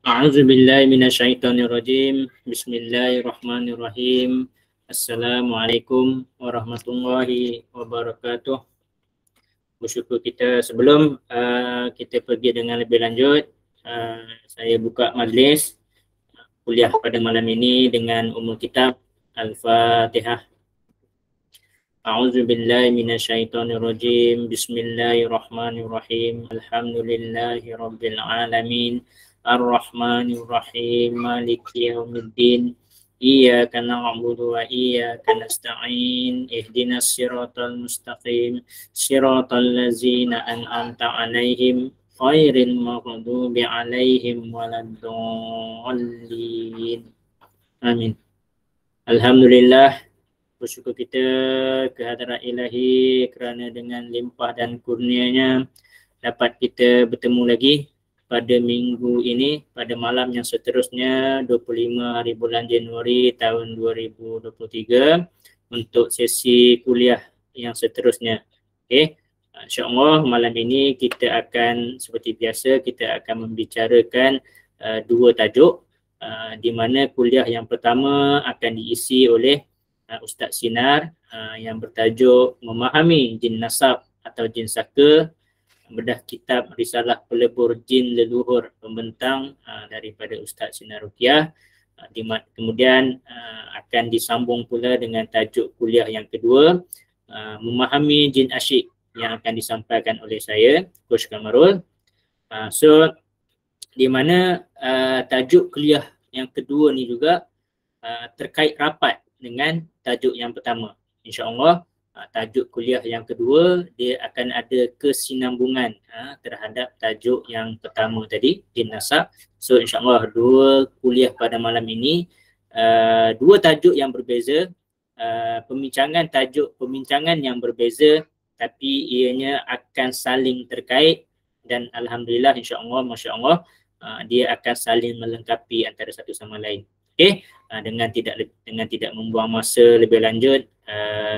A'udzu billahi minasyaitonir rajim. Bismillahirrahmanirrahim. Assalamualaikum warahmatullahi wabarakatuh. Bersyukur kita sebelum kita pergi dengan lebih lanjut, saya buka majlis kuliah pada malam ini dengan umul kitab Al-Fatihah. A'udzu billahi minasyaitonir rajim. Bismillahirrahmanirrahim. Alhamdulillahi rabbil alamin. Ar-Rahmanir Rahim. Maliki yaumiddin. Iyyaka na'budu wa iyyaka nasta'in. Ihdinas siratal mustaqim. Siratal ladzina an'amta 'alaihim ghairil maghdubi 'alaihim waladdallin. Amin. Alhamdulillah, bersyukur kita kehadrat ilahi kerana dengan limpah dan kurnianya dapat kita bertemu lagi pada minggu ini, pada malam yang seterusnya 25 hari bulan Januari tahun 2023 untuk sesi kuliah yang seterusnya. Okey, insya-Allah malam ini kita akan seperti biasa kita akan membicarakan dua tajuk, di mana kuliah yang pertama akan diisi oleh Ustaz Sinar yang bertajuk Memahami Jin Nasab atau Jin Saka, bedah kitab Risalah Pelebur Jin Leluhur Pembentang daripada Ustaz Sinar Ruqyah. Kemudian akan disambung pula dengan tajuk kuliah yang kedua, Memahami Jin Asyik, yang akan disampaikan oleh saya, Coach Kamarul. So, di mana tajuk kuliah yang kedua ni juga terkait rapat dengan tajuk yang pertama. InsyaAllah tajuk kuliah yang kedua dia akan ada kesinambungan terhadap tajuk yang pertama tadi, Jin Nasab. So insyaAllah dua kuliah pada malam ini, dua tajuk yang berbeza, pembincangan yang berbeza, tapi ianya akan saling terkait dan alhamdulillah insyaAllah, masya-Allah, dia akan saling melengkapi antara satu sama lain. Okey, dengan tidak membuang masa lebih lanjut,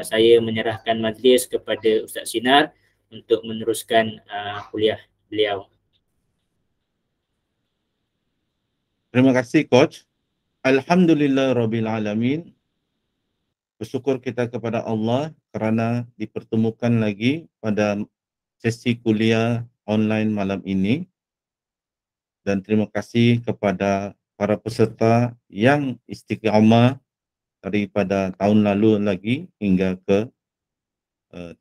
saya menyerahkan majlis kepada Ustaz Sinar untuk meneruskan kuliah beliau. Terima kasih Coach. Alhamdulillah Rabbil Alamin. Bersyukur kita kepada Allah kerana dipertemukan lagi pada sesi kuliah online malam ini. Dan terima kasih kepada para peserta yang istiqamah daripada tahun lalu lagi hingga ke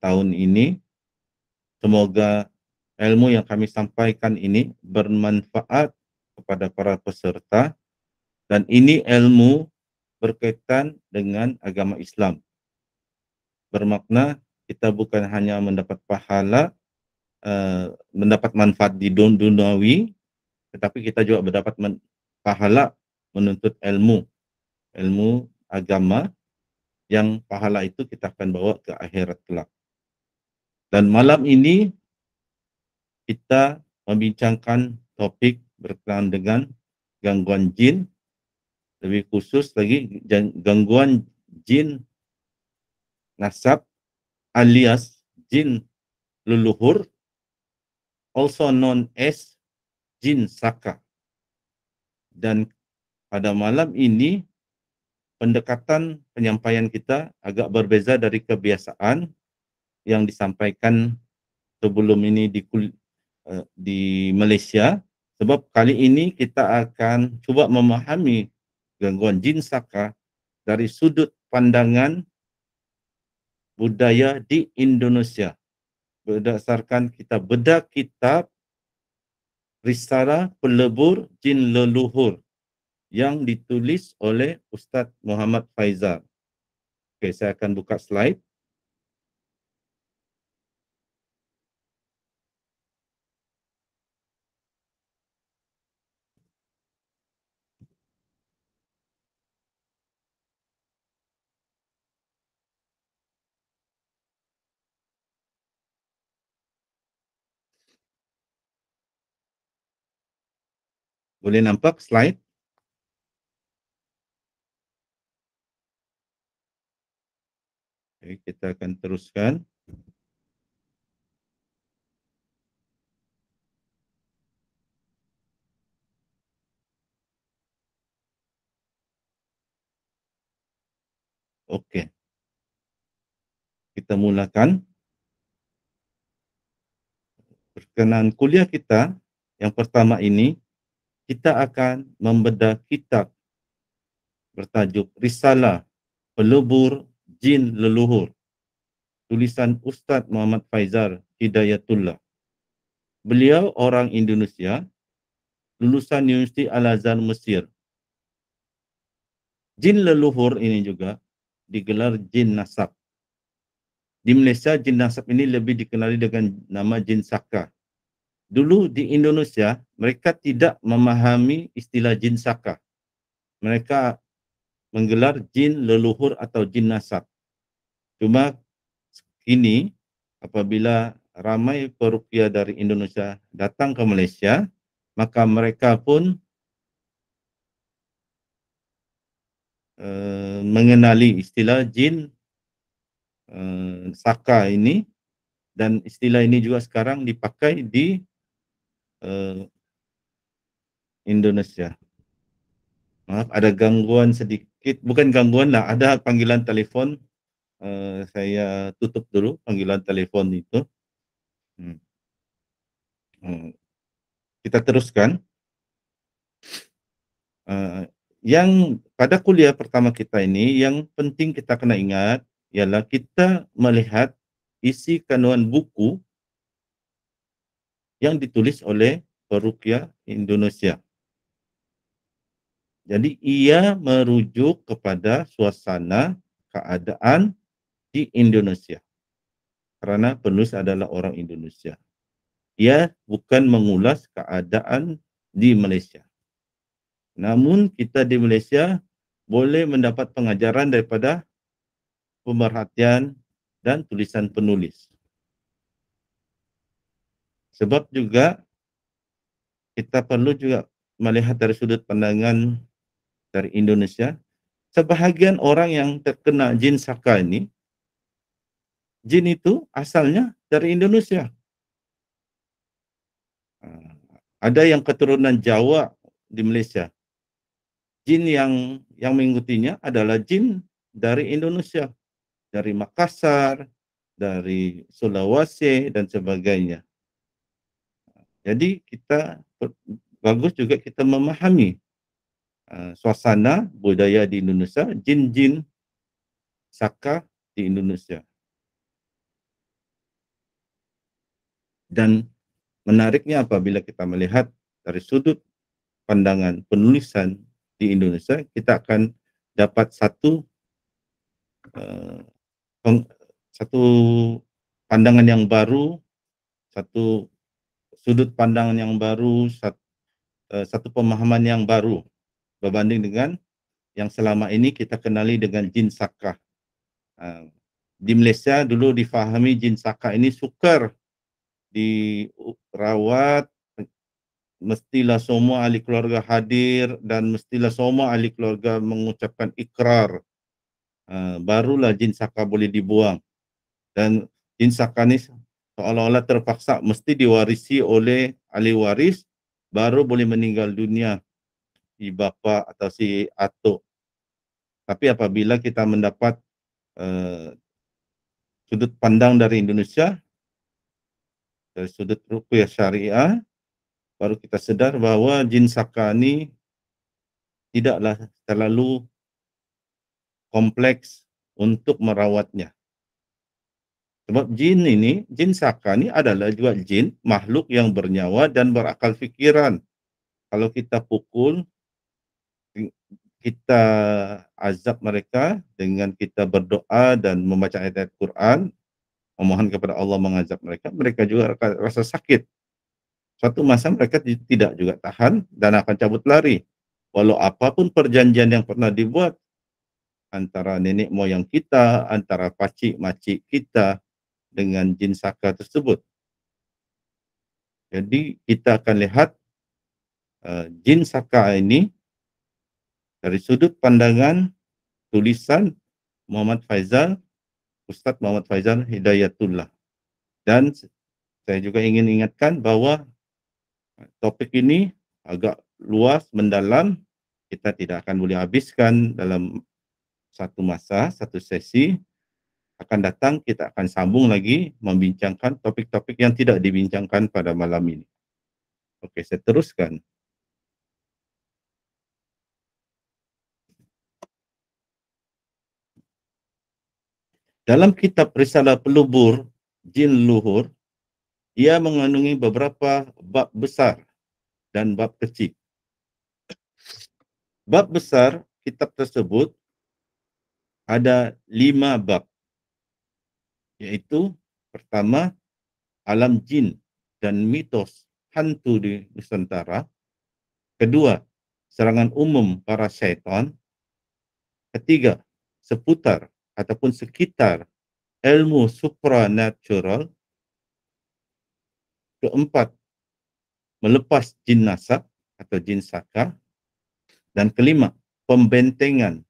tahun ini. Semoga ilmu yang kami sampaikan ini bermanfaat kepada para peserta, dan ini ilmu berkaitan dengan agama Islam. Bermakna kita bukan hanya mendapat pahala, mendapat manfaat di duniawi, tetapi kita juga mendapat pahala menuntut ilmu agama, yang pahala itu kita akan bawa ke akhirat kelak. Dan malam ini kita membincangkan topik berkenaan dengan gangguan jin, lebih khusus lagi gangguan jin nasab alias jin leluhur, also known as jin saka. Dan pada malam ini pendekatan penyampaian kita agak berbeza dari kebiasaan yang disampaikan sebelum ini di Malaysia, sebab kali ini kita akan cuba memahami gangguan jin saka dari sudut pandangan budaya di Indonesia berdasarkan kita bedah kitab Risalah Pelebur Jin Leluhur yang ditulis oleh Ustaz Muhammad Faizal. Okey, saya akan buka slide. Boleh nampak slide? Okay, kita akan teruskan. Okey. Kita mulakan. Berkenaan kuliah kita yang pertama ini, kita akan membedah kitab bertajuk Risalah Pelebur Jin Leluhur, tulisan Ustaz Muhammad Faizal Hidayatullah. Beliau orang Indonesia, lulusan Universiti Al-Azhar Mesir. Jin leluhur ini juga digelar jin nasab. Di Malaysia, jin nasab ini lebih dikenali dengan nama jin saka. Dulu di Indonesia, mereka tidak memahami istilah jin saka. Mereka menggelar jin leluhur atau jin nasab. Cuma kini, apabila ramai peruqyah dari Indonesia datang ke Malaysia, maka mereka pun mengenali istilah jin saka ini, dan istilah ini juga sekarang dipakai di Indonesia. Maaf, ada gangguan sedikit, bukan gangguan lah, ada panggilan telefon. Saya tutup dulu panggilan telefon itu. Kita teruskan. Yang pada kuliah pertama kita ini, yang penting kita kena ingat ialah kita melihat isi kandungan buku yang ditulis oleh peruqyah Indonesia. Jadi ia merujuk kepada suasana keadaan di Indonesia, kerana penulis adalah orang Indonesia. Ia bukan mengulas keadaan di Malaysia. Namun kita di Malaysia boleh mendapat pengajaran daripada pemerhatian dan tulisan penulis. Sebab juga kita perlu juga melihat dari sudut pandangan dari Indonesia. Sebahagian orang yang terkena jin saka ini, jin itu asalnya dari Indonesia. Ada yang keturunan Jawa di Malaysia. Jin yang mengikutinya adalah jin dari Indonesia, dari Makassar, dari Sulawesi dan sebagainya. Jadi kita bagus juga kita memahami suasana budaya di Indonesia, jin-jin saka di Indonesia. Dan menariknya apabila kita melihat dari sudut pandangan penulisan di Indonesia, kita akan dapat satu pandangan yang baru, satu sudut pandangan yang baru, satu pemahaman yang baru berbanding dengan yang selama ini kita kenali dengan jin saka. Di Malaysia dulu difahami jin saka ini sukar dirawat, mestilah semua ahli keluarga hadir dan mestilah semua ahli keluarga mengucapkan ikrar, barulah jin saka boleh dibuang. Dan jin saka ni seolah-olah terpaksa mesti diwarisi oleh ahli waris baru boleh meninggal dunia, si bapa atau si atuk. Tapi apabila kita mendapat sudut pandang dari Indonesia, dari sudut ruqyah syariah, baru kita sedar bahawa jin saka ni tidaklah terlalu kompleks untuk merawatnya. Sebab jin ini, jin saka ni adalah juga jin, makhluk yang bernyawa dan berakal fikiran. Kalau kita pukul, kita azab mereka dengan kita berdoa dan membaca ayat-ayat Quran, memohon kepada Allah mengazab mereka, mereka juga rasa sakit. Suatu masa mereka tidak juga tahan dan akan cabut lari. Walau apapun perjanjian yang pernah dibuat antara nenek moyang kita, antara pakcik makcik kita dengan jin saka tersebut. Jadi kita akan lihat jin saka ini dari sudut pandangan tulisan Muhammad Faizal, Ustaz Muhammad Faizal Hidayatullah. Dan saya juga ingin ingatkan bahawa topik ini agak luas, mendalam. Kita tidak akan boleh habiskan dalam satu masa, satu sesi akan datang, kita akan sambung lagi membincangkan topik-topik yang tidak dibincangkan pada malam ini. Okey, saya teruskan. Dalam kitab Risalah Pelubur Jin Luhur, ia mengandungi beberapa bab besar dan bab kecil. Bab besar kitab tersebut ada 5 bab, iaitu pertama, alam jin dan mitos hantu di Nusantara. Kedua, serangan umum para syaitan. Ketiga, seputar ataupun sekitar ilmu supranatural. Keempat, melepas jin nasab atau jin saka. Dan kelima, pembentengan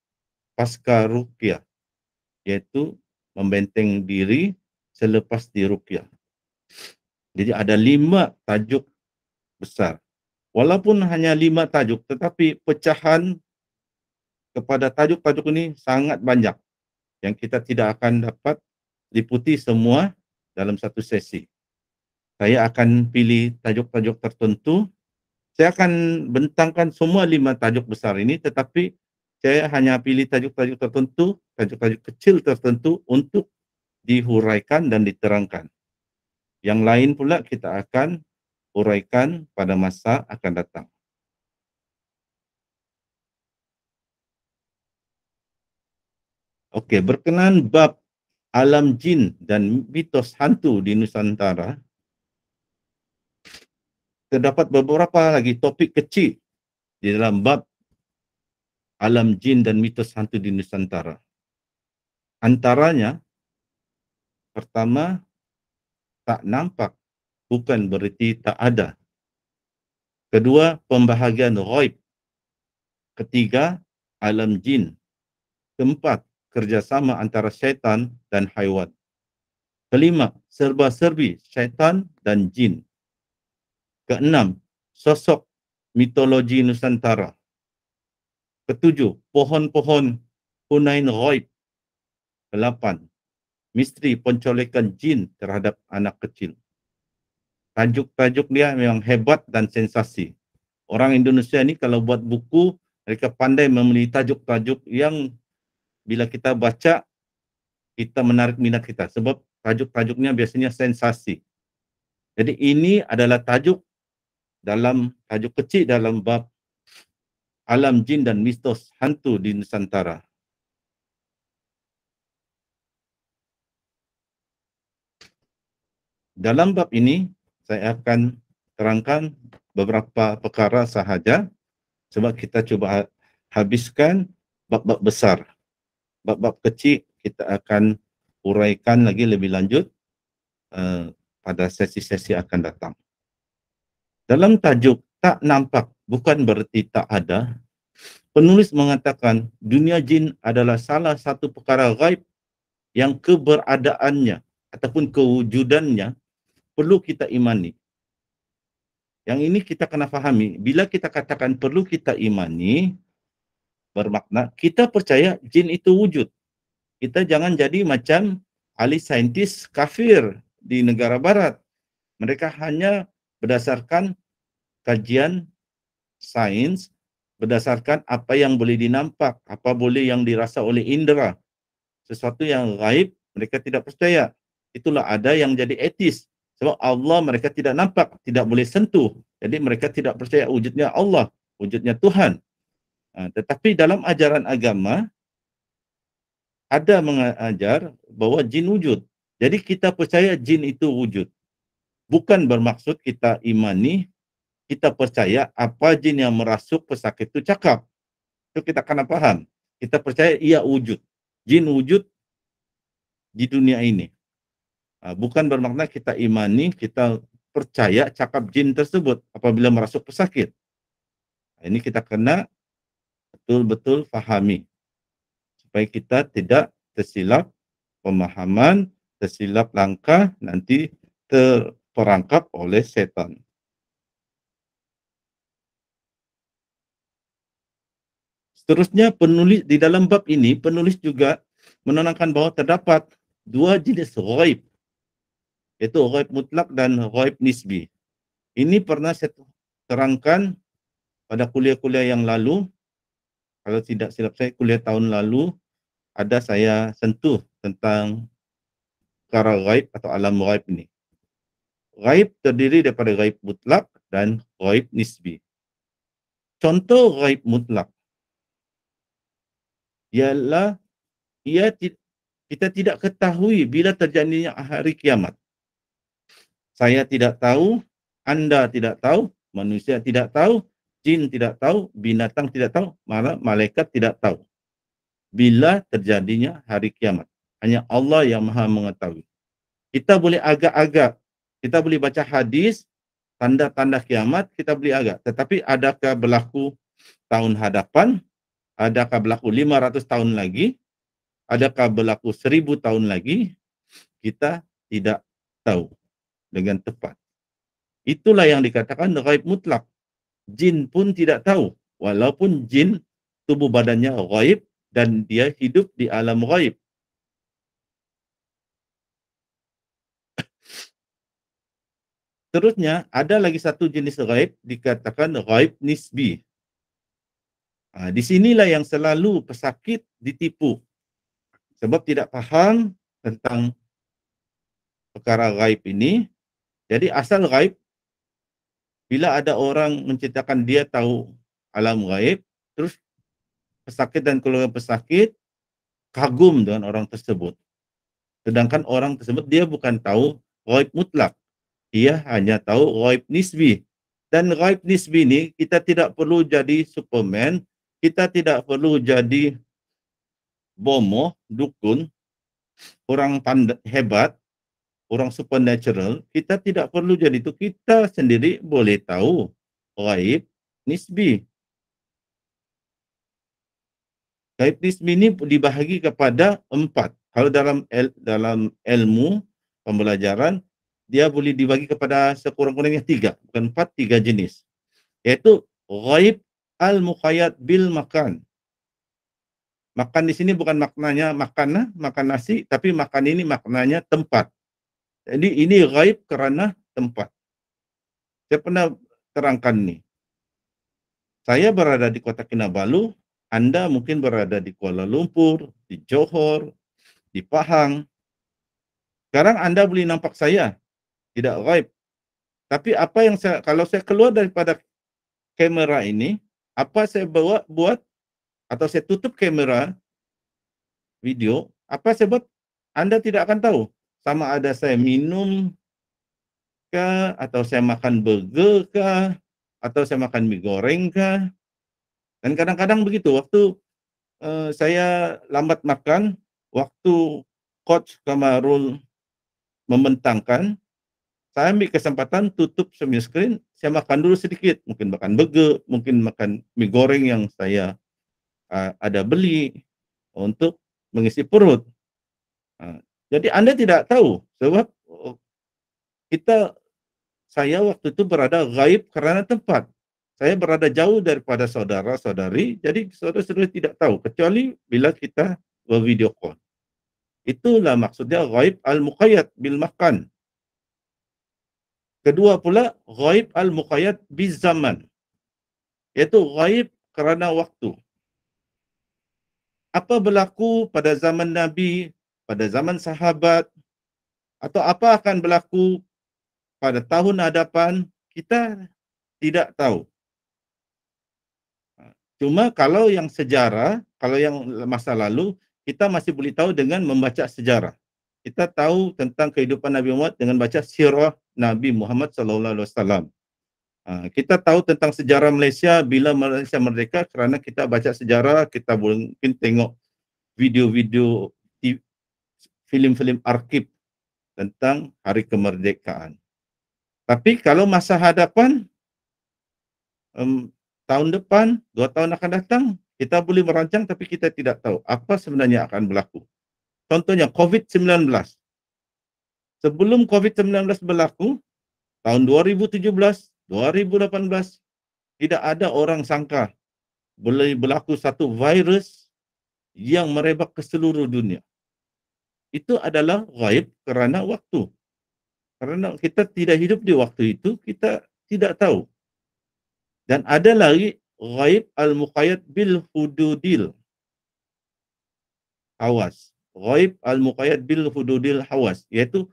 pasca ruqyah, iaitu membenteng diri selepas diruqyah. Jadi ada 5 tajuk besar. Walaupun hanya 5 tajuk, tetapi pecahan kepada tajuk-tajuk ini sangat banyak yang kita tidak akan dapat liputi semua dalam satu sesi. Saya akan pilih tajuk-tajuk tertentu. Saya akan bentangkan semua 5 tajuk besar ini, tetapi saya hanya pilih tajuk-tajuk tertentu, tajuk-tajuk kecil tertentu untuk dihuraikan dan diterangkan. Yang lain pula kita akan huraikan pada masa akan datang. Okey, berkenaan bab alam jin dan mitos hantu di Nusantara, terdapat beberapa lagi topik kecil di dalam bab alam jin dan mitos hantu di Nusantara. Antaranya, pertama, tak nampak bukan bererti tak ada. Kedua, pembahagian ghaib. Ketiga, alam jin. Keempat, kerjasama antara syaitan dan haiwan. Kelima, serba-serbi syaitan dan jin. Keenam, sosok mitologi Nusantara. Ketujuh, pohon-pohon Hunain ghaib. Kelapan, misteri pencolekan jin terhadap anak kecil. Tajuk-tajuk dia memang hebat dan sensasi. Orang Indonesia ni kalau buat buku, mereka pandai memilih tajuk-tajuk yang bila kita baca, kita menarik minat kita. Sebab tajuk-tajuknya biasanya sensasi. Jadi ini adalah tajuk kecil dalam bab alam jin dan mitos hantu di Nusantara. Dalam bab ini, saya akan terangkan beberapa perkara sahaja sebab kita cuba habiskan bab-bab besar. Bab-bab kecil kita akan uraikan lagi lebih lanjut pada sesi-sesi akan datang. Dalam tajuk tak nampak bukan bererti tak ada, penulis mengatakan dunia jin adalah salah satu perkara gaib yang keberadaannya ataupun kewujudannya perlu kita imani. Yang ini kita kena fahami, bila kita katakan perlu kita imani, bermakna kita percaya jin itu wujud. Kita jangan jadi macam ahli saintis kafir di negara barat. Mereka hanya berdasarkan kajian sains, berdasarkan apa yang boleh dinampak, apa boleh yang dirasa oleh indera. Sesuatu yang gaib, mereka tidak percaya. Itulah ada yang jadi etis. Sebab Allah mereka tidak nampak, tidak boleh sentuh. Jadi mereka tidak percaya wujudnya Allah, wujudnya Tuhan. Tetapi dalam ajaran agama, ada mengajar bahawa jin wujud. Jadi kita percaya jin itu wujud. Bukan bermaksud kita imani, kita percaya apa jin yang merasuk pesakit itu cakap. Itu kita kena faham. Kita percaya ia wujud. Jin wujud di dunia ini. Bukan bermakna kita imani, kita percaya cakap jin tersebut apabila merasuk pesakit. Ini kita kena betul-betul fahami. Supaya kita tidak tersilap pemahaman, tersilap langkah, nanti terperangkap oleh setan. Seterusnya penulis di dalam bab ini, penulis juga menerangkan bahwa terdapat dua jenis ghaib, yaitu ghaib mutlak dan ghaib nisbi. Ini pernah saya terangkan pada kuliah-kuliah yang lalu. Kalau tidak silap saya, kuliah tahun lalu ada saya sentuh tentang perkara ghaib atau alam ghaib ini. Ghaib terdiri daripada ghaib mutlak dan ghaib nisbi. Contoh ghaib mutlak ialah kita tidak ketahui bila terjadinya hari kiamat. Saya tidak tahu, Anda tidak tahu, manusia tidak tahu, jin tidak tahu, binatang tidak tahu, malah malaikat tidak tahu bila terjadinya hari kiamat. Hanya Allah yang Maha mengetahui. Kita boleh agak-agak, kita boleh baca hadis, tanda-tanda kiamat, kita boleh agak. Tetapi adakah berlaku tahun hadapan? Adakah berlaku 500 tahun lagi? Adakah berlaku 1000 tahun lagi? Kita tidak tahu dengan tepat. Itulah yang dikatakan ghaib mutlak. Jin pun tidak tahu, walaupun jin tubuh badannya ghaib dan dia hidup di alam ghaib. Terusnya ada lagi satu jenis ghaib dikatakan ghaib nisbi. Di sinilah yang selalu pesakit ditipu sebab tidak paham tentang perkara ghaib ini. Jadi asal ghaib, bila ada orang menceritakan dia tahu alam ghaib, terus pesakit dan keluarga pesakit kagum dengan orang tersebut. Sedangkan orang tersebut dia bukan tahu ghaib mutlak. Dia hanya tahu ghaib nisbi. Dan ghaib nisbi ini kita tidak perlu jadi Superman, kita tidak perlu jadi bomoh, dukun, orang hebat, orang supernatural. Kita tidak perlu jadi itu. Kita sendiri boleh tahu ghaib nisbi. Ghaib nisbi ini dibahagi kepada 4. Kalau dalam ilmu pembelajaran, dia boleh dibagi kepada sekurang-kurangnya 3, bukan 4, 3 jenis. Yaitu ghaib al-muqayyad bil makan. Makan di sini bukan maknanya makan nasi, tapi makan ini maknanya tempat. Jadi ini ghaib kerana tempat. Saya pernah terangkan nih. Saya berada di Kota Kinabalu, Anda mungkin berada di Kuala Lumpur, di Johor, di Pahang. Sekarang Anda boleh nampak saya, tidak ghaib. Tapi apa yang kalau saya keluar daripada kamera ini, apa saya buat atau saya tutup kamera video, apa saya buat, Anda tidak akan tahu. Sama ada saya minum kah, atau saya makan burger kah, atau saya makan mie goreng kah. Dan kadang-kadang begitu, waktu saya lambat makan, waktu Coach Kamarul membentangkan, saya ambil kesempatan tutup semua skrin, saya makan dulu sedikit, mungkin makan burger, mungkin makan mie goreng yang saya ada beli untuk mengisi perut. Jadi Anda tidak tahu sebab saya waktu itu berada gaib kerana tempat. Saya berada jauh daripada saudara-saudari, jadi saudara-saudari tidak tahu kecuali bila kita bervideo call. Itulah maksudnya ghaib al-muqayyad bil makan. Kedua pula ghaib al-muqayyad bil zaman. Iaitu ghaib kerana waktu. Apa berlaku pada zaman Nabi, pada zaman sahabat, atau apa akan berlaku pada tahun hadapan, kita tidak tahu. Cuma kalau yang sejarah, kalau yang masa lalu, kita masih boleh tahu dengan membaca sejarah. Kita tahu tentang kehidupan Nabi Muhammad dengan baca sirah Nabi Muhammad SAW. Kita tahu tentang sejarah Malaysia bila Malaysia merdeka kerana kita baca sejarah, kita mungkin tengok video-video filem-filem arsip tentang hari kemerdekaan. Tapi kalau masa hadapan, tahun depan, 2 tahun akan datang, kita boleh merancang tapi kita tidak tahu apa sebenarnya akan berlaku. Contohnya COVID-19. Sebelum COVID-19 berlaku, tahun 2017, 2018, tidak ada orang sangka boleh berlaku satu virus yang merebak ke seluruh dunia. Itu adalah ghaib kerana waktu. Kerana kita tidak hidup di waktu itu, kita tidak tahu. Dan ada lagi ghaib al-muqayyad bil hududil hawas. Ghaib al-muqayyad bil hududil hawas, iaitu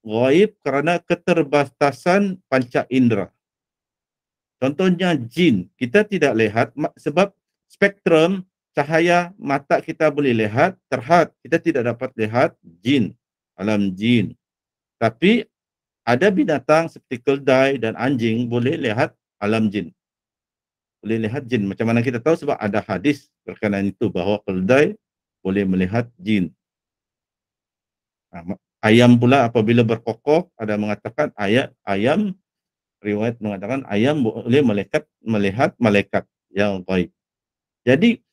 ghaib kerana keterbatasan panca indera. Contohnya jin, kita tidak lihat sebab spektrum cahaya mata kita boleh lihat, terhad, kita tidak dapat lihat jin, alam jin. Tapi ada binatang seperti keldai dan anjing boleh lihat alam jin. Boleh lihat jin. Macam mana kita tahu? Sebab ada hadis berkenaan itu bahawa keldai boleh melihat jin. Ayam pula apabila berkokok, ada mengatakan ayam, riwayat mengatakan ayam boleh melihat malaikat yang gaib. Jadi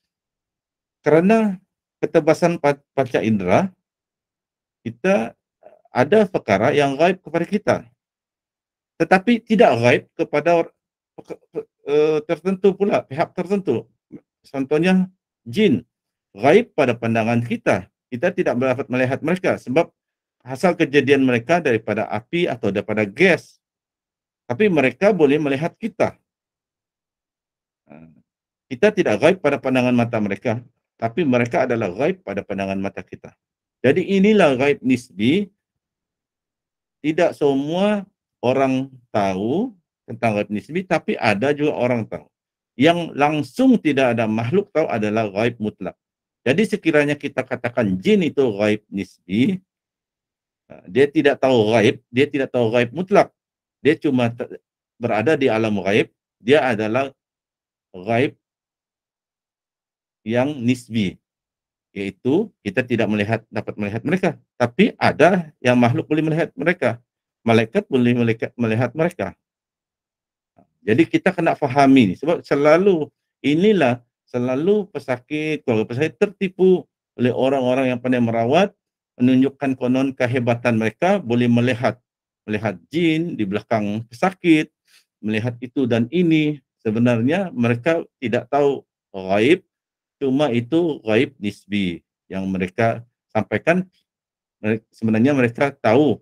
kerana keterbatasan panca indera, kita ada perkara yang gaib kepada kita. Tetapi tidak gaib kepada tertentu pula, pihak tertentu. Contohnya jin, gaib pada pandangan kita. Kita tidak dapat melihat mereka sebab asal kejadian mereka daripada api atau daripada gas. Tapi mereka boleh melihat kita. Kita tidak gaib pada pandangan mata mereka, tapi mereka adalah gaib pada pandangan mata kita. Jadi inilah gaib nisbi. Tidak semua orang tahu tentang gaib nisbi, tapi ada juga orang tahu. Yang langsung tidak ada makhluk tahu adalah gaib mutlak. Jadi sekiranya kita katakan jin itu gaib nisbi, dia tidak tahu gaib, dia tidak tahu gaib mutlak. Dia cuma berada di alam gaib, dia adalah gaib yang nisbi, yaitu kita tidak dapat melihat mereka, tapi ada yang makhluk boleh melihat mereka. Malaikat boleh melihat mereka. Jadi kita kena fahami, sebab selalu pesakit, keluarga pesakit tertipu oleh orang-orang yang pandai merawat, menunjukkan konon kehebatan mereka boleh melihat jin di belakang pesakit, melihat itu dan ini. Sebenarnya mereka tidak tahu gaib, cuma itu gaib nisbi yang mereka sampaikan. Sebenarnya mereka tahu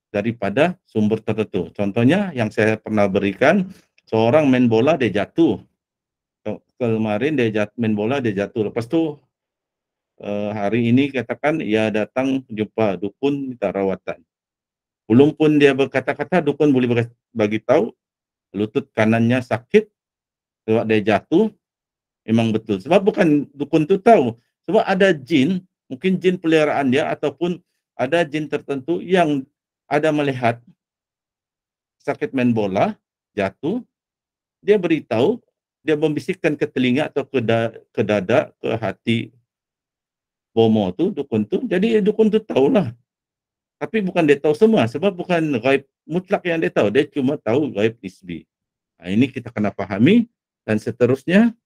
daripada sumber tertentu. Contohnya yang saya pernah berikan, seorang main bola dia jatuh. Kemarin dia main bola dia jatuh. Lepas tu hari ini katakan ia datang jumpa dukun minta rawatan. Belum pun dia berkata-kata, dukun boleh bagi tahu lutut kanannya sakit sebab dia jatuh. Memang betul. Sebab bukan dukun tu tahu. Sebab ada jin, mungkin jin peliharaan dia ataupun ada jin tertentu yang ada melihat sakit main bola, jatuh, dia beritahu, dia membisikkan ke telinga atau ke dada, ke hati bomo tu, dukun tu. Jadi dukun tu tahulah. Tapi bukan dia tahu semua sebab bukan gaib mutlak yang dia tahu. Dia cuma tahu gaib nisbi. Nah, ini kita kena fahami dan seterusnya.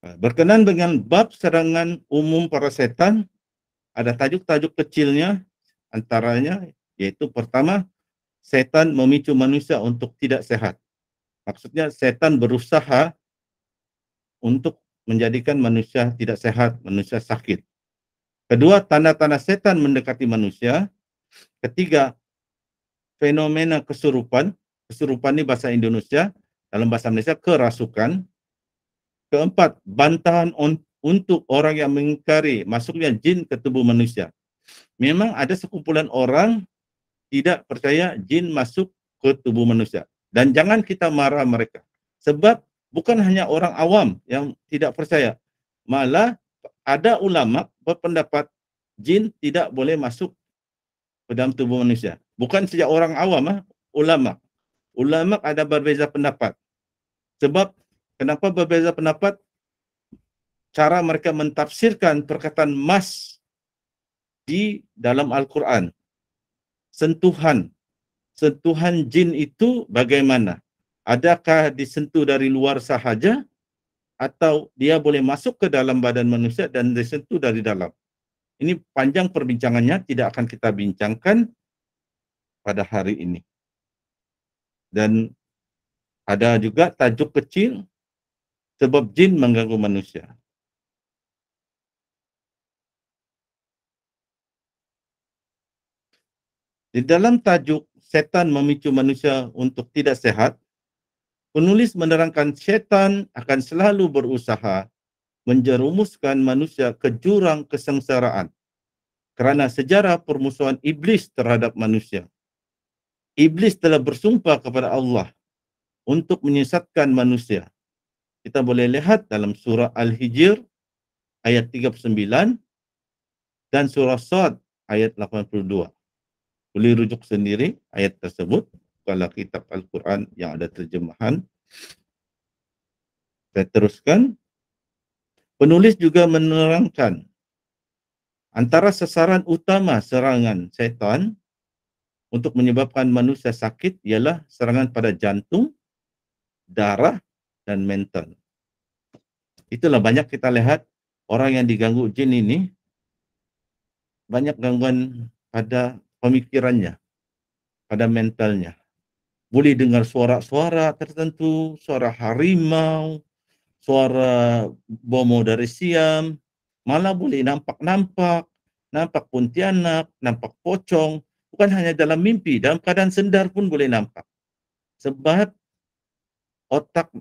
Berkenaan dengan bab serangan umum para setan, ada tajuk-tajuk kecilnya, antaranya yaitu pertama, setan memicu manusia untuk tidak sehat. Maksudnya setan berusaha untuk menjadikan manusia tidak sehat, manusia sakit. Kedua, tanda-tanda setan mendekati manusia. Ketiga, fenomena kesurupan. Kesurupan ini bahasa Indonesia, dalam bahasa Malaysia kerasukan. Keempat, bantahan untuk orang yang mengingkari masuknya jin ke tubuh manusia. Memang ada sekumpulan orang tidak percaya jin masuk ke tubuh manusia. Dan jangan kita marah mereka. Sebab bukan hanya orang awam yang tidak percaya. Malah ada ulama berpendapat jin tidak boleh masuk ke dalam tubuh manusia. Bukan saja orang awam, ulama. Ulama ada berbeza pendapat. Sebab kenapa berbeza pendapat? Cara mereka mentafsirkan perkataan mas di dalam Al-Quran. Sentuhan jin itu bagaimana? Adakah disentuh dari luar sahaja atau dia boleh masuk ke dalam badan manusia dan disentuh dari dalam? Ini panjang perbincangannya, tidak akan kita bincangkan pada hari ini. Dan ada juga tajuk kecil, sebab jin mengganggu manusia. Di dalam tajuk setan memicu manusia untuk tidak sehat, penulis menerangkan setan akan selalu berusaha menjerumuskan manusia ke jurang kesengsaraan kerana sejarah permusuhan iblis terhadap manusia. Iblis telah bersumpah kepada Allah untuk menyesatkan manusia. Kita boleh lihat dalam surah Al-Hijr ayat 39 dan surah Sad ayat 82. Boleh rujuk sendiri ayat tersebut kalau kitab Al-Quran yang ada terjemahan. Saya teruskan. Penulis juga menerangkan antara sasaran utama serangan syaitan untuk menyebabkan manusia sakit ialah serangan pada jantung, darah dan mental. Itulah banyak kita lihat orang yang diganggu jin ini banyak gangguan pada pemikirannya, pada mentalnya. Boleh dengar suara-suara tertentu, suara harimau, suara bomo dari Siam, malah boleh nampak pontianak, nampak pocong, bukan hanya dalam mimpi, dalam keadaan sedar pun boleh nampak. Sebab otak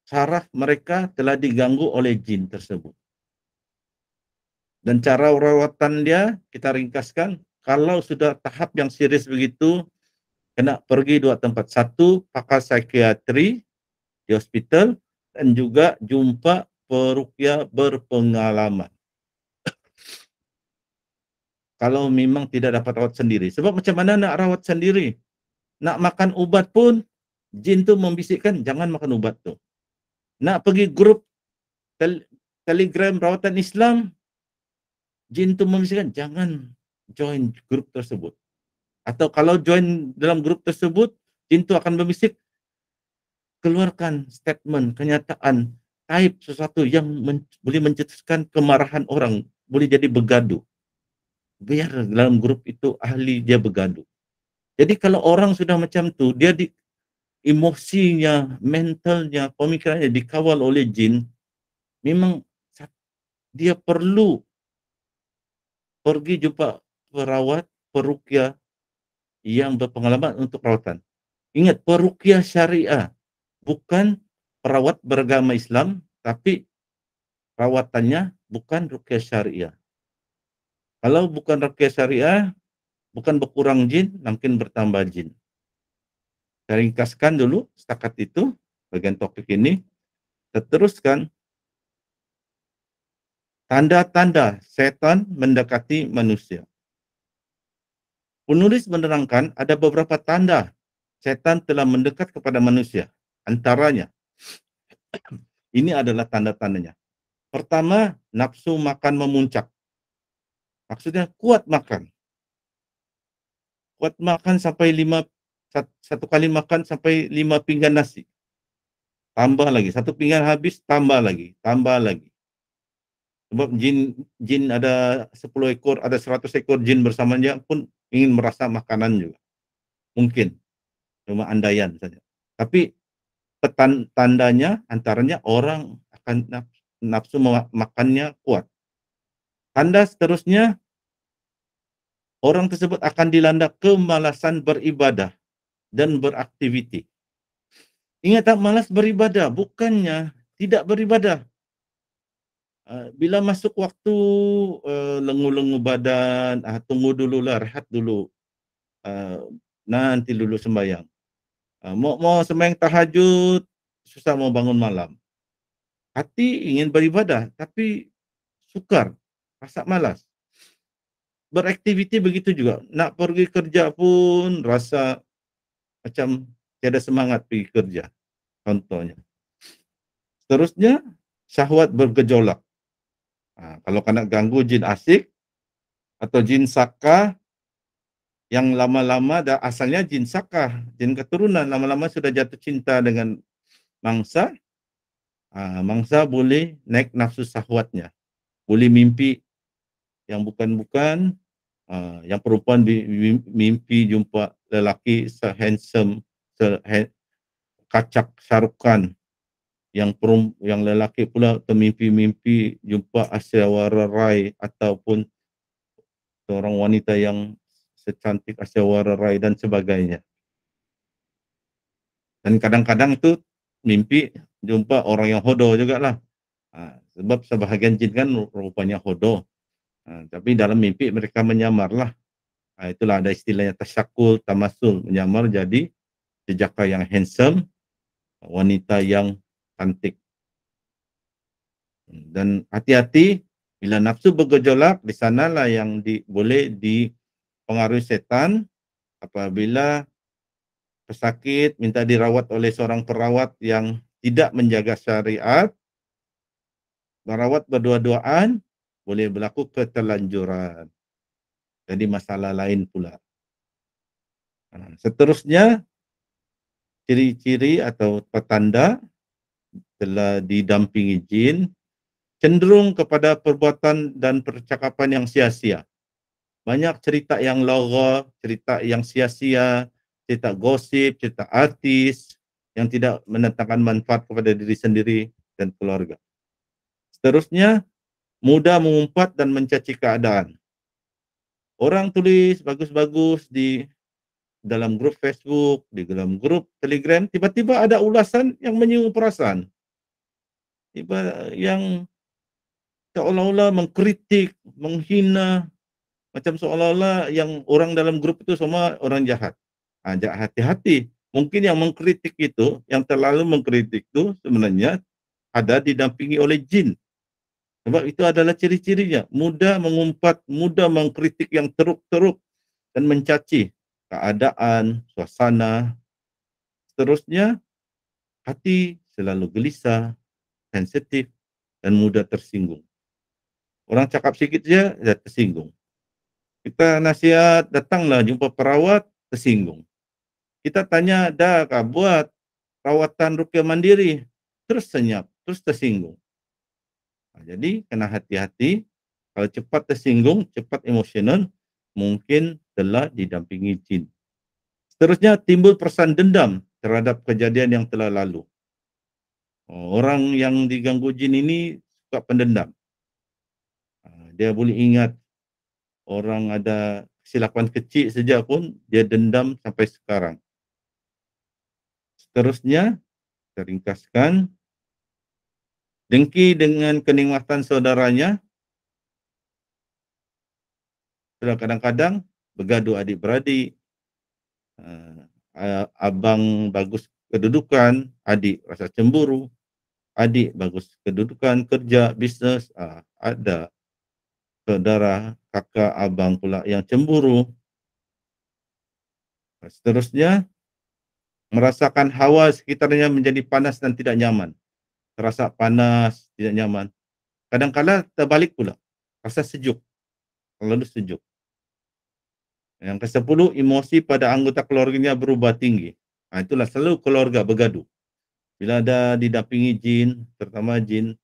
saraf mereka telah diganggu oleh jin tersebut. Dan cara rawatan dia, kita ringkaskan, kalau sudah tahap yang serius begitu, kena pergi dua tempat. Satu, pakar psikiatri di hospital, dan juga jumpa peruqyah berpengalaman. Kalau memang tidak dapat rawat sendiri. Sebab macam mana nak rawat sendiri? Nak makan ubat pun, jin tu membisikkan, jangan makan ubat tu. Nak pergi grup Telegram rawatan Islam, jin tu membisikkan, jangan join grup tersebut. Atau kalau join dalam grup tersebut, jin tu akan membisik, keluarkan statement, kenyataan, type sesuatu yang boleh mencetuskan kemarahan orang, boleh jadi bergaduh. Biar dalam grup itu ahli dia bergaduh. Jadi kalau orang sudah macam tu, dia emosinya, mentalnya, pemikirannya dikawal oleh jin, memang dia perlu pergi jumpa perawat, peruqyah yang berpengalaman untuk perawatan. Ingat, peruqyah syariah, bukan perawat beragama Islam, tapi perawatannya bukan ruqyah syariah. Kalau bukan ruqyah syariah, bukan berkurang jin, mungkin bertambah jin. Saya ringkaskan dulu setakat itu bagian topik ini. Teruskan. Tanda-tanda setan mendekati manusia. Penulis menerangkan ada beberapa tanda setan telah mendekat kepada manusia. Antaranya, ini adalah tanda-tandanya. Pertama, nafsu makan memuncak. Maksudnya kuat makan. Kuat makan sampai satu kali makan sampai 5 pinggan nasi. Tambah lagi, satu pinggan habis, tambah lagi. Sebab jin ada 10 ekor, ada 100 ekor jin bersamanya pun ingin merasa makanan juga. Mungkin, cuma andaian saja. Tapi tandanya antaranya orang akan nafsu makannya kuat. Tanda seterusnya, orang tersebut akan dilanda kemalasan beribadah dan beraktiviti. Ingat tak, malas beribadah, bukannya tidak beribadah. Bila masuk waktu lengu-lengu badan, tunggu dululah, rehat dulu. Nanti dulu sembahyang. Mau sembahyang tahajud, susah mau bangun malam. Hati ingin beribadah, tapi sukar, rasa malas. Beraktiviti begitu juga. Nak pergi kerja pun rasa macam tiada semangat pergi kerja. Contohnya. Seterusnya, syahwat bergejolak. Kalau kena ganggu jin asik atau jin saka yang lama-lama asalnya jin saka, jin keturunan, lama-lama sudah jatuh cinta dengan mangsa, mangsa boleh naik nafsu syahwatnya. Boleh mimpi yang bukan-bukan, yang perempuan mimpi jumpa lelaki se-handsome kacak sarukan, yang lelaki pula termimpi-mimpi jumpa Asyawara Rai ataupun seorang wanita yang secantik Asyawara Rai dan sebagainya. Dan kadang-kadang itu mimpi jumpa orang yang hodoh juga lah. Sebab sebahagian jin kan rupanya hodoh. Tapi dalam mimpi mereka menyamar lah. Itulah ada istilahnya tasyakul, tamasul, menyamar jadi jejaka yang handsome, wanita yang cantik. Dan hati-hati bila nafsu bergejolak, di sanalah yang boleh dipengaruhi setan. Apabila pesakit minta dirawat oleh seorang perawat yang tidak menjaga syariat, merawat berdua-duaan, boleh berlaku keterlanjuran. Jadi masalah lain pula. Seterusnya, ciri-ciri atau petanda telah didampingi jin, cenderung kepada perbuatan dan percakapan yang sia-sia. Banyak cerita yang logha, cerita yang sia-sia, cerita gosip, cerita artis yang tidak mendatangkan manfaat kepada diri sendiri dan keluarga. Seterusnya, mudah mengumpat dan mencaci keadaan. Orang tulis bagus-bagus di dalam grup Facebook, di dalam grup Telegram, tiba-tiba ada ulasan yang menyinggung perasaan. Yang seolah-olah mengkritik, menghina, macam seolah-olah yang orang dalam grup itu semua orang jahat. Hati-hati. Mungkin yang mengkritik itu, yang terlalu mengkritik itu sebenarnya ada didampingi oleh jin. Sebab itu adalah ciri-cirinya. Mudah mengumpat, mudah mengkritik yang teruk-teruk dan mencaci keadaan, suasana. Seterusnya, hati selalu gelisah, sensitif, dan mudah tersinggung. Orang cakap sikit saja, dah tersinggung. Kita nasihat, datanglah jumpa perawat, tersinggung. Kita tanya, dah kah buat rawatan ruqyah mandiri? Terus senyap, terus tersinggung. Jadi, kena hati-hati. Kalau cepat tersinggung, cepat emosional, mungkin telah didampingi jin. Seterusnya, timbul perasaan dendam terhadap kejadian yang telah lalu. Orang yang diganggu jin ini suka pendendam. Dia boleh ingat orang ada kesilapan kecil saja pun dia dendam sampai sekarang. Seterusnya, saya ringkaskan, dengki dengan kenikmatan saudaranya. Sudah kadang-kadang bergaduh adik-beradik, abang bagus kedudukan, adik rasa cemburu, adik bagus kedudukan, kerja, bisnes, ada saudara, kakak, abang pula yang cemburu. Seterusnya, merasakan hawa sekitarnya menjadi panas dan tidak nyaman. Terasa panas, tidak nyaman. Kadang-kadang terbalik pula, rasa sejuk, terlalu sejuk. Yang ke-10, emosi pada anggota keluarganya berubah tinggi. Itulah selalu keluarga bergaduh. Bila ada didampingi jin, terutama jin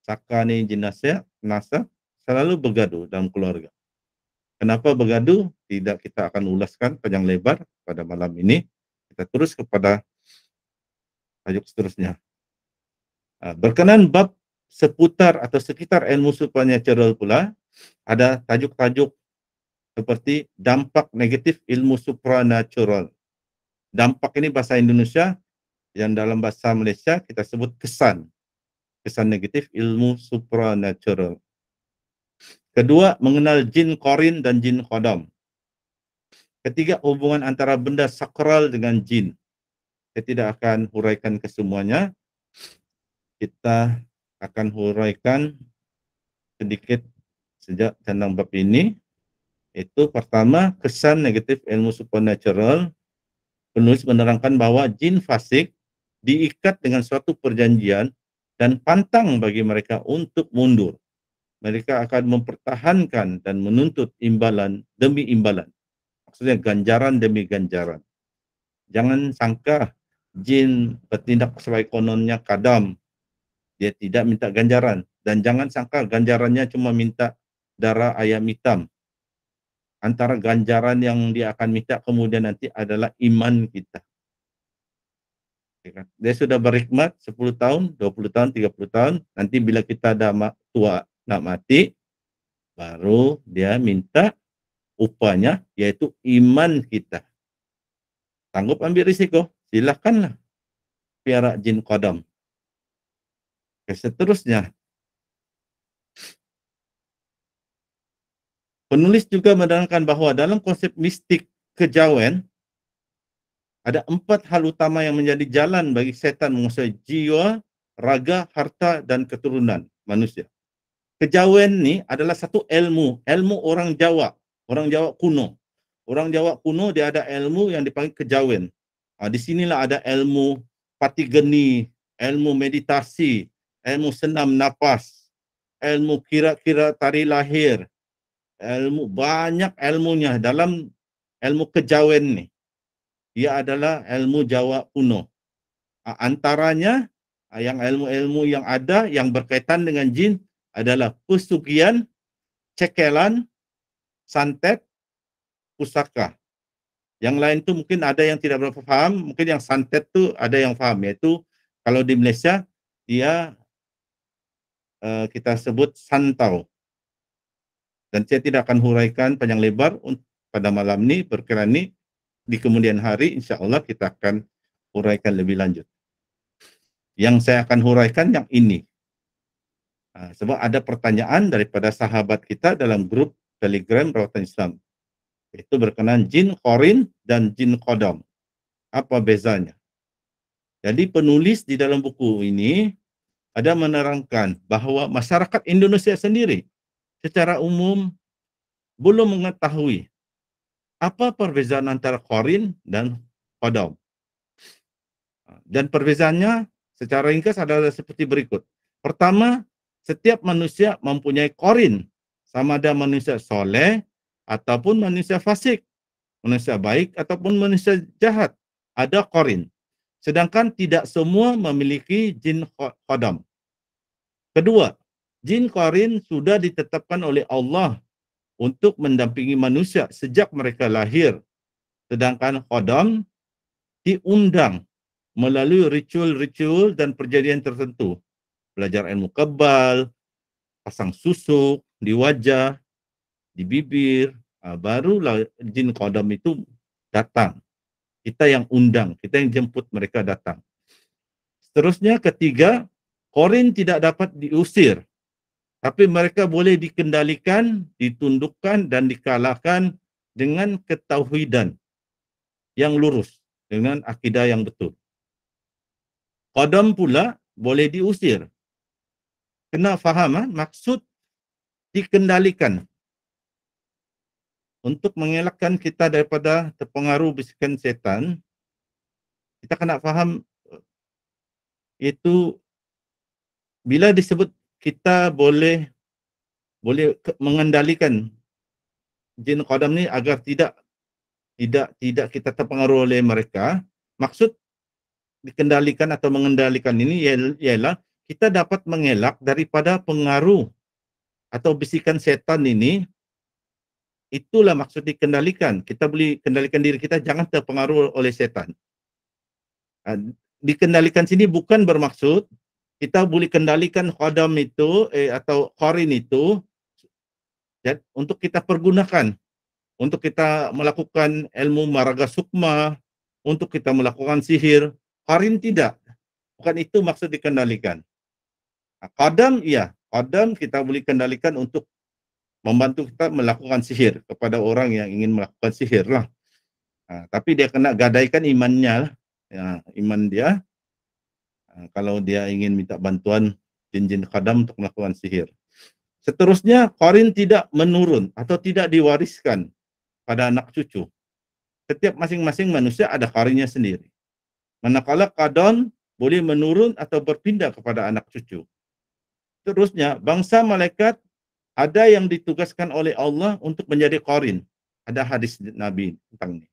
saka ni, jin nasa, selalu bergaduh dalam keluarga. Kenapa bergaduh? Tidak kita akan ulaskan panjang lebar pada malam ini. Kita terus kepada tajuk seterusnya. Berkenan bab seputar atau sekitar ilmu supernatural pula, ada tajuk-tajuk seperti dampak negatif ilmu supranatural. Dampak ini bahasa Indonesia, yang dalam bahasa Malaysia kita sebut kesan. Kesan negatif ilmu supranatural. Kedua, mengenal jin qarin dan jin khodam. Ketiga, hubungan antara benda sakral dengan jin. Saya tidak akan huraikan kesemuanya. Kita akan huraikan sedikit sejak tentang bab ini. Itu pertama, kesan negatif ilmu supernatural. Penulis menerangkan bahwa jin fasik diikat dengan suatu perjanjian dan pantang bagi mereka untuk mundur. Mereka akan mempertahankan dan menuntut imbalan demi imbalan. Maksudnya ganjaran demi ganjaran. Jangan sangka jin bertindak sesuai kononnya kadam. Dia tidak minta ganjaran. Dan jangan sangka ganjarannya cuma minta darah ayam hitam. Antara ganjaran yang dia akan minta kemudian nanti adalah iman kita. Dia sudah berkhidmat 10 tahun, 20 tahun, 30 tahun, nanti bila kita dah tua nak mati, baru dia minta upahnya, yaitu iman kita. Sanggup ambil risiko, silakanlah piara jin qadam. Seterusnya, penulis juga menerangkan bahawa dalam konsep mistik kejawen, ada 4 hal utama yang menjadi jalan bagi setan menguasai jiwa, raga, harta dan keturunan manusia. Kejawen ni adalah satu ilmu orang Jawa kuno. Orang Jawa kuno dia ada ilmu yang dipanggil kejawen. Di sinilah ada ilmu patigeni, ilmu meditasi, ilmu senam napas, ilmu kira-kira tarikh lahir, ilmu banyak ilmunya dalam ilmu kejawen ni. Dia adalah ilmu Jawa kuno. Antaranya yang ilmu-ilmu yang ada yang berkaitan dengan jin adalah pesugihan, cekelan, santet, pusaka. Yang lain tu mungkin ada yang tidak berapa faham, mungkin yang santet tu ada yang faham, iaitu kalau di Malaysia dia kita sebut santau. Dan saya tidak akan huraikan panjang lebar pada malam ni, perkara ni di kemudian hari insya-Allah kita akan huraikan lebih lanjut. Yang saya akan huraikan yang ini. Sebab ada pertanyaan daripada sahabat kita dalam grup Telegram Rawatan Islam. Itu berkenaan jin qarin dan jin qadam. Apa bezanya? Jadi penulis di dalam buku ini ada menerangkan bahawa masyarakat Indonesia sendiri secara umum belum mengetahui apa perbezaan antara qarin dan qadam. Dan perbezaannya secara ringkas adalah seperti berikut. Pertama, setiap manusia mempunyai qarin, sama ada manusia soleh ataupun manusia fasik, manusia baik ataupun manusia jahat, ada qarin. Sedangkan tidak semua memiliki jin qadam. Kedua, jin qarin sudah ditetapkan oleh Allah untuk mendampingi manusia sejak mereka lahir. Sedangkan qadam diundang melalui ritual-ritual dan perjanjian tertentu. Belajar ilmu kebal, pasang susuk di wajah, di bibir, barulah jin qadam itu datang. Kita yang undang, kita yang jemput mereka datang. Seterusnya ketiga, qarin tidak dapat diusir, tapi mereka boleh dikendalikan, ditundukkan dan dikalahkan dengan ketauhidan yang lurus, dengan akidah yang betul. Qadam pula boleh diusir. Kena faham maksud dikendalikan. Untuk mengelakkan kita daripada terpengaruh bisikan setan, kita kena faham itu bila disebut kita boleh mengendalikan jin qadam ni agar tidak kita terpengaruh oleh mereka. Maksud dikendalikan atau mengendalikan ini ialah kita dapat mengelak daripada pengaruh atau bisikan setan ini. Itulah maksud dikendalikan. Kita boleh kendalikan diri kita jangan terpengaruh oleh setan. Dikendalikan sini bukan bermaksud kita boleh kendalikan qadam itu atau qarin itu untuk kita pergunakan, untuk kita melakukan ilmu maraga sukma, untuk kita melakukan sihir. Qarin tidak. Bukan itu maksud dikendalikan. Qadam iya, qadam kita boleh kendalikan untuk membantu kita melakukan sihir kepada orang yang ingin melakukan sihir lah. Tapi dia kena gadaikan imannya lah. Iman dia. Kalau dia ingin minta bantuan jin-jin qadam untuk melakukan sihir. Seterusnya, qarin tidak menurun atau tidak diwariskan pada anak cucu. Setiap masing-masing manusia ada qarinnya sendiri. Manakala qadam boleh menurun atau berpindah kepada anak cucu. Seterusnya, bangsa malaikat ada yang ditugaskan oleh Allah untuk menjadi qarin. Ada hadis Nabi tentang ini.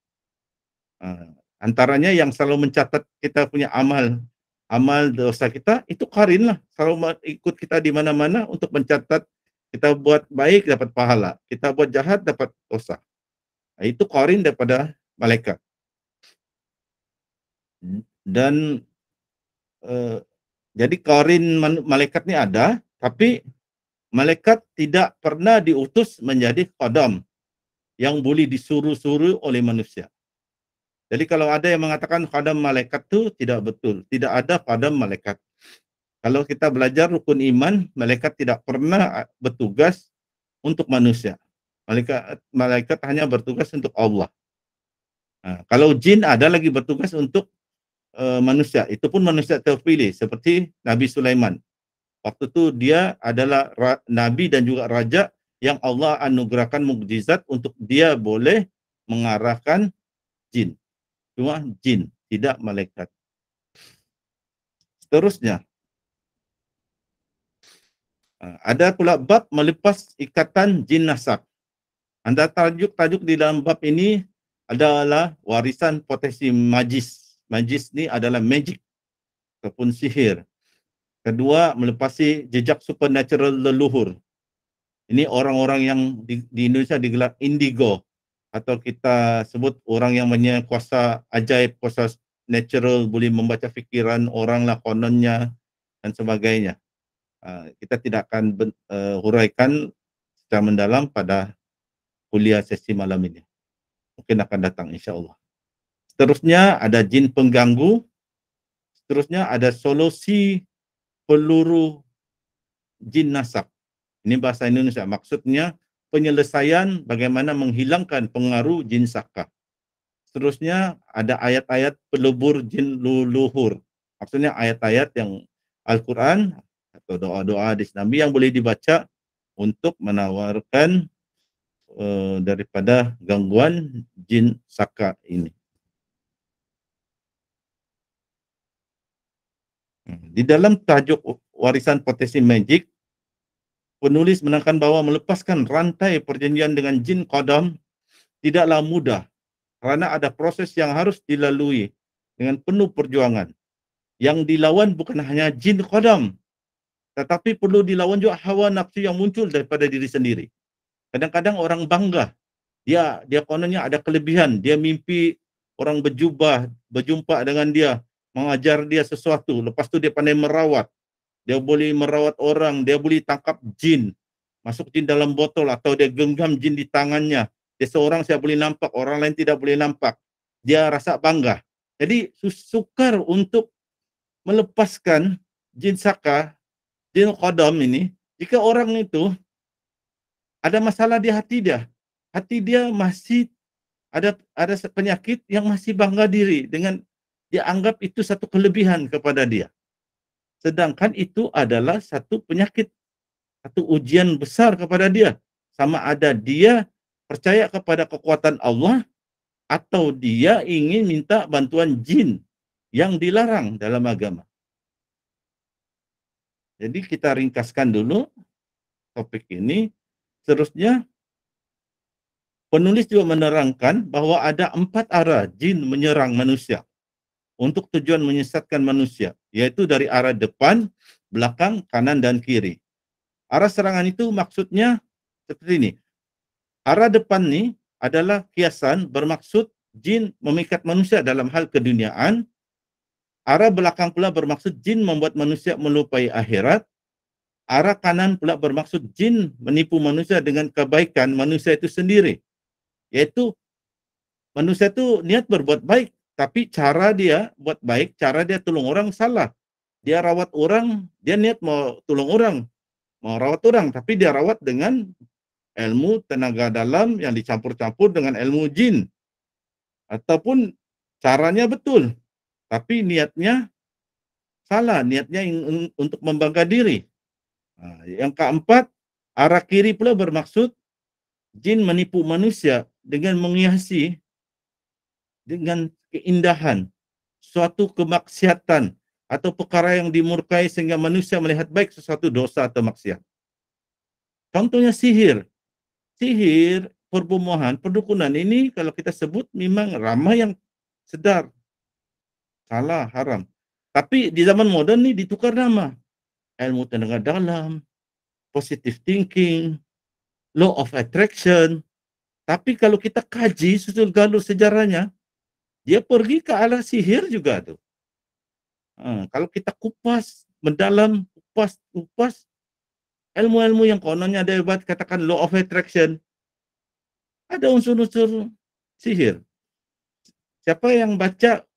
Antaranya yang selalu mencatat kita punya amal dosa kita, itu qarin lah. Selalu ikut kita di mana-mana untuk mencatat kita buat baik dapat pahala, kita buat jahat dapat dosa. Itu qarin daripada malaikat. Dan jadi qarin malaikat ini ada, tapi malaikat tidak pernah diutus menjadi qadam yang boleh disuruh-suruh oleh manusia. Jadi kalau ada yang mengatakan qadam malaikat itu tidak betul. Tidak ada qadam malaikat. Kalau kita belajar rukun iman, malaikat tidak pernah bertugas untuk manusia. Malaikat hanya bertugas untuk Allah. Nah, kalau jin ada lagi bertugas untuk manusia. Itu pun manusia terpilih seperti Nabi Sulaiman. Waktu itu dia adalah nabi dan juga raja yang Allah anugerahkan mukjizat untuk dia boleh mengarahkan jin. Cuma jin, tidak malaikat. Seterusnya, ada pula bab melepas ikatan jin nasab. Anda tajuk-tajuk di dalam bab ini adalah warisan potensi majis. Majis ni adalah magic ataupun sihir. Kedua, melepasi jejak supernatural leluhur. Ini orang-orang yang di Indonesia digelar indigo, atau kita sebut orang yang punya kuasa ajaib, kuasa natural, boleh membaca fikiran orang lah kononnya dan sebagainya. Kita tidak akan huraikan secara mendalam pada kuliah sesi malam ini. Mungkin akan datang insya-Allah. Seterusnya ada jin pengganggu. Seterusnya ada solusi peluru jin nasab. Ini bahasa Indonesia. Maksudnya penyelesaian bagaimana menghilangkan pengaruh jin saka. Seterusnya ada ayat-ayat pelebur jin leluhur. Maksudnya ayat-ayat yang Al-Quran atau doa-doa hadis Nabi yang boleh dibaca untuk menawarkan daripada gangguan jin saka ini. Di dalam tajuk warisan potensi magic, penulis menekankan bahawa melepaskan rantai perjanjian dengan jin qadam tidaklah mudah kerana ada proses yang harus dilalui dengan penuh perjuangan. Yang dilawan bukan hanya jin qadam, tetapi perlu dilawan juga hawa nafsu yang muncul daripada diri sendiri. Kadang-kadang orang bangga, dia kononnya ada kelebihan, dia mimpi orang berjumpa dengan dia, mengajar dia sesuatu, lepas tu dia pandai merawat. Dia boleh merawat orang, dia boleh tangkap jin, masuk jin dalam botol atau dia genggam jin di tangannya. Dia seorang saya boleh nampak, orang lain tidak boleh nampak. Dia rasa bangga. Jadi sukar untuk melepaskan jin saka, jin qadam ini, jika orang itu ada masalah di hati dia. Hati dia masih ada penyakit yang masih bangga diri dengan dia anggap itu satu kelebihan kepada dia. Sedangkan itu adalah satu penyakit, satu ujian besar kepada dia. Sama ada dia percaya kepada kekuatan Allah atau dia ingin minta bantuan jin yang dilarang dalam agama. Jadi kita ringkaskan dulu topik ini. Seterusnya, penulis juga menerangkan bahawa ada 4 arah jin menyerang manusia untuk tujuan menyesatkan manusia, yaitu dari arah depan, belakang, kanan dan kiri. Arah serangan itu maksudnya seperti ini. Arah depan ni adalah kiasan bermaksud jin memikat manusia dalam hal keduniaan. Arah belakang pula bermaksud jin membuat manusia melupai akhirat. Arah kanan pula bermaksud jin menipu manusia dengan kebaikan manusia itu sendiri. Yaitu manusia itu niat berbuat baik, tapi cara dia buat baik, cara dia tolong orang salah. Dia rawat orang, dia niat mau tolong orang, mau rawat orang, tapi dia rawat dengan ilmu tenaga dalam yang dicampur-campur dengan ilmu jin. Ataupun caranya betul, tapi niatnya salah, niatnya untuk membangga diri. Yang keempat, arah kiri pula bermaksud jin menipu manusia dengan menghiasi dengan keindahan suatu kemaksiatan atau perkara yang dimurkai sehingga manusia melihat baik sesuatu dosa atau maksiat. Contohnya sihir. Sihir, perbumohan, perdukunan ini kalau kita sebut memang ramai yang sedar. Salah, haram. Tapi di zaman moden ni ditukar nama. Ilmu tenaga dalam, positive thinking, law of attraction. Tapi kalau kita kaji susul galur sejarahnya, dia pergi ke arah sihir juga tu. Kalau kita kupas, mendalam, kupas, ilmu-ilmu yang kononnya ada hebat, katakan law of attraction, ada unsur-unsur sihir. Siapa yang baca,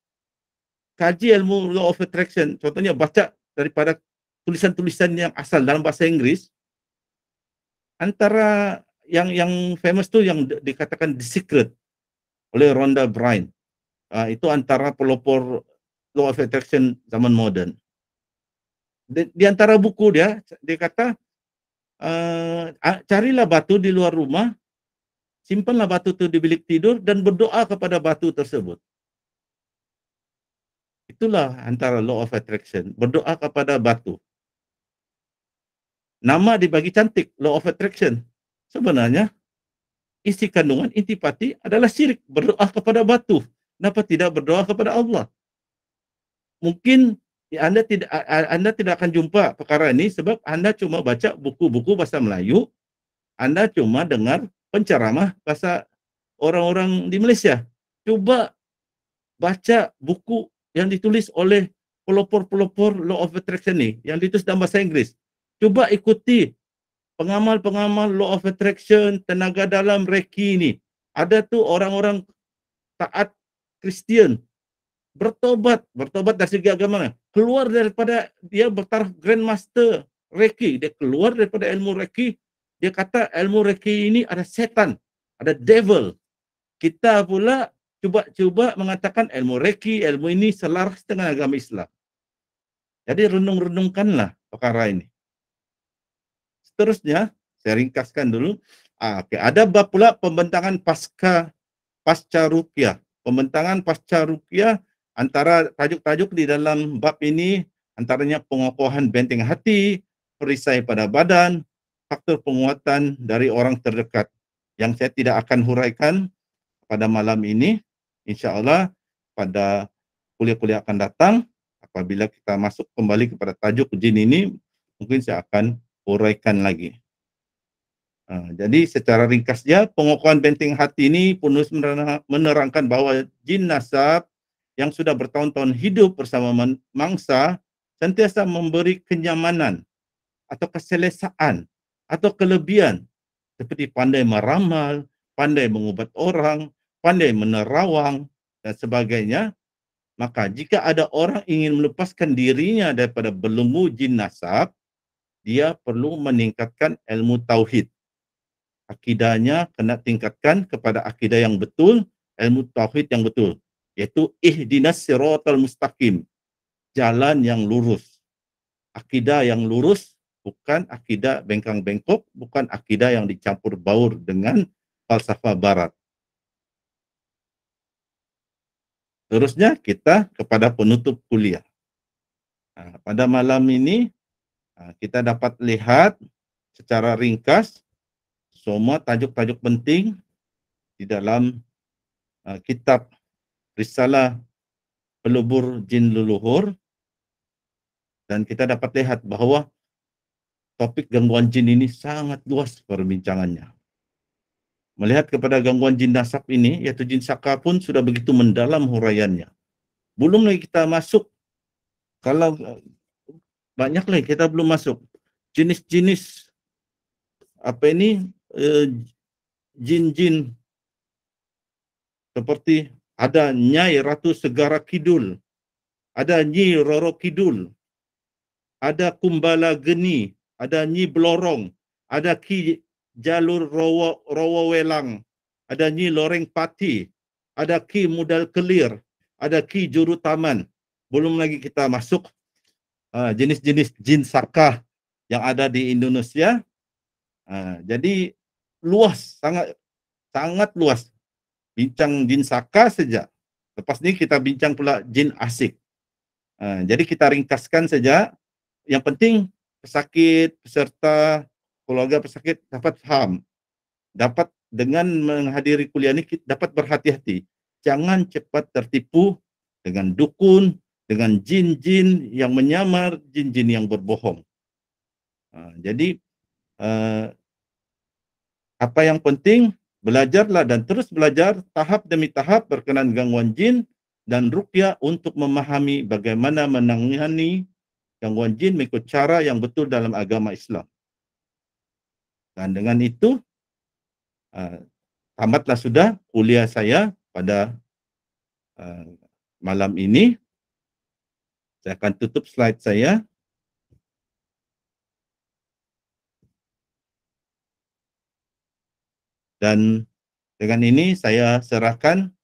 kaji ilmu law of attraction, contohnya baca daripada tulisan-tulisan yang asal dalam bahasa Inggris, antara yang famous tu yang dikatakan The Secret oleh Rhonda Byrne. Itu antara pelopor law of attraction zaman moden. Di antara buku dia kata, carilah batu di luar rumah, simpanlah batu itu di bilik tidur dan berdoa kepada batu tersebut. Itulah antara law of attraction, berdoa kepada batu. Nama dibagi cantik, law of attraction. Sebenarnya isi kandungan intipati adalah syirik, berdoa kepada batu. Kenapa tidak berdoa kepada Allah? Mungkin Anda tidak akan jumpa perkara ini sebab Anda cuma baca buku-buku bahasa Melayu, Anda cuma dengar penceramah bahasa orang-orang di Malaysia. Coba baca buku yang ditulis oleh pelopor-pelopor law of attraction ni, yang ditulis dalam bahasa Inggris. Coba ikuti pengamal-pengamal law of attraction, tenaga dalam Reiki ni. Ada tu orang-orang taat Kristian bertobat dari segi agama, keluar daripada dia bertaraf Grandmaster Reiki, dia keluar daripada ilmu Reiki, dia kata ilmu Reiki ini ada setan, ada devil. Kita pula cuba mengatakan ilmu Reiki, ilmu ini selaras dengan agama Islam. Jadi renung-renungkanlah perkara ini. Seterusnya, saya ringkaskan dulu. Ada bab pula pembentangan pasca ruqyah. Pembentangan pasca ruqyah, antara tajuk-tajuk di dalam bab ini antaranya pengokohan benteng hati, perisai pada badan, faktor penguatan dari orang terdekat, yang saya tidak akan huraikan pada malam ini. InsyaAllah pada kuliah-kuliah akan datang, apabila kita masuk kembali kepada tajuk jin ini, mungkin saya akan huraikan lagi. Jadi secara ringkasnya, pengokohan benteng hati ini penulis menerangkan bahawa jin nasab yang sudah bertahun-tahun hidup bersama mangsa sentiasa memberi kenyamanan atau keselesaan atau kelebihan seperti pandai meramal, pandai mengubat orang, pandai menerawang dan sebagainya. Maka jika ada orang ingin melepaskan dirinya daripada belenggu jin nasab, dia perlu meningkatkan ilmu tauhid. Akidahnya kena tingkatkan kepada akidah yang betul, ilmu tauhid yang betul, yaitu ihdinas siratal mustaqim, jalan yang lurus. Akidah yang lurus, bukan akidah bengkang-bengkok, bukan akidah yang dicampur baur dengan falsafah barat. Terusnya kita kepada penutup kuliah. Pada malam ini kita dapat lihat secara ringkas semua tajuk-tajuk penting di dalam kitab Risalah Pelebur Jin Leluhur, dan kita dapat lihat bahawa topik gangguan jin ini sangat luas perbincangannya. Melihat kepada gangguan jin nasab ini, yaitu jin saka pun sudah begitu mendalam huraiannya. Belum lagi kita masuk, kalau banyak lagi kita belum masuk jenis-jenis jin-jin seperti ada Nyai Ratu Segara Kidul, ada Nyi Roro Kidul, ada Kumbala Geni, ada Nyi Blorong, ada Ki Jalur Rowo Welang, ada Nyi Loreng Pati, ada Ki Mudal Kelir, ada Ki Juru Taman. Belum lagi kita masuk jenis-jenis jin saka yang ada di Indonesia. Jadi luas, sangat luas. Bincang jin saka saja. Lepas ini kita bincang pula jin asik. Jadi kita ringkaskan saja. Yang penting pesakit, peserta, keluarga pesakit dapat faham. Dapat dengan menghadiri kuliah ini dapat berhati-hati. Jangan cepat tertipu dengan dukun, dengan jin-jin yang menyamar, jin-jin yang berbohong. Jadi apa yang penting, belajarlah dan terus belajar tahap demi tahap berkenaan gangguan jin, dan ruqyah untuk memahami bagaimana menangani gangguan jin mengikut cara yang betul dalam agama Islam. Dan dengan itu, tamatlah sudah kuliah saya pada malam ini. Saya akan tutup slide saya. Dan dengan ini saya serahkan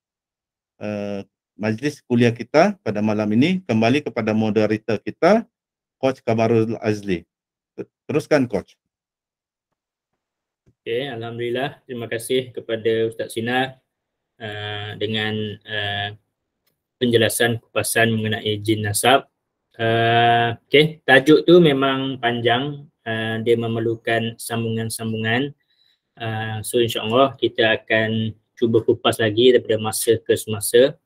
majlis kuliah kita pada malam ini kembali kepada moderator kita, Coach Kamarul Azli. Teruskan, Coach. Okay, Alhamdulillah. Terima kasih kepada Ustaz Sinar dengan penjelasan kupasan mengenai jin nasab. Okay, tajuk tu memang panjang. Dia memerlukan sambungan-sambungan. So insyaAllah kita akan cuba kupas lagi daripada masa ke semasa.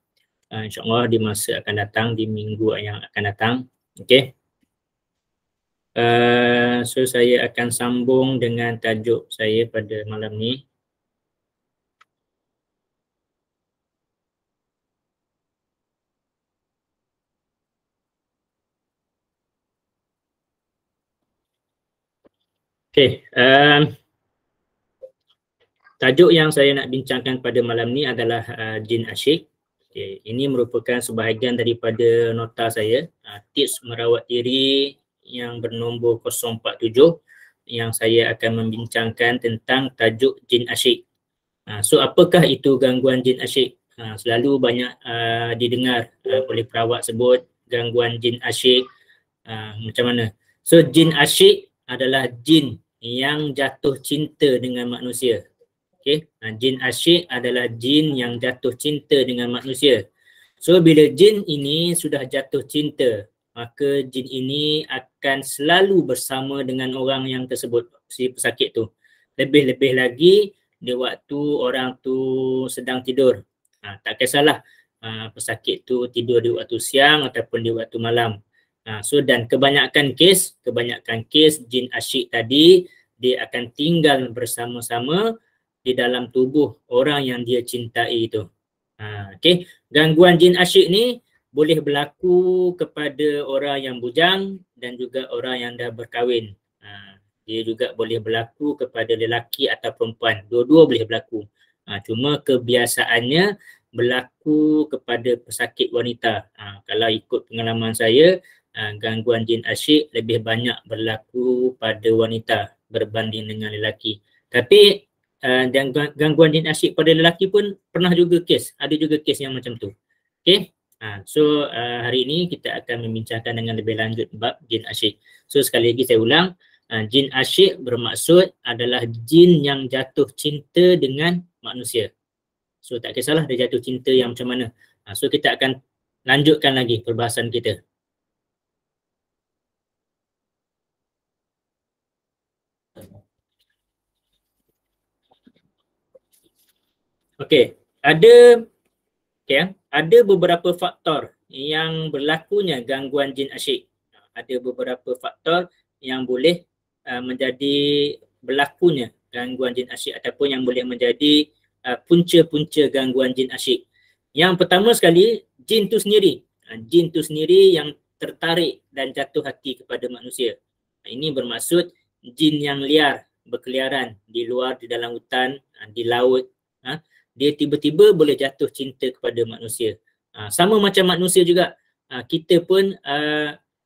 InsyaAllah di masa akan datang, di minggu yang akan datang. Okay. So saya akan sambung dengan tajuk saya pada malam ni. Okay. Tajuk yang saya nak bincangkan pada malam ni adalah jin asyik. Okay. Ini merupakan sebahagian daripada nota saya, tips merawat diri yang bernombor 047 yang saya akan membincangkan tentang tajuk jin asyik. So apakah itu gangguan jin asyik? Selalu banyak didengar oleh perawat sebut gangguan jin asyik. Macam mana? So jin asyik adalah jin yang jatuh cinta dengan manusia. Okay. Jin asyik adalah jin yang jatuh cinta dengan manusia. So bila jin ini sudah jatuh cinta, maka jin ini akan selalu bersama dengan orang yang tersebut, si pesakit tu. Lebih-lebih lagi di waktu orang tu sedang tidur. Tak kisahlah pesakit tu tidur di waktu siang ataupun di waktu malam. So dan kebanyakan kes jin asyik tadi dia akan tinggal bersama-sama di dalam tubuh orang yang dia cintai itu. Okay. Gangguan jin asyik ni boleh berlaku kepada orang yang bujang dan juga orang yang dah berkahwin. Dia juga boleh berlaku kepada lelaki atau perempuan. Dua-dua boleh berlaku. Cuma kebiasaannya berlaku kepada pesakit wanita. Kalau ikut pengalaman saya, gangguan jin asyik lebih banyak berlaku pada wanita berbanding dengan lelaki. Tapi dan gangguan jin asyik pada lelaki pun pernah juga kes. Ada juga kes yang macam tu. Okay. So hari ini kita akan membincangkan dengan lebih lanjut bab jin asyik. So sekali lagi saya ulang, jin asyik bermaksud adalah jin yang jatuh cinta dengan manusia. So tak kisahlah dia jatuh cinta yang macam mana. So kita akan lanjutkan lagi perbahasan kita. Okey, ada beberapa faktor yang berlakunya gangguan jin asyik. Ada beberapa faktor yang boleh menjadi berlakunya gangguan jin asyik ataupun yang boleh menjadi punca-punca gangguan jin asyik. Yang pertama sekali, jin tu sendiri. Jin tu sendiri yang tertarik dan jatuh hati kepada manusia. Ini bermaksud jin yang liar, berkeliaran di luar, di dalam hutan, di laut. Dia tiba-tiba boleh jatuh cinta kepada manusia. Sama macam manusia juga. Kita pun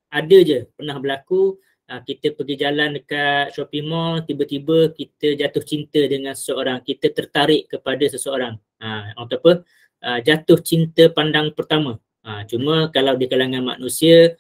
ada je pernah berlaku, kita pergi jalan dekat shopping mall, tiba-tiba kita jatuh cinta dengan seseorang, kita tertarik kepada seseorang. Jatuh cinta pandang pertama. Cuma kalau di kalangan manusia,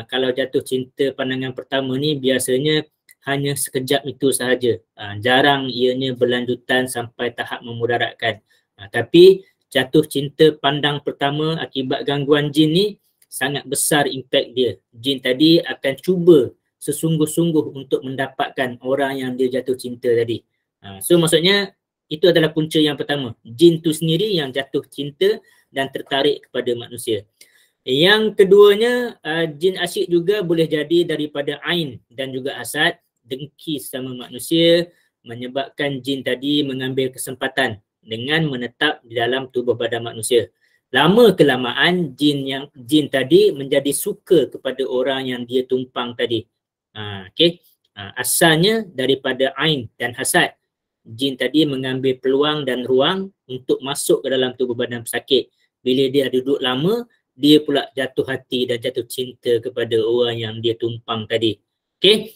kalau jatuh cinta pandangan pertama ni biasanya hanya sekejap itu sahaja. Jarang ianya berlanjutan sampai tahap memudaratkan. Tapi jatuh cinta pandang pertama akibat gangguan jin ni sangat besar impak dia. Jin tadi akan cuba sesungguh-sungguh untuk mendapatkan orang yang dia jatuh cinta tadi. So maksudnya itu adalah punca yang pertama. Jin tu sendiri yang jatuh cinta dan tertarik kepada manusia. Yang keduanya, jin asyik juga boleh jadi daripada ain dan juga hasad, dengki sama manusia, menyebabkan jin tadi mengambil kesempatan dengan menetap di dalam tubuh badan manusia. lama kelamaan jin tadi menjadi suka kepada orang yang dia tumpang tadi. Okey. Asalnya daripada ain dan hasad. Jin tadi mengambil peluang dan ruang untuk masuk ke dalam tubuh badan pesakit. Bila dia duduk lama, dia pula jatuh hati dan jatuh cinta kepada orang yang dia tumpang tadi. Okey.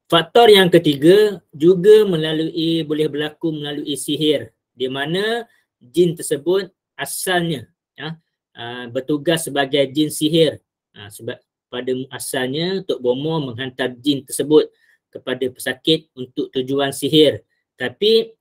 Faktor yang ketiga juga boleh berlaku melalui sihir, di mana jin tersebut asalnya bertugas sebagai jin sihir. Sebab pada asalnya Tok Bomo menghantar jin tersebut kepada pesakit untuk tujuan sihir. Tapi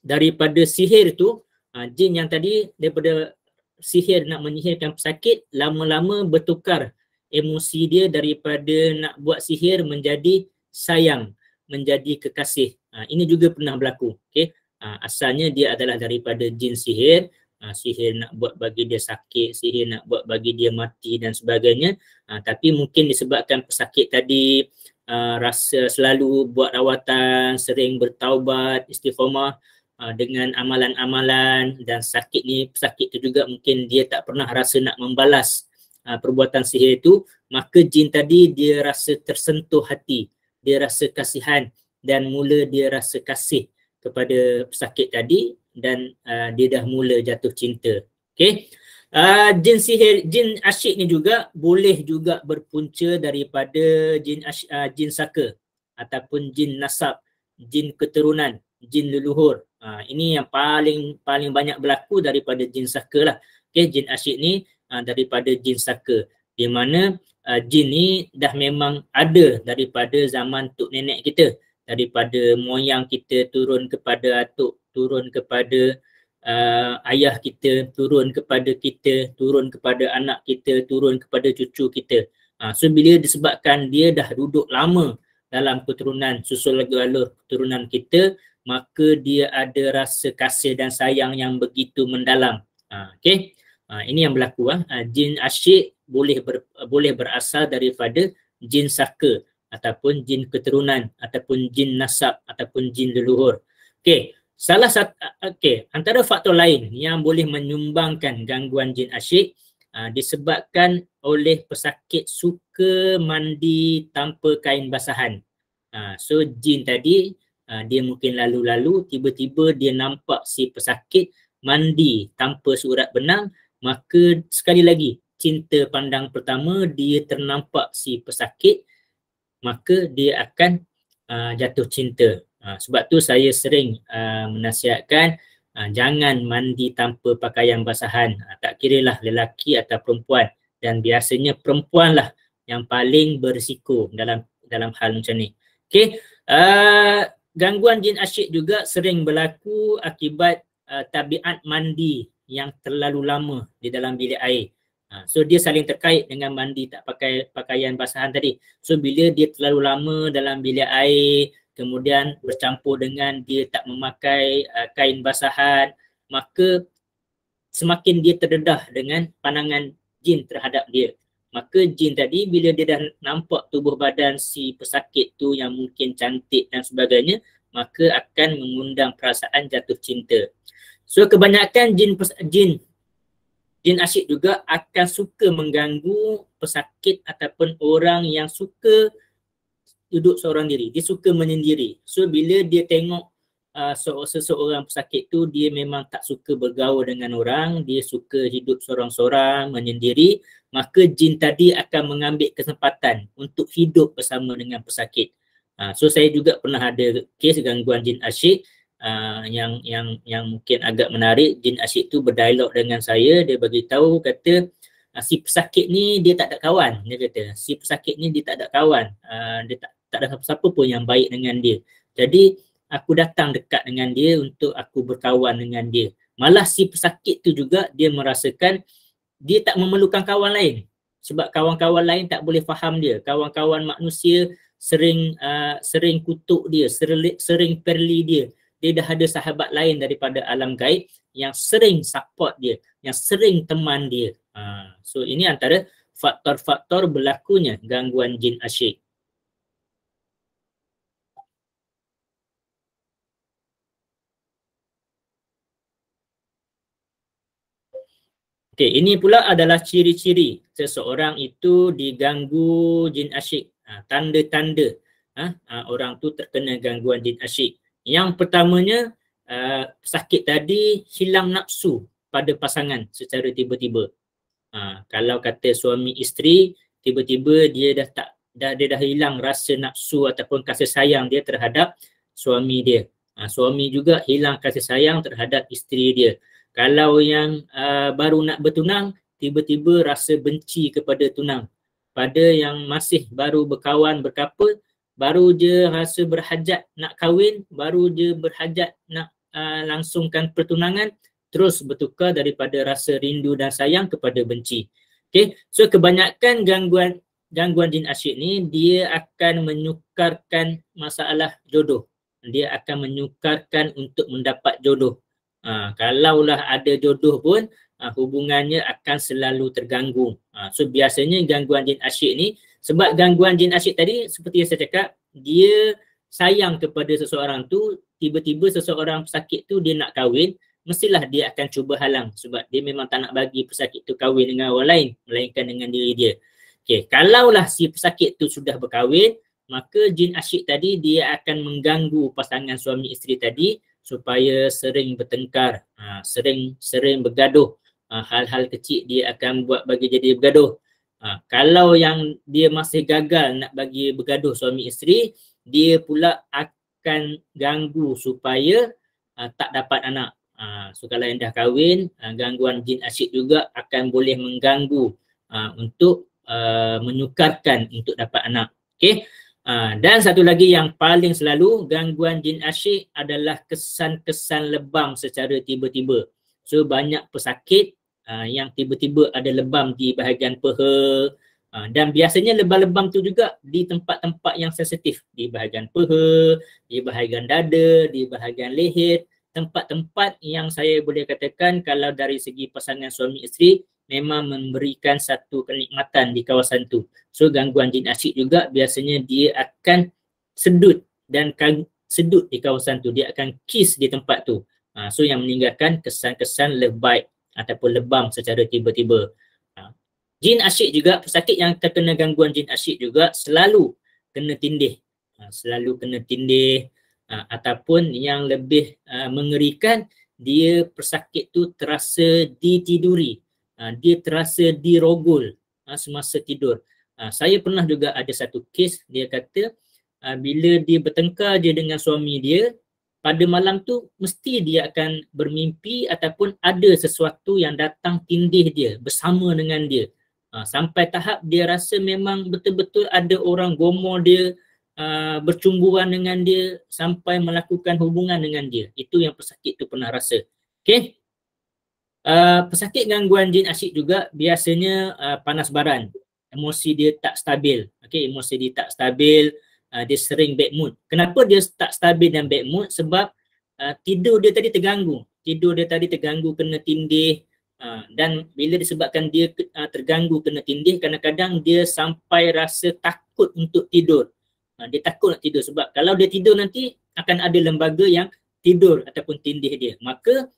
daripada sihir tu, jin yang tadi daripada sihir nak menyihirkan pesakit, lama-lama bertukar emosi dia daripada nak buat sihir menjadi sayang, menjadi kekasih. Ini juga pernah berlaku. Okay? Asalnya dia adalah daripada jin sihir, sihir nak buat bagi dia sakit, sihir nak buat bagi dia mati dan sebagainya. Tapi mungkin disebabkan pesakit tadi rasa selalu buat rawatan, sering bertaubat, istiqamah dengan amalan-amalan, dan pesakit tu juga mungkin dia tak pernah rasa nak membalas perbuatan sihir itu, maka jin tadi dia rasa tersentuh hati, dia rasa kasihan dan mula dia rasa kasih kepada pesakit tadi, dan dia dah mula jatuh cinta. Okey. Jin asyik ni juga boleh juga berpunca daripada jin saka ataupun jin nasab, jin keturunan, jin leluhur. Ini yang paling banyak berlaku daripada jin saka lah. Okay, jin asyik ni daripada jin saka, di mana jin ni dah memang ada daripada zaman tok nenek kita, daripada moyang kita turun kepada atuk, turun kepada ayah kita, turun kepada kita, turun kepada anak kita, turun kepada cucu kita. So bila disebabkan dia dah duduk lama dalam keturunan, susul galur keturunan kita, maka dia ada rasa kasih dan sayang yang begitu mendalam. Okay. Ini yang berlaku. Jin asyik boleh berasal daripada jin saka ataupun jin keturunan ataupun jin nasab ataupun jin leluhur. Okay. Antara faktor lain yang boleh menyumbangkan gangguan jin asyik disebabkan oleh pesakit suka mandi tanpa kain basahan. So jin tadi dia mungkin lalu-lalu, tiba-tiba dia nampak si pesakit mandi tanpa surat benang, maka sekali lagi cinta pandang pertama dia ternampak si pesakit, maka dia akan jatuh cinta. Sebab tu saya sering menasihatkan jangan mandi tanpa pakaian basahan, tak kiralah lelaki atau perempuan, dan biasanya perempuan lah yang paling berisiko dalam hal macam ni. Okay. Gangguan jin asyik juga sering berlaku akibat tabiat mandi yang terlalu lama di dalam bilik air. So dia saling terkait dengan mandi tak pakai pakaian basahan tadi. So bila dia terlalu lama dalam bilik air, kemudian bercampur dengan dia tak memakai kain basahan, maka semakin dia terdedah dengan pandangan jin terhadap dia. Maka jin tadi bila dia dah nampak tubuh badan si pesakit tu yang mungkin cantik dan sebagainya, maka akan mengundang perasaan jatuh cinta. So kebanyakan jin asyik juga akan suka mengganggu pesakit ataupun orang yang suka duduk seorang diri. Dia suka menyendiri. So bila dia tengok seseorang pesakit tu, dia memang tak suka bergaul dengan orang, dia suka hidup seorang-seorang, menyendiri, maka jin tadi akan mengambil kesempatan untuk hidup bersama dengan pesakit. So saya juga pernah ada kes gangguan jin asyik yang mungkin agak menarik. Jin asyik tu berdialog dengan saya, dia beritahu kata si pesakit ni dia tak ada kawan. Dia kata si pesakit ni dia tak ada kawan, dia tak ada siapa pun yang baik dengan dia. Jadi aku datang dekat dengan dia untuk aku berkawan dengan dia. Malah si pesakit tu juga dia merasakan dia tak memerlukan kawan lain, sebab kawan-kawan lain tak boleh faham dia. Kawan-kawan manusia sering kutuk dia, sering perli dia. Dia dah ada sahabat lain daripada alam gaib yang sering support dia, yang sering teman dia. So ini antara faktor-faktor berlakunya gangguan jin asyik. Okey, ini pula adalah ciri-ciri seseorang itu diganggu jin asyik. Tanda-tanda orang tu terkena gangguan jin asyik. Yang pertamanya, pesakit tadi hilang nafsu pada pasangan secara tiba-tiba. Kalau kata suami isteri, tiba-tiba dia dah hilang rasa nafsu ataupun kasih sayang dia terhadap suami dia. Suami juga hilang kasih sayang terhadap isteri dia. Kalau yang baru nak bertunang, tiba-tiba rasa benci kepada tunang. Pada yang masih baru berkawan, berkapal, baru je rasa berhajat nak kahwin, baru je berhajat nak langsungkan pertunangan, terus bertukar daripada rasa rindu dan sayang kepada benci. Okay, so kebanyakan gangguan jin asyik ni dia akan menyukarkan masalah jodoh. Dia akan menyukarkan untuk mendapat jodoh. Kalaulah ada jodoh pun hubungannya akan selalu terganggu. So biasanya gangguan jin asyik ni, sebab gangguan jin asyik tadi seperti yang saya cakap, dia sayang kepada seseorang tu, tiba-tiba seseorang pesakit tu dia nak kahwin, mestilah dia akan cuba halang sebab dia memang tak nak bagi pesakit tu kahwin dengan orang lain melainkan dengan diri dia. Okey, kalaulah si pesakit tu sudah berkahwin, maka jin asyik tadi dia akan mengganggu pasangan suami isteri tadi supaya sering bertengkar, sering bergaduh. Hal-hal kecil dia akan buat bagi jadi bergaduh. Kalau yang dia masih gagal nak bagi bergaduh suami isteri, dia pula akan ganggu supaya tak dapat anak. So kalau yang dah kahwin, gangguan jin asyik juga akan boleh mengganggu untuk menyukarkan untuk dapat anak. Okey. Dan satu lagi yang paling selalu, gangguan jin asyik adalah kesan-kesan lebam secara tiba-tiba. So banyak pesakit yang tiba-tiba ada lebam di bahagian peha, dan biasanya lebam-lebam tu juga di tempat-tempat yang sensitif, di bahagian peha, di bahagian dada, di bahagian leher, tempat-tempat yang saya boleh katakan kalau dari segi pasangan suami isteri memang memberikan satu kenikmatan di kawasan tu. So gangguan jin asyik juga biasanya dia akan sedut di kawasan tu, dia akan kiss di tempat tu. So yang meninggalkan kesan-kesan lebay ataupun lebam secara tiba-tiba. Jin asyik juga, pesakit yang terkena gangguan jin asyik juga selalu kena tindih. Ataupun yang lebih mengerikan, dia pesakit tu terasa ditiduri. Dia terasa dirogol semasa tidur. Saya pernah juga ada satu kes, dia kata bila dia bertengkar dia dengan suami dia, pada malam tu mesti dia akan bermimpi ataupun ada sesuatu yang datang tindih dia bersama dengan dia. Sampai tahap dia rasa memang betul-betul ada orang gomol dia, bercumburan dengan dia sampai melakukan hubungan dengan dia. Itu yang pesakit tu pernah rasa. Okay. Pesakit gangguan jin asyik juga biasanya panas baran, emosi dia tak stabil. Okay, emosi dia tak stabil, dia sering bad mood. Kenapa dia tak stabil dan bad mood? Sebab tidur dia tadi terganggu. Kena tindih, dan bila disebabkan dia terganggu kena tindih, kadang-kadang dia sampai rasa takut untuk tidur. Dia takut nak tidur sebab kalau dia tidur nanti akan ada lembaga yang tidur ataupun tindih dia. Maka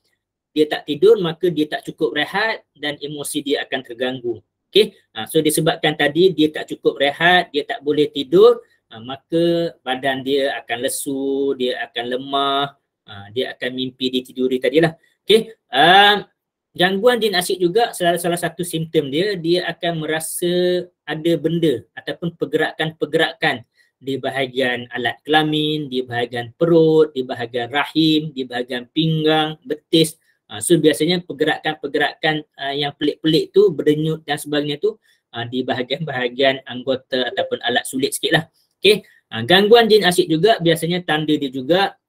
dia tak tidur, maka dia tak cukup rehat dan emosi dia akan terganggu. Okay? So disebabkan tadi dia tak cukup rehat, dia tak boleh tidur, maka badan dia akan lesu, dia akan lemah, dia akan mimpi ditiduri tadilah. Okay? Gangguan jin asyik juga salah satu simptom dia akan merasa ada benda ataupun pergerakan-pergerakan di bahagian alat kelamin, di bahagian perut, di bahagian rahim, di bahagian pinggang, betis. So biasanya pergerakan-pergerakan yang pelik-pelik tu, berdenyut dan sebagainya tu di bahagian-bahagian anggota ataupun alat sulit sikit lah. Okay. Gangguan jin asyik juga biasanya tanda dia juga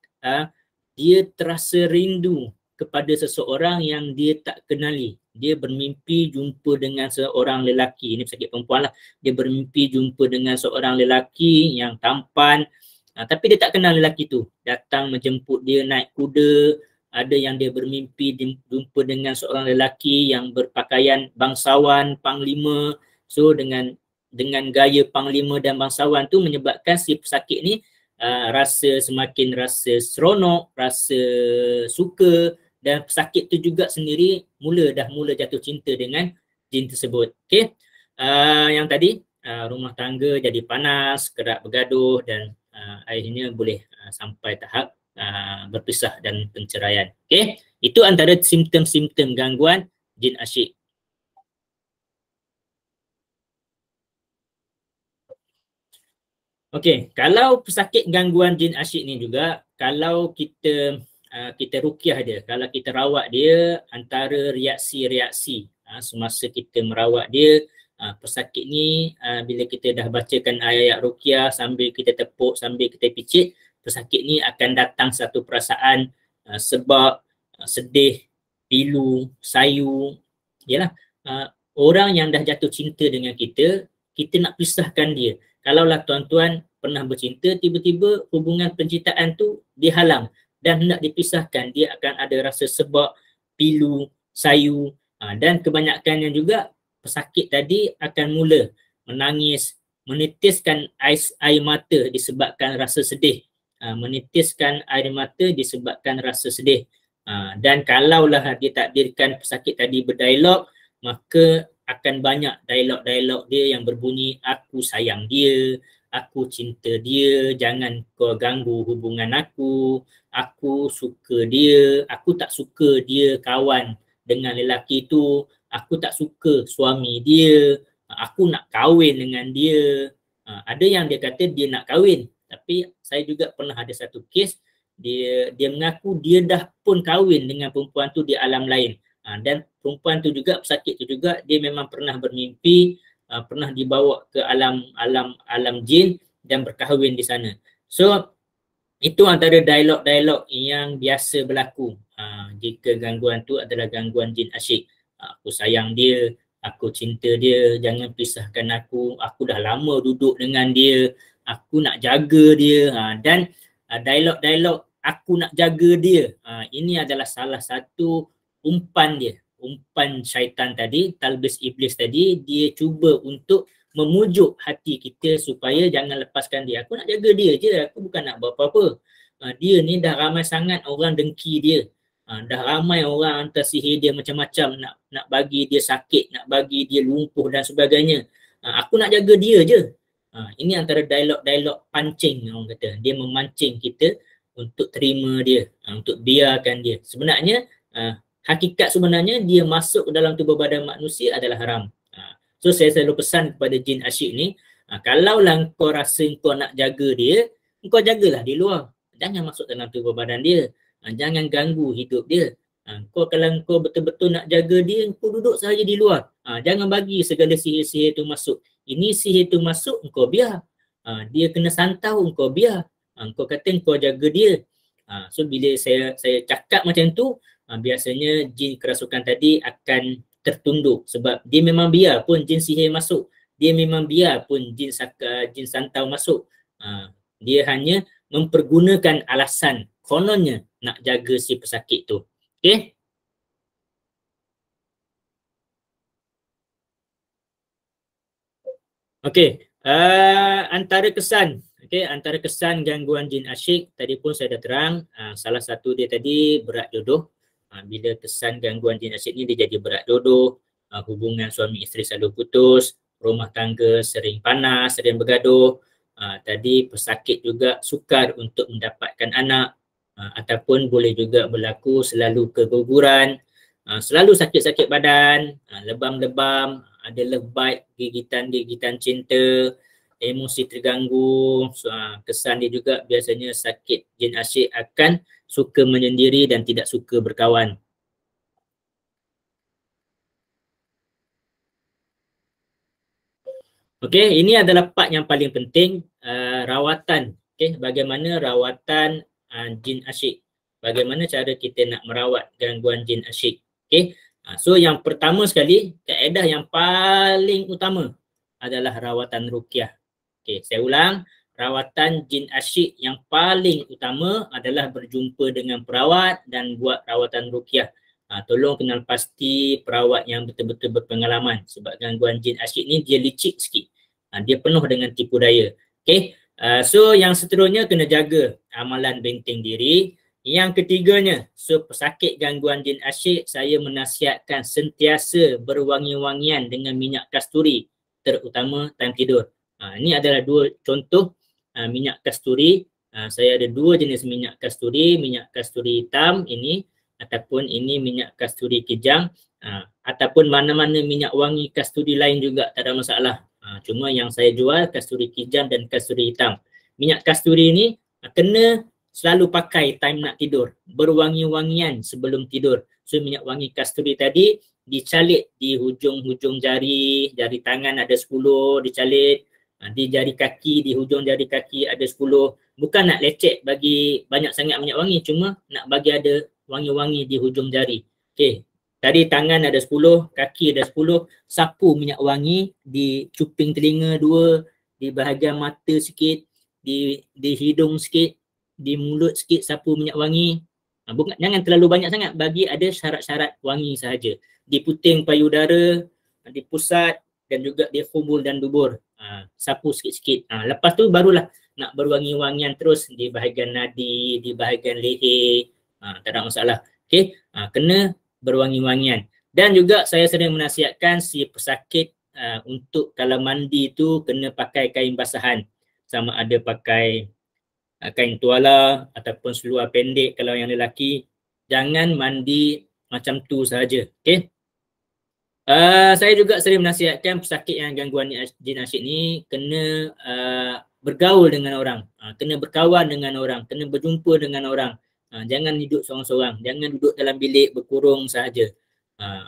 dia terasa rindu kepada seseorang yang dia tak kenali. Dia bermimpi jumpa dengan seorang lelaki, ini pesakit perempuan lah. Dia bermimpi jumpa dengan seorang lelaki yang tampan, tapi dia tak kenal lelaki tu. Datang menjemput dia naik kuda. Ada yang dia bermimpi jumpa dengan seorang lelaki yang berpakaian bangsawan, panglima. So dengan gaya panglima dan bangsawan tu menyebabkan si pesakit ni semakin rasa seronok, rasa suka dan pesakit tu juga sendiri dah mula jatuh cinta dengan jin tersebut. Okey. Yang tadi rumah tangga jadi panas, kerap bergaduh dan akhirnya boleh sampai tahap berpisah dan penceraian. Okey. Itu antara simptom-simptom gangguan jin asyik. Okey, kalau pesakit gangguan jin asyik ni juga, kalau kita ruqyah dia, kalau kita rawat dia, antara reaksi-reaksi semasa kita merawat dia, pesakit ni bila kita dah bacakan ayat ruqyah sambil kita tepuk, sambil kita picit, pesakit ni akan datang satu perasaan sebab, sedih, pilu, sayu. Yalah, orang yang dah jatuh cinta dengan kita nak pisahkan dia. Kalaulah tuan-tuan pernah bercinta, tiba-tiba hubungan pencintaan tu dihalang dan hendak dipisahkan, dia akan ada rasa sebab, pilu, sayu, dan kebanyakannya juga pesakit tadi akan mula menangis, menitiskan air mata disebabkan rasa sedih, menitiskan air mata disebabkan rasa sedih. Dan kalaulah ditakdirkan pesakit tadi berdialog, maka akan banyak dialog-dialog dia yang berbunyi, aku sayang dia, aku cinta dia, jangan kau ganggu hubungan aku suka dia, aku tak suka dia kawan dengan lelaki tu, aku tak suka suami dia, aku nak kahwin dengan dia. Ada yang dia kata dia nak kahwin, tapi saya juga pernah ada satu kes, dia mengaku dia dah pun kahwin dengan perempuan tu di alam lain. Dan perempuan tu juga, pesakit tu juga, dia memang pernah bermimpi, pernah dibawa ke alam jin dan berkahwin di sana. So itu antara dialog-dialog yang biasa berlaku jika gangguan tu adalah gangguan jin asyik. Aku sayang dia, aku cinta dia, jangan pisahkan aku dah lama duduk dengan dia, aku nak jaga dia. Dan dialog-dialog aku nak jaga dia, ini adalah salah satu umpan dia, umpan syaitan tadi, talbis iblis tadi. Dia cuba untuk memujuk hati kita supaya jangan lepaskan dia. Aku nak jaga dia je, aku bukan nak buat apa-apa. Dia ni dah ramai sangat orang dengki dia, dah ramai orang hantar sihir dia macam-macam, nak bagi dia sakit, nak bagi dia lumpuh dan sebagainya. Aku nak jaga dia je. Ini antara dialog-dialog pancing, orang kata. Dia memancing kita untuk terima dia, untuk biarkan dia. Sebenarnya hakikat sebenarnya dia masuk ke dalam tubuh badan manusia adalah haram. So saya selalu pesan kepada jin asyik ni, kalaulah kau rasa kau nak jaga dia, kau jagalah di luar. Jangan masuk dalam tubuh badan dia. Jangan ganggu hidup dia. Kalau kau betul-betul nak jaga dia, kau duduk sahaja di luar. Jangan bagi segala sihir-sihir tu masuk. Ini sihir tu masuk, kau biar. Dia kena santau, kau biar. Kau kata kau jaga dia. So bila saya cakap macam tu, biasanya jin kerasukan tadi akan tertunduk sebab dia memang biar pun jin sihir masuk, dia memang biar pun jin santau masuk. Dia hanya mempergunakan alasan kononnya nak jaga si pesakit tu. Okey? Okey, antara kesan, antara kesan gangguan jin asyik tadi pun saya dah terang. Salah satu dia tadi berat jodoh. Bila kesan gangguan jin asyik ni dia jadi berat jodoh, hubungan suami isteri selalu putus, rumah tangga sering panas, sering bergaduh. Tadi pesakit juga sukar untuk mendapatkan anak, ataupun boleh juga berlaku selalu keguguran, selalu sakit-sakit badan, lebam-lebam, ada lebat, gigitan-gigitan cinta, emosi terganggu. Kesan dia juga biasanya sakit jin asyik akan suka menyendiri dan tidak suka berkawan. Okey, ini adalah part yang paling penting, rawatan. Okey, bagaimana rawatan jin asyik? Bagaimana cara kita nak merawat gangguan jin asyik? Okey. So yang pertama sekali, kaedah yang paling utama adalah rawatan ruqyah. Okey, saya ulang, rawatan jin asyik yang paling utama adalah berjumpa dengan perawat dan buat rawatan ruqyah. Tolong kenal pasti perawat yang betul-betul berpengalaman sebab gangguan jin asyik ni dia licik sikit. Dia penuh dengan tipu daya. Okey. So yang seterusnya kena jaga amalan benteng diri. Yang ketiganya, so pesakit gangguan jin asyik, saya menasihatkan sentiasa berwangi-wangian dengan minyak kasturi, terutama time tidur. Ini adalah dua contoh minyak kasturi. Saya ada dua jenis minyak kasturi hitam ini, ataupun ini minyak kasturi kijang, ataupun mana-mana minyak wangi kasturi lain juga tak ada masalah. Cuma yang saya jual kasturi kijang dan kasturi hitam. Minyak kasturi ini kena selalu pakai time nak tidur, berwangi-wangian sebelum tidur. So minyak wangi kasturi tadi dicalik di hujung-hujung jari tangan ada 10 dicalik, di jari kaki, di hujung jari kaki ada 10. Bukan nak lecek bagi banyak sangat minyak wangi, cuma nak bagi ada wangi-wangi di hujung jari. Okey. Tadi tangan ada 10, kaki ada 10, sapu minyak wangi di cuping telinga 2, di bahagian mata sikit, di hidung sikit, di mulut sikit sapu minyak wangi. Bukan, jangan terlalu banyak sangat, bagi ada syarat-syarat wangi sahaja. Di puting payudara, di pusat dan juga di khubul dan dubur. Sapu sikit-sikit. Lepas tu barulah nak berwangi-wangian terus di bahagian nadi, di bahagian leher. Tak ada masalah. Okey, kena berwangi-wangian. Dan juga saya sering menasihatkan si pesakit untuk kalau mandi tu kena pakai kain basahan. Sama ada pakai kain tuala ataupun seluar pendek kalau yang lelaki. Jangan mandi macam tu sahaja. Okey. Saya juga sering menasihatkan pesakit yang gangguan jin asyik ni kena bergaul dengan orang, kena berkawan dengan orang, kena berjumpa dengan orang. Jangan duduk seorang-seorang, jangan duduk dalam bilik berkurung sahaja.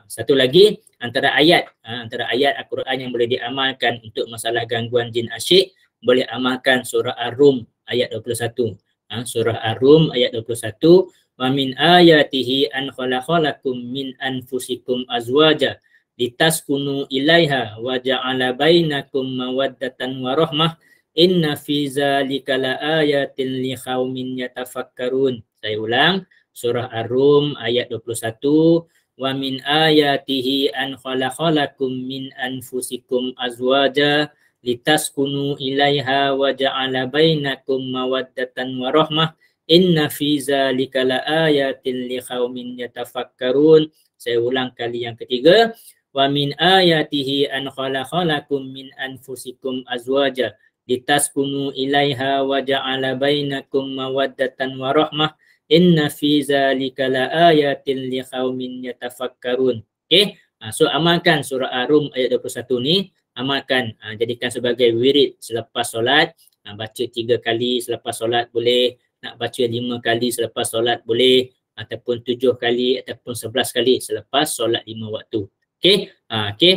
Satu lagi, antara ayat Al-Quran yang boleh diamalkan untuk masalah gangguan jin asyik, boleh amalkan surah Ar-Rum ayat 21. Surah Ar-Rum ayat 21, wa min ayatihi an khalaqalakum min anfusikum azwaja litaskunu ilaiha wa ja'ala bainakum mawaddatan wa rahmah inna fi zalika laayatin liqaumin yatafakkarun. Saya ulang, surah Ar-Rum ayat 21, wa min ayatihi an khalaqalakum min anfusikum azwaja litaskunu ilaiha wa ja'ala bainakum mawaddatan wa rahmah inna fi zalika laayatin liqaumin yatafakkarun. Saya ulang kali yang ketiga, wa min ayatihi an khalaqalakum min anfusikum azwaja litaskunu ilaiha wa ja'ala bainakum mawaddatan wa rahmah inna fi zalika laayatin liqaumin yatafakkarun. Okey, so amalkan surah Ar-Rum ayat 21 ni, amalkan, jadikan sebagai wirid selepas solat. Baca 3 kali selepas solat boleh, nak baca 5 kali selepas solat boleh, ataupun 7 kali ataupun 11 kali selepas solat 5 waktu. Okey, okey.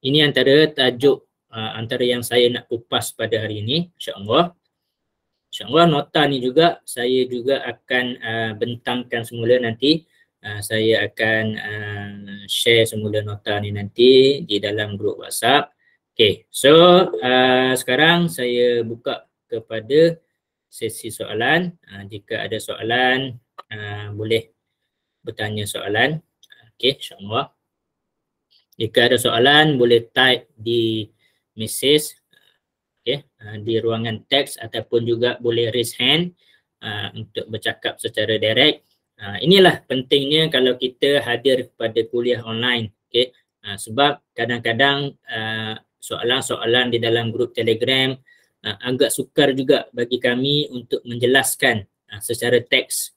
Ini antara tajuk antara yang saya nak kupas pada hari ini, insya-Allah. InsyaAllah nota ni juga saya juga akan bentangkan semula nanti. Saya akan share semula nota ni nanti di dalam grup WhatsApp. Okay, so sekarang saya buka kepada sesi soalan. Jika ada soalan boleh bertanya soalan. Okay, insyaAllah. Jika ada soalan boleh type di message, di ruangan teks, ataupun juga boleh raise hand untuk bercakap secara direct. Inilah pentingnya kalau kita hadir kepada kuliah online. Sebab kadang-kadang soalan-soalan di dalam grup Telegram agak sukar juga bagi kami untuk menjelaskan secara teks.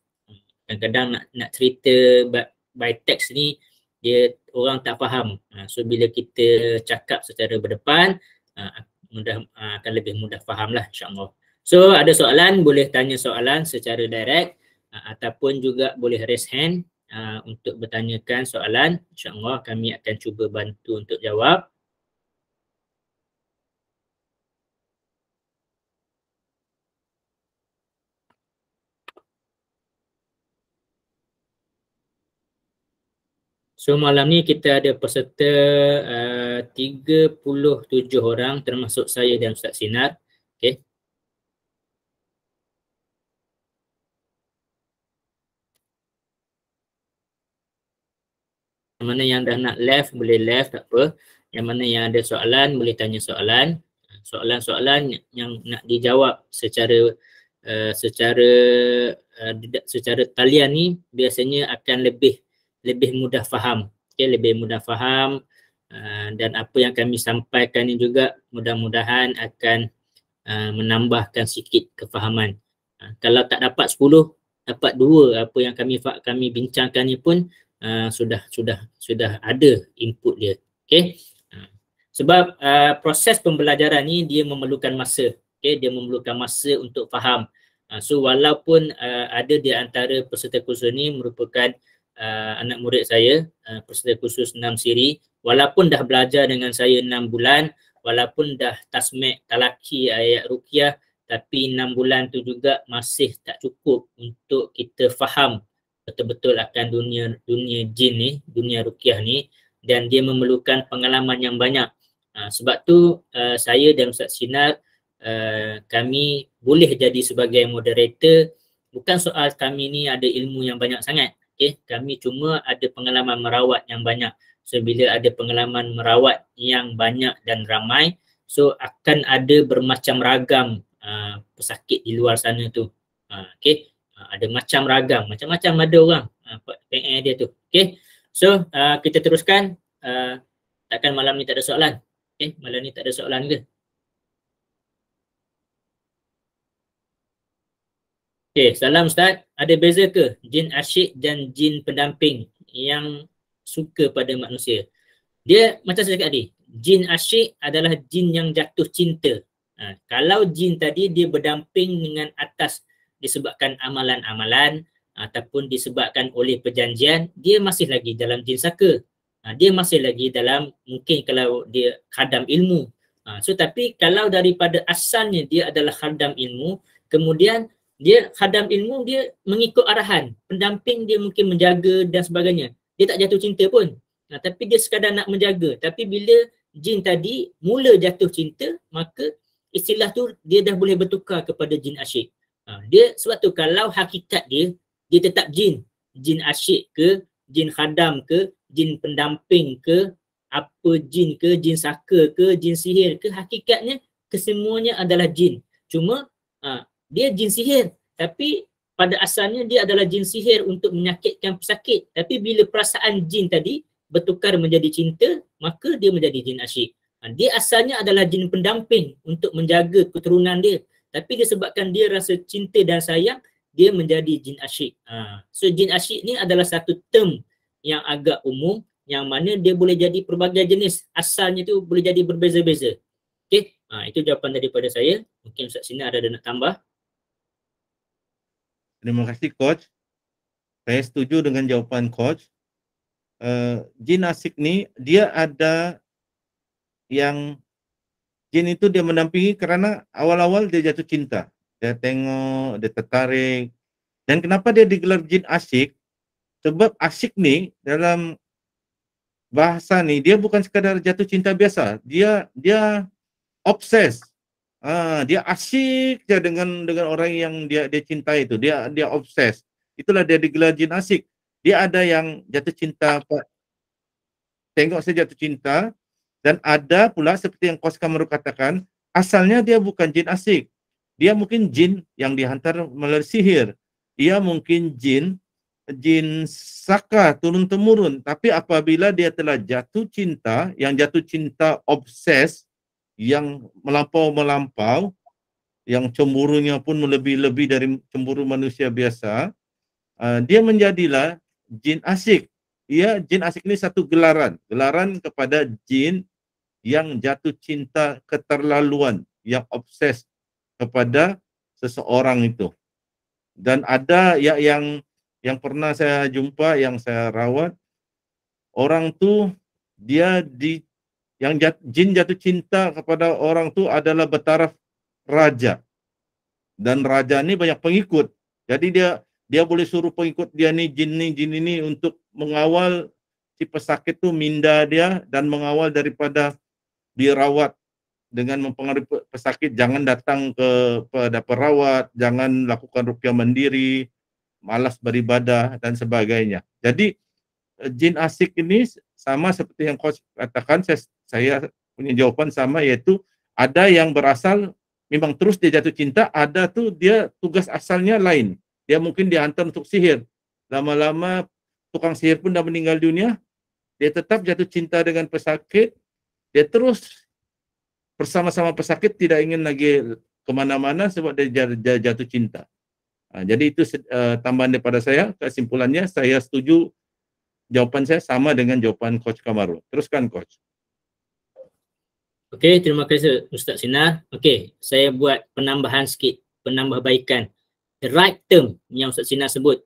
Kadang-kadang nak cerita by teks ni dia orang tak faham. So bila kita cakap secara berdepan akan lebih mudah faham lah, insyaAllah. So ada soalan boleh tanya soalan secara direct, ataupun juga boleh raise hand untuk bertanyakan soalan. InsyaAllah kami akan cuba bantu untuk jawab. So malam ni kita ada peserta 37 orang termasuk saya dan Ustaz Sinar. Okay. Yang mana yang dah nak left boleh left, tak apa. Yang mana yang ada soalan boleh tanya soalan. Soalan-soalan yang nak dijawab secara secara talian ni biasanya akan lebih mudah faham. Okay, lebih mudah faham, dan apa yang kami sampaikan ni juga mudah-mudahan akan menambahkan sikit kefahaman. Kalau tak dapat 10, dapat 2 apa yang kami bincangkan ni pun sudah ada input dia. Okey. Sebab proses pembelajaran ni dia memerlukan masa. Okey, dia memerlukan masa untuk faham. So walaupun ada di antara peserta kursus ni merupakan anak murid saya, peserta kursus 6 siri, walaupun dah belajar dengan saya 6 bulan, walaupun dah tasmek talaki ayat ruqyah, tapi 6 bulan tu juga masih tak cukup untuk kita faham betul-betul akan dunia jin ni, dunia ruqyah ni, dan dia memerlukan pengalaman yang banyak. Sebab tu saya dan Ustaz Sinar, kami boleh jadi sebagai moderator, bukan soal kami ni ada ilmu yang banyak sangat. Okay? Kami cuma ada pengalaman merawat yang banyak. So bila ada pengalaman merawat yang banyak dan ramai, so akan ada bermacam ragam pesakit di luar sana tu. Okay? Ada macam ragam, macam-macam ada orang PN dia tu. Okay? So kita teruskan. Takkan malam ni tak ada soalan? Okay? Malam ni tak ada soalan ke? Okay, salam Ustaz. Ada beza ke jin asyik dan jin pendamping yang suka pada manusia? Dia macam saya cakap tadi, jin asyik adalah jin yang jatuh cinta. Kalau jin tadi dia berdamping dengan atas disebabkan amalan-amalan ataupun disebabkan oleh perjanjian, dia masih lagi dalam jin saka. Dia masih lagi dalam, mungkin kalau dia khadam ilmu. So tapi kalau daripada asalnya dia adalah khadam ilmu, kemudian dia khadam ilmu, dia mengikut arahan, pendamping dia mungkin menjaga dan sebagainya. Dia tak jatuh cinta pun. Tapi dia sekadar nak menjaga. Tapi bila jin tadi mula jatuh cinta, maka istilah tu dia dah boleh bertukar kepada jin asyik. Dia sebab tu kalau hakikat dia tetap jin. Jin asyik ke, jin khadam ke, jin pendamping ke, apa jin ke, jin saka ke, jin sihir ke, hakikatnya kesemuanya adalah jin. Cuma dia jin sihir, tapi pada asalnya dia adalah jin sihir untuk menyakitkan pesakit. Tapi bila perasaan jin tadi bertukar menjadi cinta, maka dia menjadi jin asyik. Dia asalnya adalah jin pendamping untuk menjaga keturunan dia. Tapi disebabkan dia rasa cinta dan sayang, dia menjadi jin asyik. So jin asyik ni adalah satu term yang agak umum, yang mana dia boleh jadi pelbagai jenis. Asalnya tu boleh jadi berbeza-beza. Okay, itu jawapan daripada saya. Mungkin Ustaz Sinar ada nak tambah. Terima kasih Coach. Saya setuju dengan jawapan Coach. Jin asyik ni dia ada yang jin itu dia mendampingi kerana awal-awal dia jatuh cinta. Dia tengok, dia tertarik. Dan kenapa dia digelar jin asyik? Sebab asyik ni dalam bahasa ni dia bukan sekadar jatuh cinta biasa. Dia obses. Dia asyik je dengan orang yang dia cintai itu. Dia obses. Itulah dia digelar jin asyik. Dia ada yang jatuh cinta, tengok saya jatuh cinta, dan ada pula seperti yang Coach Kamaru katakan, asalnya dia bukan jin asyik. Dia mungkin jin yang dihantar melalui sihir. Dia mungkin jin saka turun-temurun. Tapi apabila dia telah jatuh cinta, yang jatuh cinta obses, yang melampau, yang cemburunya pun lebih-lebih dari cemburu manusia biasa, dia menjadilah jin asyik. Jin asyik ini satu gelaran kepada jin yang jatuh cinta keterlaluan, yang obses kepada seseorang itu. Dan ada yang pernah saya jumpa, yang saya rawat, orang tu dia jin jatuh cinta kepada orang tu adalah bertaraf raja. Dan raja ni banyak pengikut. Jadi dia boleh suruh pengikut dia ni, jin ini untuk mengawal si pesakit tu minda dia, dan mengawal daripada dirawat dengan mempengaruhi pesakit, jangan datang kepada perawat, jangan lakukan ruqyah mandiri, malas beribadah dan sebagainya. Jadi jin asyik ini sama seperti yang Coach katakan, saya punya jawaban sama, yaitu ada yang berasal memang terus dia jatuh cinta, ada tuh dia tugas asalnya lain. dia mungkin dihantar untuk sihir. Lama-lama tukang sihir pun dah meninggal dunia, dia tetap jatuh cinta dengan pesakit, dia terus bersama-sama pesakit, tidak ingin lagi kemana-mana sebab dia jatuh cinta. Jadi itu tambahan daripada saya. Kesimpulannya, saya setuju, jawapan saya sama dengan jawapan Coach Kamarul. Teruskan, Coach. Okey, terima kasih Ustaz Sinar. Okey, saya buat penambahan sikit, penambahbaikan. The right term yang Ustaz Sinar sebut,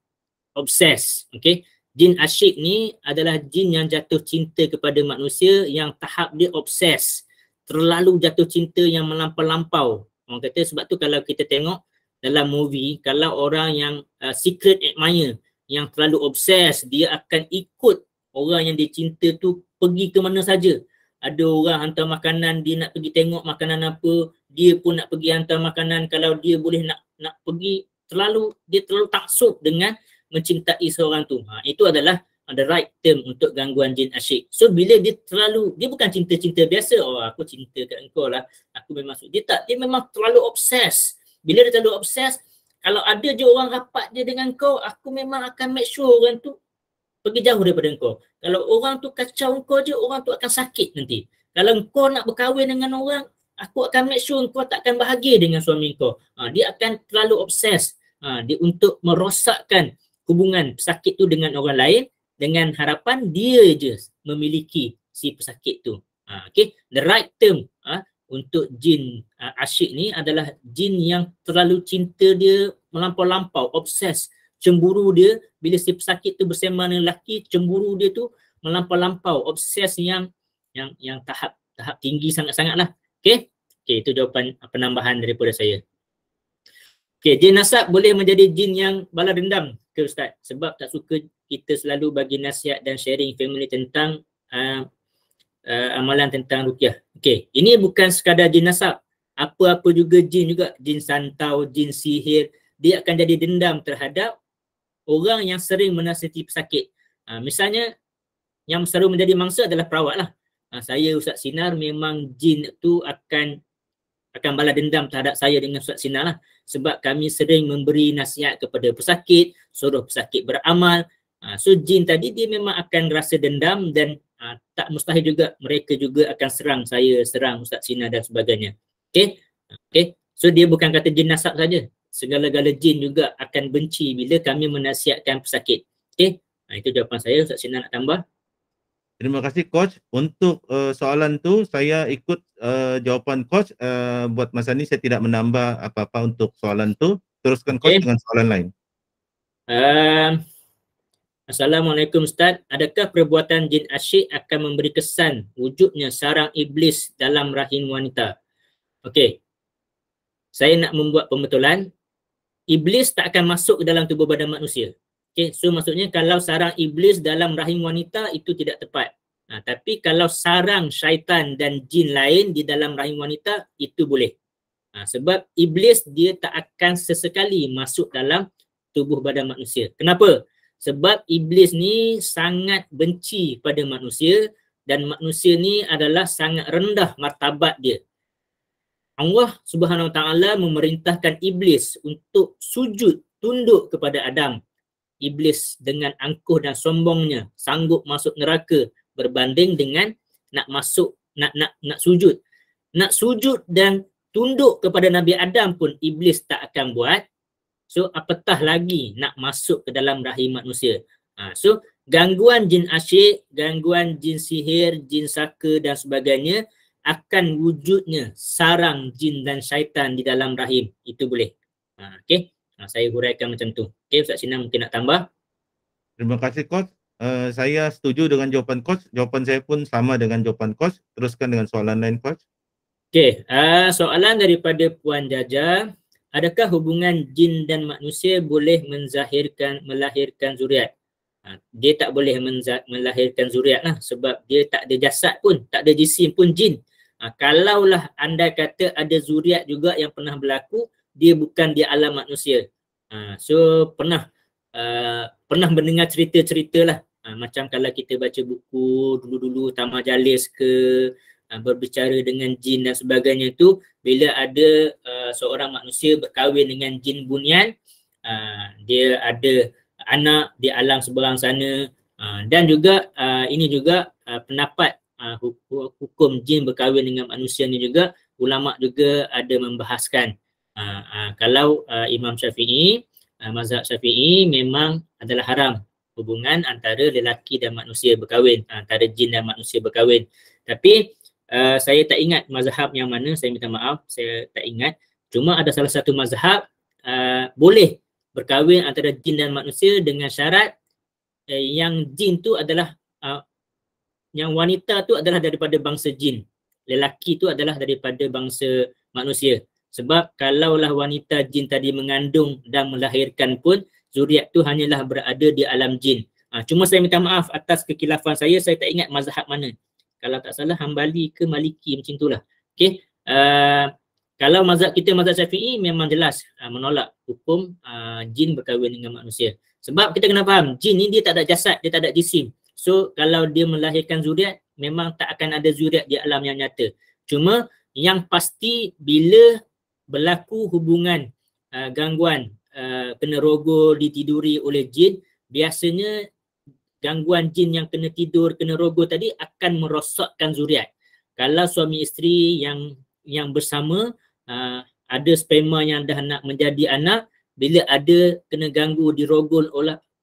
obsess. Okey, jin asyik ni adalah jin yang jatuh cinta kepada manusia yang tahap dia obses, terlalu jatuh cinta yang melampau-lampau. Orang kata sebab tu kalau kita tengok dalam movie, kalau orang yang secret admirer, yang terlalu obses, dia akan ikut orang yang dia cinta tu pergi ke mana saja. Ada orang hantar makanan, dia nak pergi tengok makanan apa, dia pun nak pergi hantar makanan kalau dia boleh nak pergi. Dia terlalu taksub dengan mencintai seorang tu. Itu adalah the right term untuk gangguan jin asyik. So bila dia bukan cinta-cinta biasa, aku cinta kat engkau lah, aku memang suka. Dia memang terlalu obses. Bila dia terlalu obses, kalau ada je orang rapat je dengan kau, aku memang akan make sure orang tu pergi jauh daripada engkau. Kalau orang tu kacau engkau je, orang tu akan sakit nanti. Kalau engkau nak berkahwin dengan orang, aku akan make sure engkau tak akan bahagia dengan suami engkau. Dia akan terlalu obses dia untuk merosakkan hubungan pesakit tu dengan orang lain, dengan harapan dia je memiliki si pesakit tu. Okay, the right term untuk jin asyik ni adalah jin yang terlalu cinta dia melampau-lampau, obses, cemburu dia bila si pesakit tu bersama dengan lelaki, cemburu dia tu melampau-lampau, obses yang tahap tinggi sangat-sangat lah. Okay, itu jawapan penambahan daripada saya. Okay, jin nasab boleh menjadi jin yang bala dendam ke Ustaz? Sebab tak suka kita selalu bagi nasihat dan sharing family tentang amalan tentang ruqyah. Okay, ini bukan sekadar jin nasab. Apa-apa juga jin juga, jin santau, jin sihir, dia akan jadi dendam terhadap orang yang sering menasihati pesakit. Misalnya, yang selalu menjadi mangsa adalah perawat lah. Saya Ustaz Sinar, memang jin tu akan balas dendam terhadap saya dengan Ustaz Sinar lah. Sebab kami sering memberi nasihat kepada pesakit, suruh pesakit beramal. So jin tadi dia memang akan rasa dendam dan tak mustahil juga mereka juga akan serang saya, serang Ustaz Sinar dan sebagainya. Okay. So dia bukan kata jin nasab saja. Segala-gala jin juga akan benci bila kami menasihatkan pesakit. Okay. Itu jawapan saya. Ustaz Sinar nak tambah? Terima kasih Coach. Untuk soalan tu saya ikut jawapan Coach. Buat masa ni saya tidak menambah apa-apa untuk soalan tu. Teruskan Coach dengan soalan lain. Assalamualaikum Ustaz. Adakah perbuatan jin asyik akan memberi kesan wujudnya sarang iblis dalam rahim wanita? Okey. Saya nak membuat pembetulan. Iblis tak akan masuk ke dalam tubuh badan manusia. Okay, so maksudnya kalau sarang iblis dalam rahim wanita itu tidak tepat. Tapi kalau sarang syaitan dan jin lain di dalam rahim wanita itu boleh. Sebab iblis dia tak akan sesekali masuk dalam tubuh badan manusia. Kenapa? Sebab iblis ni sangat benci pada manusia dan manusia ni adalah sangat rendah martabat dia. Allah Subhanahu Wa Taala memerintahkan iblis untuk sujud, tunduk kepada Adam. Iblis dengan angkuh dan sombongnya sanggup masuk neraka berbanding dengan nak masuk, nak sujud. Nak sujud dan tunduk kepada Nabi Adam pun iblis tak akan buat. So apatah lagi nak masuk ke dalam rahim manusia. So gangguan jin asyik, gangguan jin sihir, jin saka dan sebagainya akan wujudnya sarang jin dan syaitan di dalam rahim. Itu boleh. Okay. Saya huraikan macam tu. Okay, Ustaz Sinar mungkin nak tambah. Terima kasih Coach. Saya setuju dengan jawapan Coach. Jawapan saya pun sama dengan jawapan Coach. Teruskan dengan soalan lain Coach. Okay, soalan daripada Puan Jaja. Adakah hubungan jin dan manusia boleh melahirkan zuriat? Dia tak boleh melahirkan zuriat lah sebab dia tak ada jasad pun, tak ada jisim pun jin. Kalaulah anda kata ada zuriat juga yang pernah berlaku, dia bukan di alam manusia. So pernah mendengar cerita-cerita lah. Macam kalau kita baca buku dulu-dulu Tamajalis ke, berbicara dengan jin dan sebagainya tu, bila ada seorang manusia berkahwin dengan jin bunyan, dia ada anak di alam seberang sana. Dan juga ini juga pendapat hukum jin berkahwin dengan manusia ni juga ulama juga ada membahaskan. Kalau Imam Syafi'i, mazhab Syafi'i memang adalah haram hubungan antara lelaki dan manusia berkahwin, antara jin dan manusia berkahwin. Tapi saya tak ingat mazhab yang mana, saya minta maaf, saya tak ingat. Cuma ada salah satu mazhab boleh berkahwin antara jin dan manusia dengan syarat yang jin tu adalah yang wanita tu adalah daripada bangsa jin, lelaki tu adalah daripada bangsa manusia. Sebab kalaulah wanita jin tadi mengandung dan melahirkan pun, zuriat tu hanyalah berada di alam jin. Cuma saya minta maaf atas kekilafan saya tak ingat mazhab mana. Kalau tak salah Hambali ke Maliki macam itulah. Okey. Kalau mazhab kita, mazhab Syafi'i, memang jelas menolak hukum jin berkahwin dengan manusia. Sebab kita kena faham, jin ni dia tak ada jasad, dia tak ada jisim. So kalau dia melahirkan zuriat, memang tak akan ada zuriat di alam yang nyata. Cuma yang pasti bila berlaku hubungan gangguan kena rogol, ditiduri oleh jin, biasanya gangguan jin yang kena tidur, kena rogol tadi akan merosakkan zuriat. Kalau suami isteri yang bersama ada sperma yang dah nak menjadi anak, bila ada kena ganggu dirogol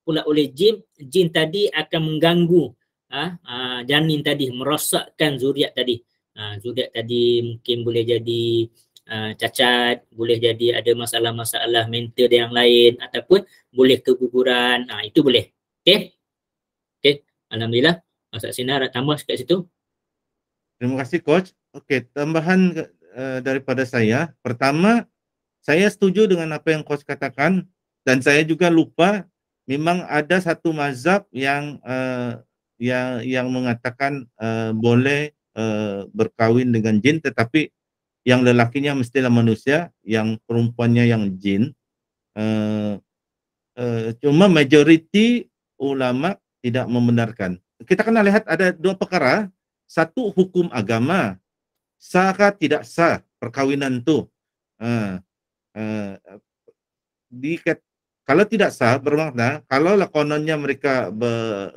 pula oleh jin tadi akan mengganggu janin tadi, merosakkan zuriat tadi. Zuriat tadi mungkin boleh jadi cacat, boleh jadi ada masalah-masalah mental yang lain, ataupun boleh keguguran. Itu boleh. Okey. Alhamdulillah. Ustaz Sinar nak tambah kat situ. Terima kasih Coach. Okey, tambahan daripada saya. Pertama, saya setuju dengan apa yang Coach katakan, dan saya juga lupa memang ada satu mazhab yang mengatakan boleh berkahwin dengan jin, tetapi yang lelakinya mestilah manusia, yang perempuannya yang jin. Cuma majoriti ulama tidak membenarkan. Kita kena lihat ada dua perkara. Satu, hukum agama. Sah kah tidak sah perkawinan itu? Kalau tidak sah, bermakna kalau kononnya mereka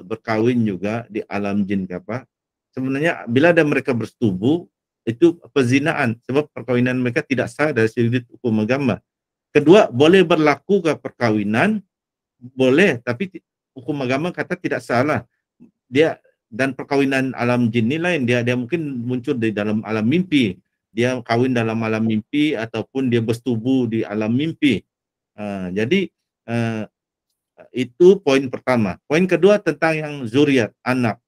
berkawin juga di alam jin ke apa, sebenarnya bila ada mereka bersetubuh, itu pezinaan, sebab perkawinan mereka tidak sah dari sudut hukum agama. Kedua, boleh berlaku ke perkawinan, boleh, tapi hukum agama kata tidak salah. Dia dan perkawinan alam jin ni lain, dia mungkin muncul di dalam alam mimpi. Dia kawin dalam alam mimpi ataupun dia bersetubuh di alam mimpi. Jadi itu poin pertama. Poin kedua tentang yang zuriat, anak.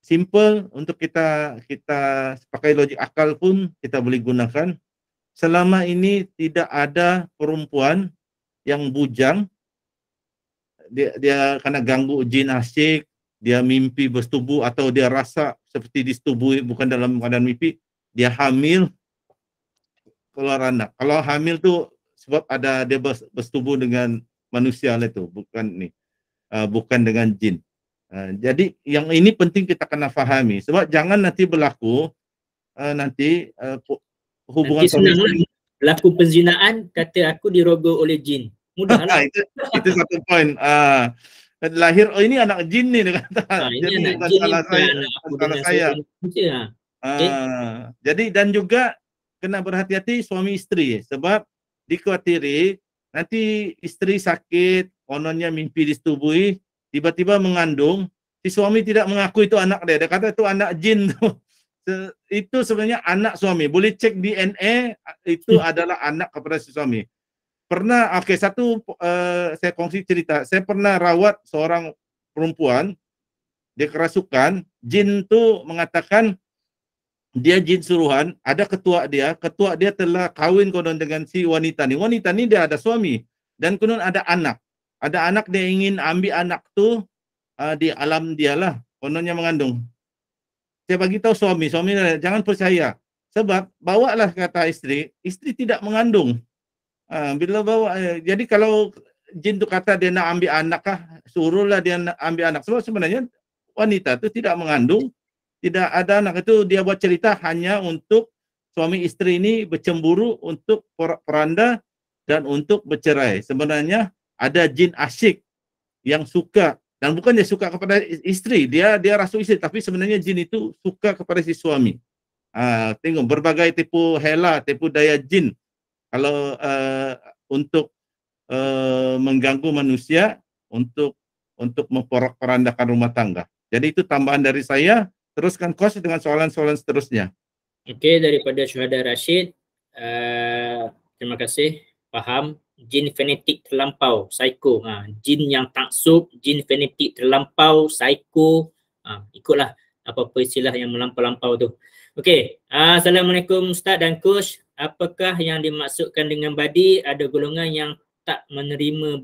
Simple, untuk kita pakai logik akal pun kita boleh gunakan. Selama ini tidak ada perempuan yang bujang, dia kena ganggu jin asyik, dia mimpi bersetubuh atau dia rasa seperti disetubui bukan dalam keadaan mimpi, dia hamil, keluar anak. Kalau hamil tu sebab ada dia bersetubuh dengan manusia lah itu, bukan dengan jin. Jadi yang ini penting kita kena fahami, sebab jangan nanti berlaku hubungan suami isteri. Berlaku penzinaan, kata aku dirogol oleh jin. Mudahlah. itu satu poin. Lahir, ini anak jin ni dia kata. Jadi bukan salah saya. Jadi dan juga kena berhati-hati suami isteri, sebab dikhawatiri nanti isteri sakit, kononnya mimpi disetubui, tiba-tiba mengandung, si suami tidak mengaku itu anak dia kata itu anak jin tu. Itu sebenarnya anak suami, boleh cek DNA, itu adalah anak kepada si suami. Pernah, saya kongsi cerita, saya pernah rawat seorang perempuan, dia kerasukan, jin tu mengatakan dia jin suruhan, ada ketua dia telah kahwin konon dengan si wanita ni dia ada suami, dan konon ada anak dia ingin ambil anak tu di alam dia lah, kononnya mengandung. Saya bagi tahu suami jangan percaya, sebab bawalah kata istri tidak mengandung. Bila bawa, jadi kalau jin tu kata dia nak ambil anak kah, suruhlah dia nak ambil anak, sebab sebenarnya wanita tu tidak mengandung, tidak ada anak. Itu dia buat cerita hanya untuk suami istri ini bercemburu untuk peranda dan untuk bercerai. Sebenarnya ada jin asyik yang suka, dan bukan dia suka kepada isteri, dia rasa isteri, tapi sebenarnya jin itu suka kepada si suami. Tengok berbagai tipu hela, tipu daya jin kalau untuk mengganggu manusia untuk memporak-porandakan rumah tangga. Jadi itu tambahan dari saya. Teruskan Coach dengan soalan-soalan seterusnya. Okey, daripada Syuhada Rashid, terima kasih. Faham. Jin fanatik terlampau, psycho. Jin yang taksub, jin fanatik terlampau, psycho. Ikutlah apa-apa istilah yang melampau-lampau tu. Okey, Assalamualaikum Ustaz dan Coach. Apakah yang dimaksudkan dengan badi? Ada golongan yang tak menerima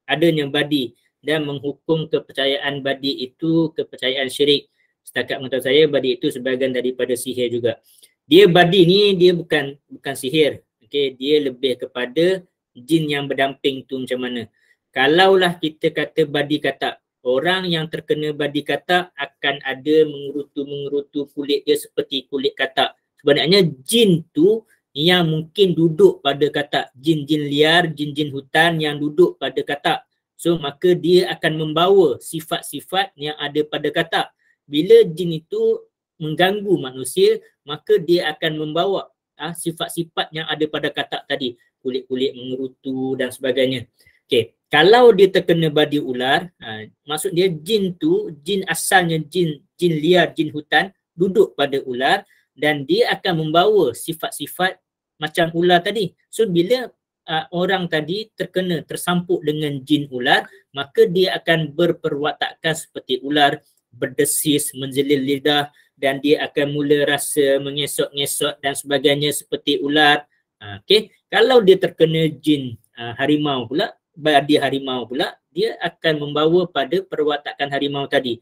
adanya badi dan menghukum kepercayaan badi itu kepercayaan syirik. Setakat mengetahui saya, badi itu sebahagian daripada sihir juga. Dia badi ni dia bukan sihir. Okey, dia lebih kepada jin yang berdamping tu macam mana. Kalaulah kita kata badi katak, orang yang terkena badi katak akan ada mengerutu kulit dia seperti kulit katak. Sebenarnya jin tu yang mungkin duduk pada katak, jin-jin liar, jin-jin hutan yang duduk pada katak. So maka dia akan membawa sifat-sifat yang ada pada katak. Bila jin itu mengganggu manusia, maka dia akan membawa sifat-sifat yang ada pada katak tadi, kulit-kulit mengerutu dan sebagainya. Okey, kalau dia terkena badi ular, maksud dia jin tu, jin asalnya jin liar, jin hutan duduk pada ular dan dia akan membawa sifat-sifat macam ular tadi. So bila orang tadi tersampuk dengan jin ular, maka dia akan berperwatakan seperti ular, berdesis, menjelil lidah dan dia akan mula rasa mengesot-ngesot dan sebagainya seperti ular. Okey, kalau dia terkena jin harimau pula, badi harimau pula, dia akan membawa pada perwatakan harimau tadi,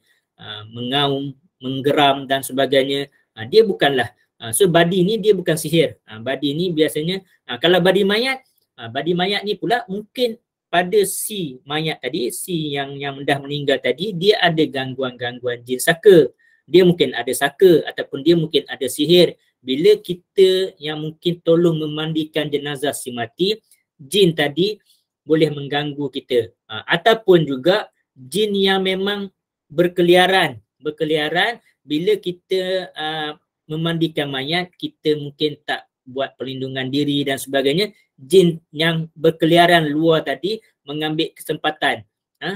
mengaum, menggeram dan sebagainya. Dia bukanlah so badi ni dia bukan sihir. Badi ni biasanya kalau badi mayat ni pula mungkin pada si mayat tadi, si yang dah meninggal tadi, dia ada gangguan-gangguan jin saka. Dia mungkin ada saka ataupun dia mungkin ada sihir. Bila kita yang mungkin tolong memandikan jenazah si mati, jin tadi boleh mengganggu kita. Ataupun juga jin yang memang berkeliaran. Bila kita memandikan mayat, kita mungkin tak buat perlindungan diri dan sebagainya, jin yang berkeliaran luar tadi mengambil kesempatan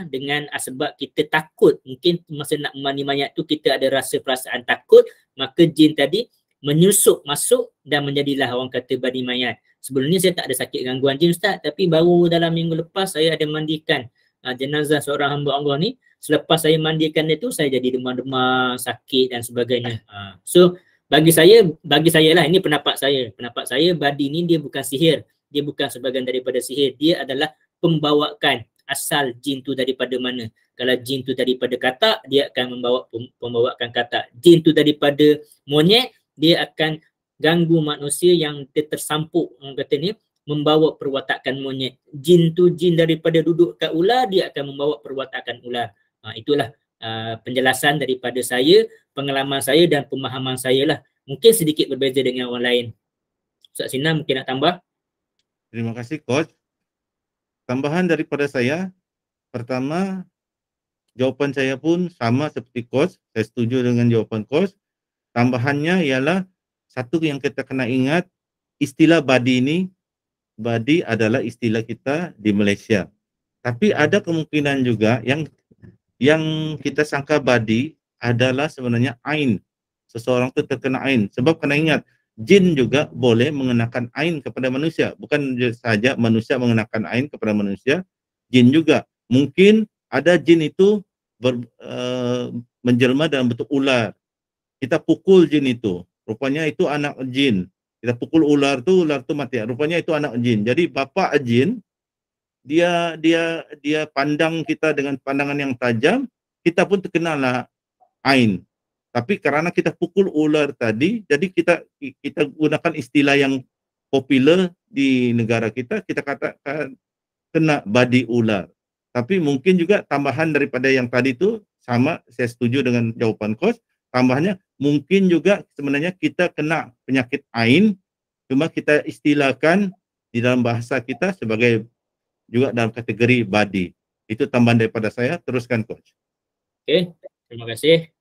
dengan sebab kita takut, mungkin masa nak mandi mayat tu kita ada rasa perasaan takut, maka jin tadi menyusup masuk dan menjadilah orang kata badi mayat. Sebelum ni saya tak ada sakit gangguan jin Ustaz, tapi baru dalam minggu lepas saya ada mandikan jenazah seorang hamba Allah ni. Selepas saya mandikan dia tu, saya jadi demam-demam, sakit dan sebagainya. So bagi saya lah, ini pendapat saya badi ni dia bukan sihir, dia bukan sebahagian daripada sihir, dia adalah pembawaan asal jin tu daripada mana. Kalau jin tu daripada katak, dia akan pembawaan katak. Jin tu daripada monyet, dia akan ganggu manusia yang dia tersampuk, orang kata ni, membawa perwatakan monyet. Jin tu jin daripada duduk kat ular, dia akan membawa perwatakan ular. Itulah penjelasan daripada saya, pengalaman saya dan pemahaman saya lah. Mungkin sedikit berbeza dengan orang lain. Ustaz Sinar mungkin nak tambah? Terima kasih Coach. Tambahan daripada saya, pertama, jawapan saya pun sama seperti Coach. Saya setuju dengan jawapan Coach. Tambahannya ialah, satu yang kita kena ingat, istilah badi ini, badi adalah istilah kita di Malaysia. Tapi ada kemungkinan juga yang kita sangka badi adalah sebenarnya ain. Seseorang itu terkena ain. Sebab kena ingat, jin juga boleh mengenakan ain kepada manusia. Bukan saja manusia mengenakan ain kepada manusia, jin juga. Mungkin ada jin itu menjelma dalam bentuk ular. Kita pukul jin itu, rupanya itu anak jin. Kita pukul ular tu mati. Rupanya itu anak jin. Jadi bapa jin, dia pandang kita dengan pandangan yang tajam, kita pun terkenalah ain. Tapi kerana kita pukul ular tadi, jadi kita gunakan istilah yang popular di negara kita katakan kena badi ular. Tapi mungkin juga tambahan daripada yang tadi itu sama, saya setuju dengan jawapan Coach. Tambahnya mungkin juga sebenarnya kita kena penyakit ain, cuma kita istilahkan di dalam bahasa kita sebagai juga dalam kategori badi. Itu tambahan daripada saya. Teruskan Coach. Okey, terima kasih.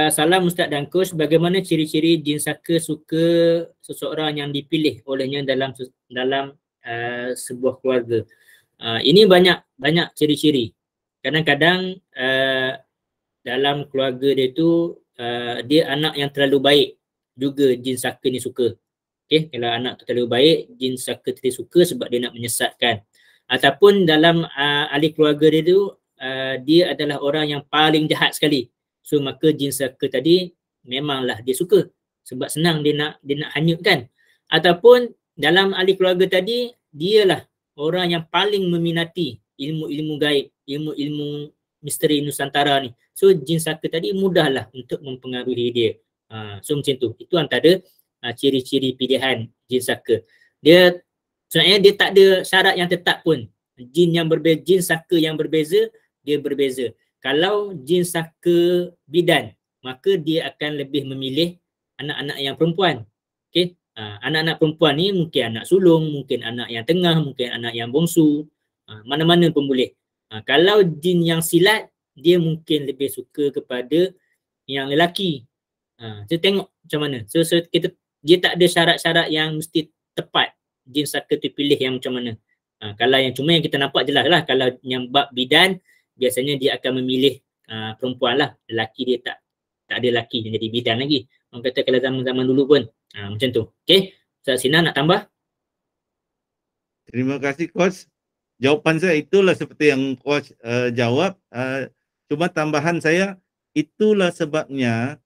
Salam Ustaz dan Coach, bagaimana ciri-ciri jin saka suka seseorang yang dipilih olehnya dalam sebuah keluarga? Ini banyak ciri-ciri. Kadang-kadang dalam keluarga dia tu dia anak yang terlalu baik juga jin saka ni suka. Okey, kalau anak tu terlalu baik, jin saka tu suka sebab dia nak menyesatkan. Ataupun dalam ahli keluarga dia tu dia adalah orang yang paling jahat sekali. So maka jin saka tadi memanglah dia suka sebab senang dia nak hanyutkan. Ataupun dalam ahli keluarga tadi dialah orang yang paling meminati ilmu-ilmu gaib, ilmu-ilmu misteri Nusantara ni. So jin saka tadi mudahlah untuk mempengaruhi dia. So macam tu. Itu antara ciri-ciri pilihan jin saka. Dia sebenarnya dia tak ada syarat yang tetap pun. Jin saka yang berbeza, dia berbeza. Kalau jin saka bidan, maka dia akan lebih memilih anak-anak yang perempuan. Okey, anak-anak perempuan ni mungkin anak sulung, mungkin anak yang tengah, mungkin anak yang bongsu, mana-mana pun boleh. Kalau jin yang silat, dia mungkin lebih suka kepada yang lelaki. Kita tengok macam mana. So dia tak ada syarat-syarat yang mesti tepat jin saka tu pilih yang macam mana. Kalau yang cuma yang kita nampak jelas lah, kalau yang bab bidan biasanya dia akan memilih perempuan lah. Lelaki dia tak ada lelaki yang jadi bidan lagi. Orang kata kalau zaman-zaman dulu pun macam tu. Okey, Ustaz Sinar nak tambah? Terima kasih Coach. Jawapan saya itulah seperti yang Coach jawab. Cuma tambahan saya, itulah sebabnya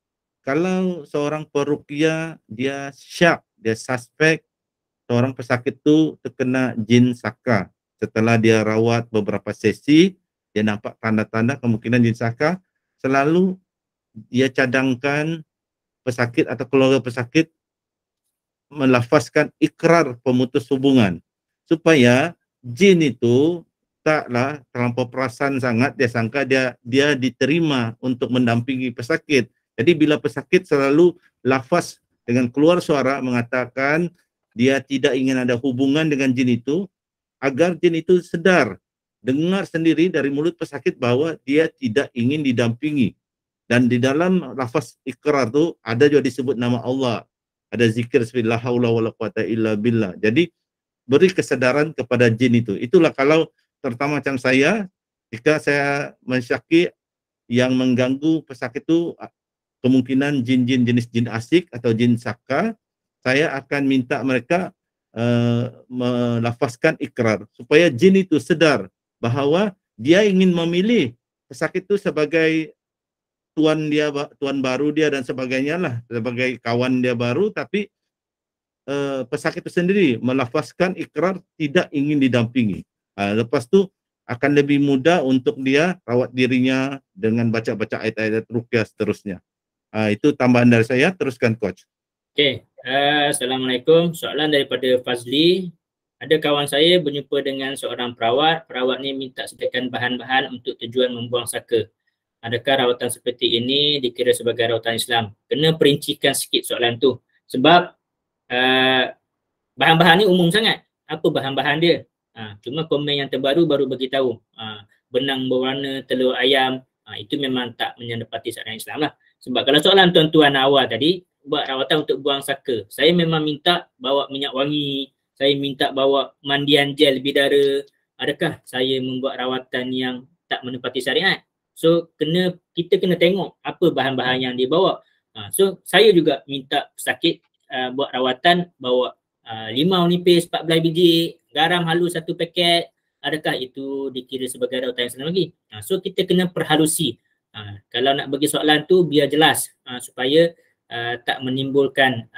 kalau seorang peruqyah dia syak, dia suspek seorang pesakit tu terkena jin saka. Setelah dia rawat beberapa sesi, dia nampak tanda-tanda kemungkinan jin saka, selalu dia cadangkan pesakit atau keluarga pesakit melafazkan ikrar pemutus hubungan supaya jin itu taklah terlampau perasan sangat, dia sangka dia diterima untuk mendampingi pesakit. Jadi bila pesakit selalu lafaz dengan keluar suara mengatakan dia tidak ingin ada hubungan dengan jin itu, agar jin itu sedar, dengar sendiri dari mulut pesakit bahwa dia tidak ingin didampingi. Dan di dalam lafaz ikrar itu ada juga disebut nama Allah. Ada zikir seperti la haula wala quwata illa billah. Jadi beri kesadaran kepada jin itu. Itulah kalau terutama macam saya, jika saya mensyaki yang mengganggu pesakit itu kemungkinan jin-jin jenis jin asik atau jin saka, saya akan minta mereka melafazkan ikrar supaya jin itu sedar bahawa dia ingin memilih pesakit itu sebagai tuan baru dia dan sebagainya lah, sebagai kawan dia baru, tapi pesakit itu sendiri melafazkan ikrar tidak ingin didampingi. Lepas tu akan lebih mudah untuk dia rawat dirinya dengan baca-baca ayat-ayat ruqyah seterusnya. Itu tambahan dari saya. Teruskan Coach. Okey, Assalamualaikum. Soalan daripada Fazli. Ada kawan saya berjumpa dengan seorang perawat. Perawat ni minta sediakan bahan-bahan untuk tujuan membuang saka. Adakah rawatan seperti ini dikira sebagai rawatan Islam? Kena perincikan sikit soalan tu. Sebab bahan-bahan ni umum sangat. Apa bahan-bahan dia? Cuma komen yang terbaru baru bagi tahu. Benang berwarna telur ayam, itu memang tak menepati syariat Islam lah. Sebab kalau soalan tuan-tuan awal tadi, buat rawatan untuk buang saka, saya memang minta bawa minyak wangi, saya minta bawa mandian gel bidara. Adakah saya membuat rawatan yang tak menepati syariat? So kita kena tengok apa bahan-bahan yang dia bawa. So saya juga minta pesakit buat rawatan, bawa limau nipis 14 biji, garam halus 1 paket. Adakah itu dikira sebagai rawatan Islam lagi? So kita kena perhalusi. Kalau nak bagi soalan tu biar jelas, supaya tak menimbulkan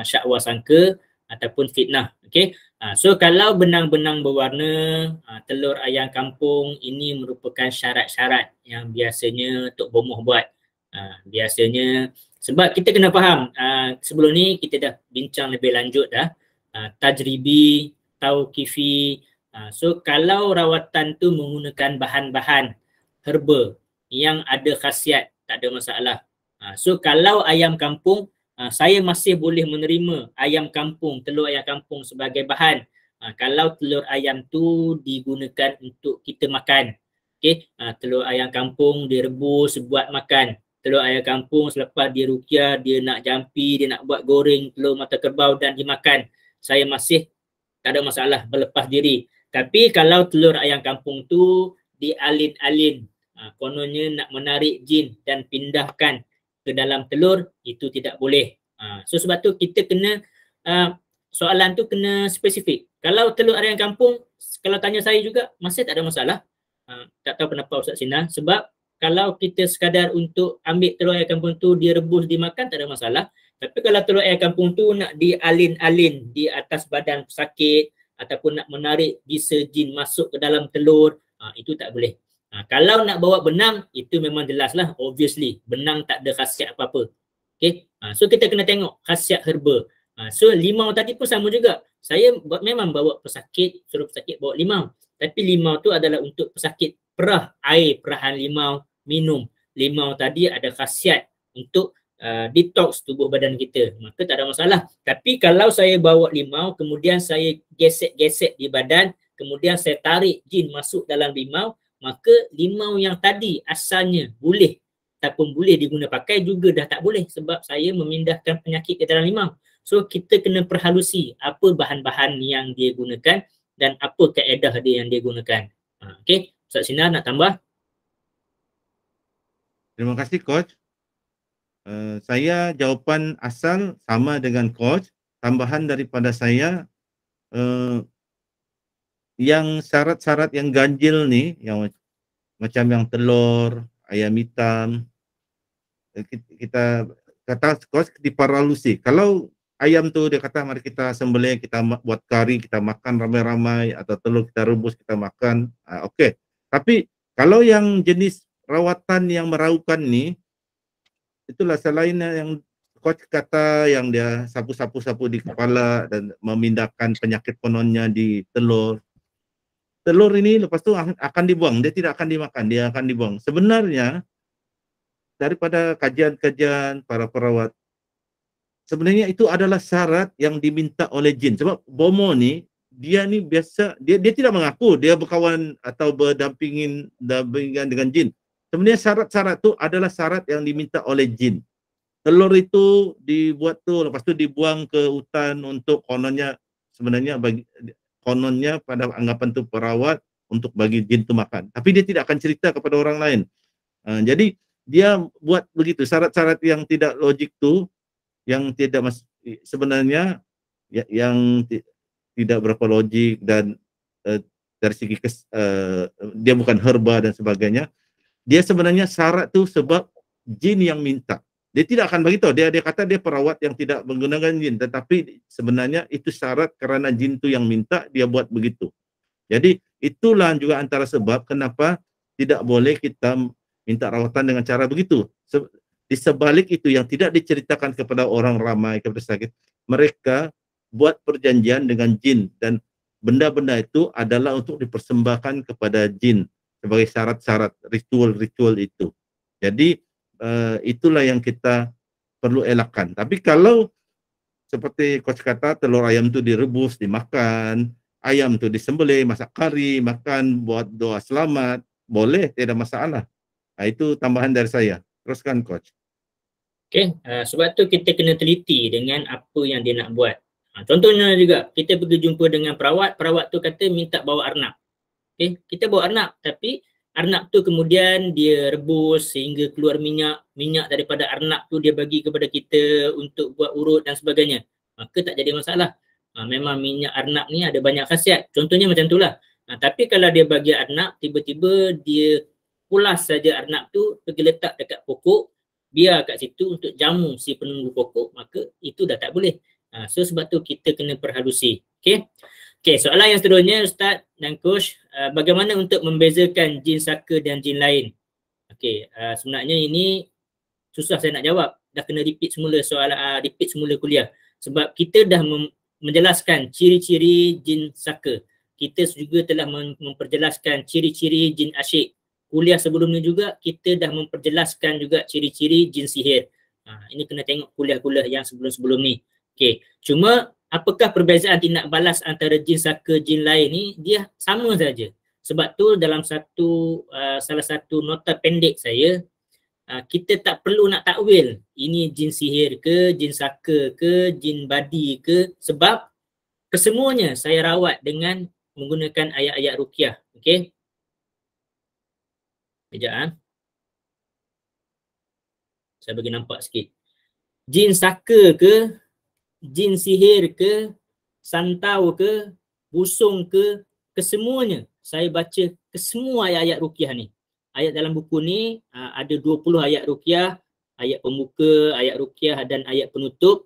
syakwa sangka ataupun fitnah. Okey. So kalau benang-benang berwarna, telur ayam kampung, ini merupakan syarat-syarat yang biasanya Tok Bomoh buat. Biasanya sebab kita kena faham, sebelum ni kita dah bincang lebih lanjut dah, tajribi, tauqifi. So kalau rawatan tu menggunakan bahan-bahan herba yang ada khasiat, tak ada masalah. So kalau ayam kampung, saya masih boleh menerima ayam kampung, telur ayam kampung sebagai bahan kalau telur ayam tu digunakan untuk kita makan. Okey, telur ayam kampung direbus buat makan. Telur ayam kampung selepas dia rukiah, dia nak jampi, dia nak buat goreng telur mata kerbau dan dimakan. Saya masih tak ada masalah, berlepas diri. Tapi kalau telur ayam kampung tu dialin-alin, kononnya nak menarik jin dan pindahkan ke dalam telur, itu tidak boleh. So sebab tu kita kena soalan tu kena spesifik. Kalau telur ayam kampung, kalau tanya saya juga masih tak ada masalah. Tak tahu kenapa Ustaz Sinar, sebab kalau kita sekadar untuk ambil telur ayam kampung tu direbus dimakan tak ada masalah. Tapi kalau telur ayam kampung tu nak dialin-alin di atas badan pesakit ataupun nak menarik bisa jin masuk ke dalam telur, itu tak boleh. Kalau nak bawa benang, itu memang jelas lah, obviously benang tak ada khasiat apa-apa. Okay? So kita kena tengok khasiat herba. So limau tadi pun sama juga. Saya memang bawa pesakit, suruh pesakit bawa limau. Tapi limau tu adalah untuk pesakit perah air perahan limau minum. Limau tadi ada khasiat untuk detox tubuh badan kita. Maka tak ada masalah. Tapi kalau saya bawa limau, kemudian saya gesek-gesek di badan, kemudian saya tarik jin masuk dalam limau, maka limau yang tadi asalnya boleh ataupun boleh diguna pakai juga dah tak boleh sebab saya memindahkan penyakit ke dalam limau. So kita kena perhalusi apa bahan-bahan yang dia gunakan dan apa kaedah dia yang dia gunakan. Okey, Ustaz Sinar nak tambah? Terima kasih Coach. Saya jawapan asal sama dengan Coach. Tambahan daripada saya, yang syarat-syarat yang ganjil ni, yang macam yang telur, ayam hitam, kita kata Coach diparhalusi. Kalau ayam tu dia kata mari kita sembelih, kita buat kari, kita makan ramai-ramai, atau telur kita rebus, kita makan, okey. Tapi kalau yang jenis rawatan yang meraukan ni, itulah selain yang Coach kata yang dia sapu-sapu di kepala dan memindahkan penyakit kononnya di telur. Telur ini lepas tu akan dibuang, dia tidak akan dimakan, dia akan dibuang. Sebenarnya daripada kajian-kajian para perawat, sebenarnya itu adalah syarat yang diminta oleh jin. Sebab bomo ni, dia ni biasa, dia tidak mengaku dia berkawan atau berdampingan dengan jin. Sebenarnya syarat-syarat tu adalah syarat yang diminta oleh jin. Telur itu dibuat tu, lepas tu dibuang ke hutan untuk kononnya, sebenarnya bagi kononnya pada anggapan tu perawat untuk bagi jin tu makan. Tapi dia tidak akan cerita kepada orang lain. Jadi dia buat begitu, syarat-syarat yang tidak logik tu, yang tidak sebenarnya yang tidak berapa logik dan dari segi dia bukan herba dan sebagainya. Dia sebenarnya syarat tu sebab jin yang minta. Dia tidak akan begitu. Dia kata dia perawat yang tidak menggunakan jin, tetapi sebenarnya itu syarat kerana jin tu yang minta, dia buat begitu. Jadi itulah juga antara sebab kenapa tidak boleh kita minta rawatan dengan cara begitu. Di sebalik itu yang tidak diceritakan kepada orang ramai, kepada sakit, mereka buat perjanjian dengan jin dan benda-benda itu adalah untuk dipersembahkan kepada jin sebagai syarat-syarat ritual-ritual itu. Jadi itulah yang kita perlu elakkan. Tapi kalau seperti Coach kata, telur ayam itu direbus, dimakan, ayam itu disembelih, masak kari, makan, buat doa selamat, boleh, tidak masalah. Itu tambahan dari saya. Teruskan Coach. Okey, sebab tu kita kena teliti dengan apa yang dia nak buat. Contohnya juga, kita pergi jumpa dengan perawat tu kata minta bawa arnab. Okey, kita bawa arnab, tapi arnab tu kemudian dia rebus sehingga keluar minyak daripada arnab tu dia bagi kepada kita untuk buat urut dan sebagainya. Maka tak jadi masalah. Memang minyak arnab ni ada banyak khasiat. Contohnya macam itulah. Tapi kalau dia bagi arnab, tiba-tiba dia pulas saja arnab tu, pergi letak dekat pokok, biar kat situ untuk jamu si penunggu pokok, maka itu dah tak boleh. So sebab tu kita kena perhalusi. Okey, soalan yang seterusnya Ustaz dan Coach, bagaimana untuk membezakan jin saka dan jin lain? Okey, sebenarnya ini susah saya nak jawab. Dah kena repeat semula soalan, repeat semula kuliah. Sebab kita dah menjelaskan ciri-ciri jin saka. Kita juga telah memperjelaskan ciri-ciri jin asyik. Kuliah sebelumnya juga kita dah memperjelaskan juga ciri-ciri jin sihir. Ini kena tengok kuliah-kuliah yang sebelum-sebelum ni. Okey, cuma apakah perbezaan tindak balas antara jin saka jin lain ni? Dia sama saja. Sebab tu dalam salah satu nota pendek saya, kita tak perlu nak takwil ini jin sihir ke, jin saka ke, jin badi ke, sebab kesemuanya saya rawat dengan menggunakan ayat-ayat ruqyah. Okey. Sekejap. Saya bagi nampak sikit. Jin saka ke, jin sihir ke, santau ke, busung ke, kesemuanya saya baca kesemua ayat-ayat ruqyah ni. Ayat dalam buku ni ada 20 ayat ruqyah, ayat pembuka, ayat ruqyah dan ayat penutup.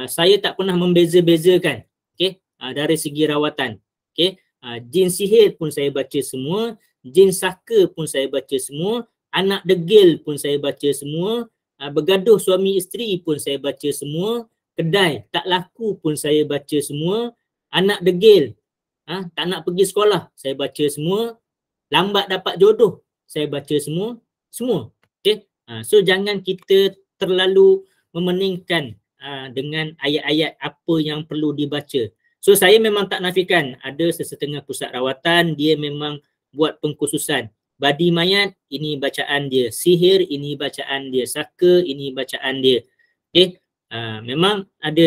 Saya tak pernah membeza-bezakan, okey, dari segi rawatan. Okey, jin sihir pun saya baca semua, jin saka pun saya baca semua, anak degil pun saya baca semua, bergaduh suami isteri pun saya baca semua, kedai tak laku pun saya baca semua, anak degil tak nak pergi sekolah saya baca semua, lambat dapat jodoh saya baca semua. Okay? So jangan kita terlalu memeningkan dengan ayat-ayat apa yang perlu dibaca. So saya memang tak nafikan ada sesetengah pusat rawatan dia memang buat pengkhususan. Badi mayat, ini bacaan dia. Sihir, ini bacaan dia. Saka, ini bacaan dia. Okay? Memang ada,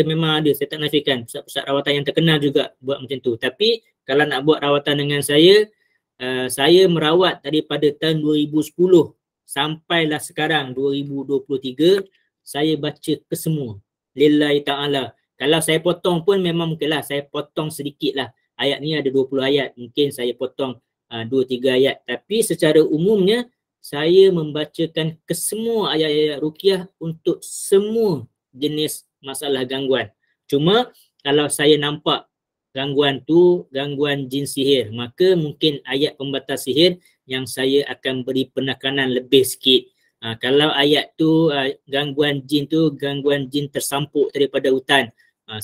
saya tak nafikan pusat-pusat rawatan yang terkenal juga buat macam tu. Tapi kalau nak buat rawatan dengan saya merawat daripada tahun 2010 sampailah sekarang 2023, saya baca kesemua. Lillahi ta'ala. Kalau saya potong pun memang mungkinlah saya potong sedikit lah. Ayat ni ada 20 ayat, mungkin saya potong 2-3 ayat. Tapi secara umumnya saya membacakan kesemua ayat-ayat ruqyah untuk semua jenis masalah gangguan. Cuma kalau saya nampak gangguan tu gangguan jin sihir, maka mungkin ayat pembatas sihir yang saya akan beri penekanan lebih sikit. Kalau ayat tu gangguan jin tersampuk daripada hutan,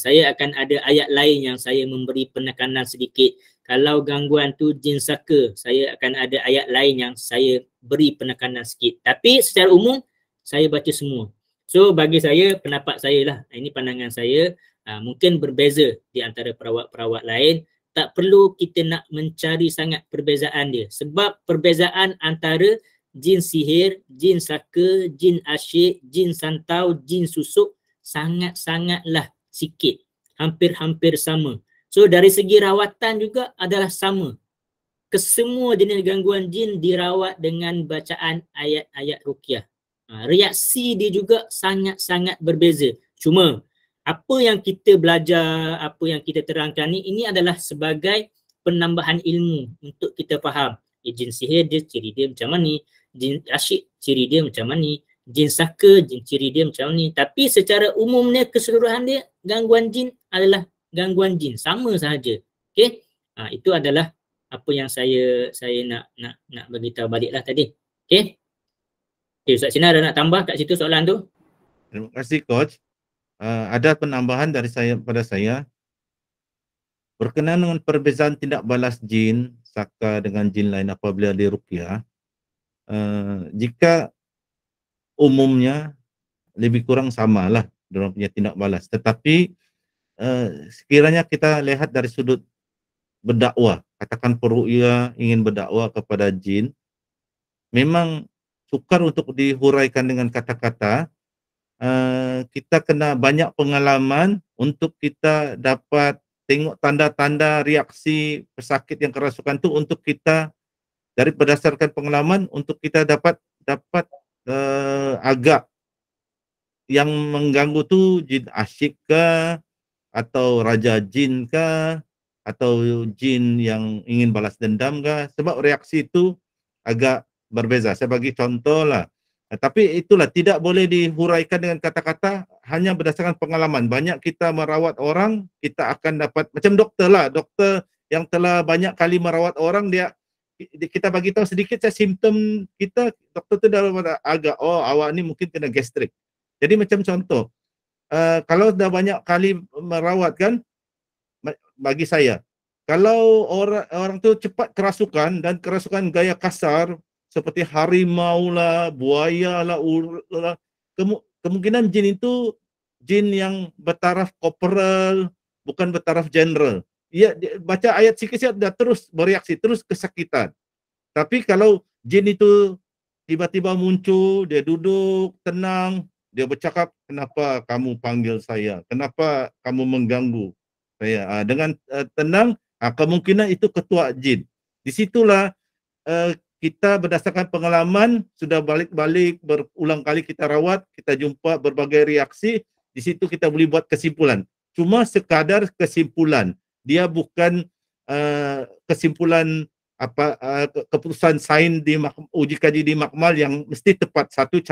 saya akan ada ayat lain yang saya memberi penekanan sedikit. Kalau gangguan tu jin saka, saya akan ada ayat lain yang saya beri penekanan sikit. Tapi secara umum saya baca semua. So bagi saya, pendapat saya lah, ini pandangan saya, mungkin berbeza di antara perawat-perawat lain. Tak perlu kita nak mencari sangat perbezaan dia. Sebab perbezaan antara jin sihir, jin saka, jin asyik, jin santau, jin susuk sangat-sangatlah sikit. Hampir-hampir sama. So dari segi rawatan juga adalah sama. Kesemua jenis gangguan jin dirawat dengan bacaan ayat-ayat ruqyah. Reaksi dia juga sangat-sangat berbeza. Cuma apa yang kita belajar, apa yang kita terangkan ni, ini adalah sebagai penambahan ilmu untuk kita faham. Jin sihir dia ciri dia macam ni, jin asyik ciri dia macam ni, jin saka ciri dia macam ni. Tapi secara umumnya keseluruhan dia gangguan jin adalah gangguan jin, sama sahaja. Okey? Itu adalah apa yang saya nak bagi tahu baliklah tadi. Okey? Okay, Ustaz Sinar ada nak tambah kat situ soalan tu? Terima kasih Coach. Ada penambahan dari saya pada saya. Berkenaan dengan perbezaan tindak balas jin saka dengan jin lain apabila di ruqyah, jika umumnya lebih kurang samalah dalam punya tindak balas. Tetapi sekiranya kita lihat dari sudut berdakwah, katakan peruqyah ingin berdakwah kepada jin, memang sukar untuk dihuraikan dengan kata-kata. Kita kena banyak pengalaman untuk kita dapat tengok tanda-tanda reaksi pesakit yang kerasukan tu, untuk kita dari berdasarkan pengalaman untuk kita dapat agak yang mengganggu tu jin asyik ke, atau raja jin ke, atau jin yang ingin balas dendam ke. Sebab reaksi itu agak berbeza. Saya bagi contoh lah. Tapi itulah, tidak boleh dihuraikan dengan kata-kata, hanya berdasarkan pengalaman. Banyak kita merawat orang, kita akan dapat, macam doktor lah, doktor yang telah banyak kali merawat orang, kita bagi tahu sedikit simptom kita, doktor tu dah agak, oh awak ni mungkin kena gastrik. Jadi macam contoh, kalau dah banyak kali merawat kan, bagi saya, kalau orang tu cepat kerasukan dan kerasukan gaya kasar, seperti harimau lah, buaya lah, ular lah, kemungkinan jin itu jin yang bertaraf korporal, bukan bertaraf general. Dia baca ayat sikit-sikit dah terus bereaksi, terus kesakitan. Tapi kalau jin itu tiba-tiba muncul, dia duduk tenang, dia bercakap, kenapa kamu panggil saya? Kenapa kamu mengganggu saya? Dengan tenang, kemungkinan itu ketua jin. Di situlah kita berdasarkan pengalaman, sudah balik-balik berulang kali kita rawat, kita jumpa berbagai reaksi, di situ kita boleh buat kesimpulan. Cuma sekadar kesimpulan, dia bukan kesimpulan keputusan sains di uji kaji di makmal yang mesti tepat 1+1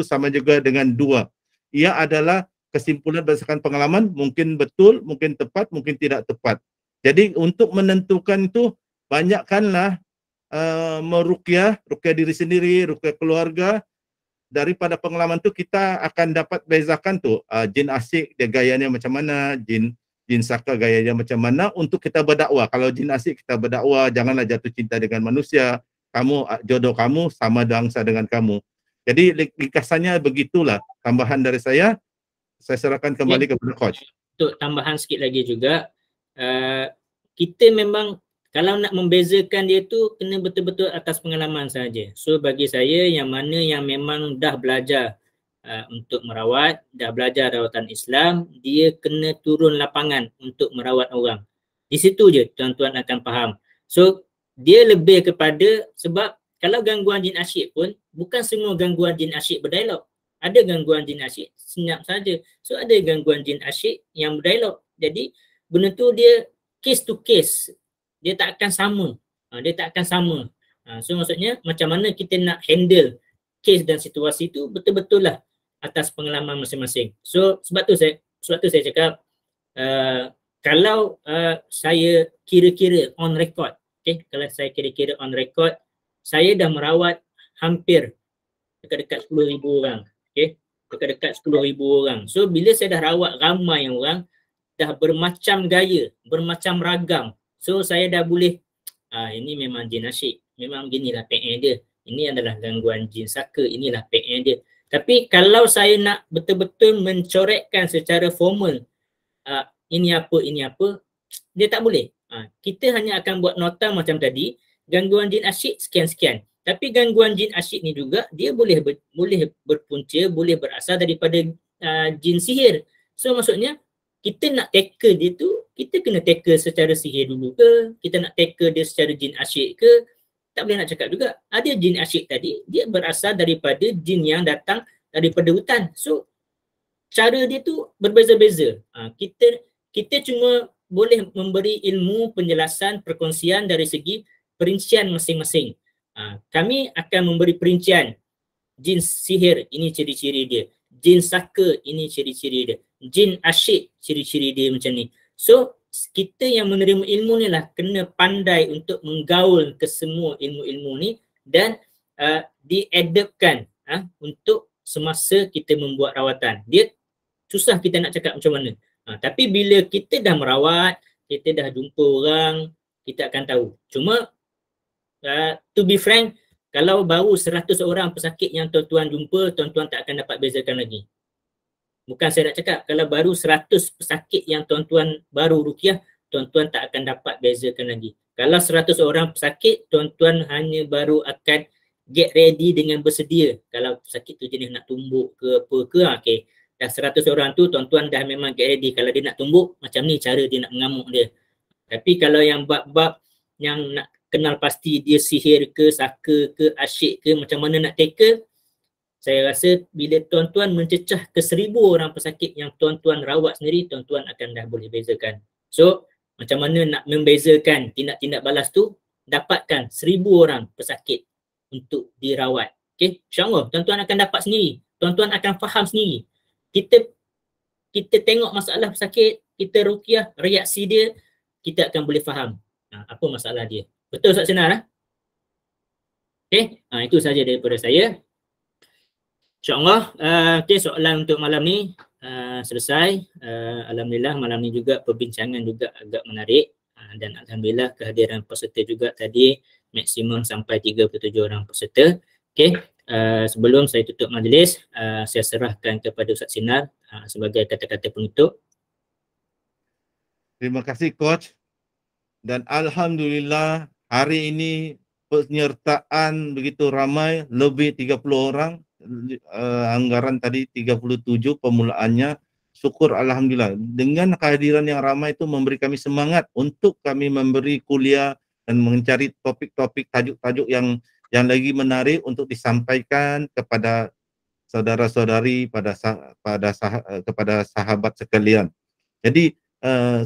sama juga dengan 2. Ia adalah kesimpulan berdasarkan pengalaman, mungkin betul, mungkin tepat, mungkin tidak tepat. Jadi untuk menentukan itu, banyakkanlah meruqyah, ruqyah diri sendiri, ruqyah keluarga. Daripada pengalaman tu kita akan dapat bezakan tu jin asyik dia gayanya macam mana, jin saka gayanya macam mana untuk kita berdakwah. Kalau jin asyik kita berdakwah, janganlah jatuh cinta dengan manusia, kamu jodoh kamu sama bangsa dengan kamu. Jadi ringkasannya begitulah tambahan dari saya serahkan kembali kepada coach. Untuk tambahan sikit lagi juga, kita memang kalau nak membezakan dia tu kena betul-betul atas pengalaman saja. So bagi saya yang mana yang memang dah belajar untuk merawat, dah belajar rawatan Islam, dia kena turun lapangan untuk merawat orang. Di situ je tuan-tuan akan faham. So dia lebih kepada, sebab kalau gangguan jin asyik pun bukan semua gangguan jin asyik berdialog. Ada gangguan jin asyik senyap saja. So ada gangguan jin asyik yang berdialog. Jadi benda tu dia case to case. Dia tak akan sama. Dia tak akan sama. So maksudnya macam mana kita nak handle case dan situasi tu betul-betul lah atas pengalaman masing-masing. So sebab tu saya cakap kalau saya kira-kira on record, okay, kalau saya kira-kira on record, saya dah merawat hampir dekat-dekat 10,000 orang. Okay, dekat-dekat 10,000 orang. So bila saya dah rawat ramai orang, dah bermacam gaya, bermacam ragam. So saya dah boleh, ini memang jin asyik, memang beginilah PN dia. Ini adalah gangguan jin saka, inilah PN dia. Tapi kalau saya nak betul-betul mencorekkan secara formal, ini apa, dia tak boleh. Kita hanya akan buat nota macam tadi, gangguan jin asyik sekian-sekian. Tapi gangguan jin asyik ni juga, dia boleh berpunca, boleh berasal daripada jin sihir. So maksudnya, kita nak tackle dia tu, kita kena tackle secara sihir dulu ke, kita nak tackle dia secara jin asyik ke, tak boleh nak cakap juga. Ada jin asyik tadi, dia berasal daripada jin yang datang daripada hutan. So, cara dia tu berbeza-beza. Kita cuma boleh memberi ilmu, penjelasan, perkongsian dari segi perincian masing-masing. Kami akan memberi perincian. Jin sihir, ini ciri-ciri dia. Jin saka, ini ciri-ciri dia. Jin asyik, ciri-ciri dia macam ni. So, kita yang menerima ilmu ni lah kena pandai untuk menggaul ke semua ilmu-ilmu ni dan diadaptkan untuk semasa kita membuat rawatan. Dia susah kita nak cakap macam mana. Tapi bila kita dah merawat, kita dah jumpa orang, kita akan tahu. Cuma, to be frank, kalau baru 100 orang pesakit yang tuan-tuan jumpa, tuan-tuan tak akan dapat bezakan lagi. Bukan saya nak cakap, kalau baru 100 pesakit yang tuan-tuan baru ruqyah, tuan-tuan tak akan dapat bezakan lagi. Kalau 100 orang pesakit, tuan-tuan hanya baru akan get ready dengan bersedia. Kalau pesakit tu jenis nak tumbuk ke apa ke, okay. Dah 100 orang tu, tuan-tuan dah memang get ready. Kalau dia nak tumbuk, macam ni cara dia nak mengamuk dia. Tapi kalau yang bab-bab yang nak kenal pasti dia sihir ke, saka ke, asyik ke, macam mana nak tackle, saya rasa bila tuan-tuan mencecah ke 1,000 orang pesakit yang tuan-tuan rawat sendiri, tuan-tuan akan dah boleh bezakan. So, macam mana nak membezakan tindak-tindak balas tu, dapatkan 1,000 orang pesakit untuk dirawat. Okay, insyaAllah tuan-tuan akan dapat sendiri. Tuan-tuan akan faham sendiri. Kita tengok masalah pesakit, kita ruqyah, reaksi dia, kita akan boleh faham apa masalah dia. Betul Ustaz Senar? Okay, itu saja daripada saya. InsyaAllah, okay, soalan untuk malam ni selesai. Alhamdulillah malam ni juga perbincangan juga agak menarik dan Alhamdulillah kehadiran peserta juga tadi maksimum sampai 37 orang peserta. Okay, Sebelum saya tutup majlis, saya serahkan kepada Ustaz Sinar sebagai kata-kata penutup. Terima kasih Coach. Dan Alhamdulillah hari ini penyertaan begitu ramai, lebih 30 orang, anggaran tadi 37 pemulaannya. Syukur Alhamdulillah. Dengan kehadiran yang ramai itu memberi kami semangat untuk kami memberi kuliah dan mencari topik-topik, tajuk-tajuk yang lagi menarik untuk disampaikan kepada saudara-saudari, kepada sahabat sekalian. Jadi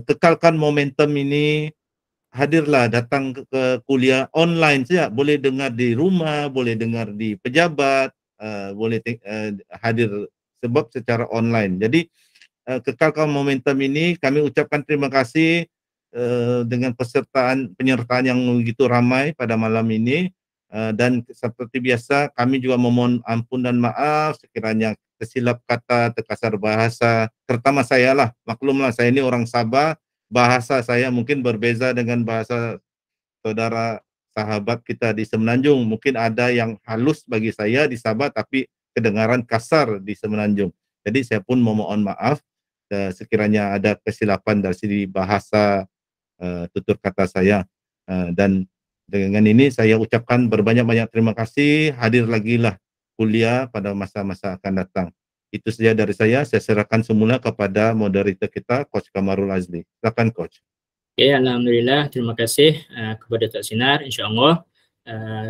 kekalkan momentum ini, hadirlah, datang ke kuliah online saja, boleh dengar di rumah, boleh dengar di pejabat, boleh hadir sebab secara online. Jadi kekalkan momentum ini, kami ucapkan terima kasih dengan penyertaan yang begitu ramai pada malam ini, dan seperti biasa kami juga memohon ampun dan maaf sekiranya tersilap kata, terkasar bahasa, terutama saya lah, maklumlah saya ini orang Sabah, bahasa saya mungkin berbeza dengan bahasa saudara sahabat kita di Semenanjung. Mungkin ada yang halus bagi saya di Sabah tapi kedengaran kasar di Semenanjung. Jadi saya pun memohon maaf sekiranya ada kesilapan dari segi bahasa tutur kata saya. Dan dengan ini saya ucapkan berbanyak-banyak terima kasih. Hadir lagi lah kuliah pada masa-masa akan datang. Itu saja dari saya serahkan semula kepada moderator kita, Coach Kamarul Azli. Silakan Coach. Okay, Alhamdulillah, terima kasih kepada Ustaz Sinar. InsyaAllah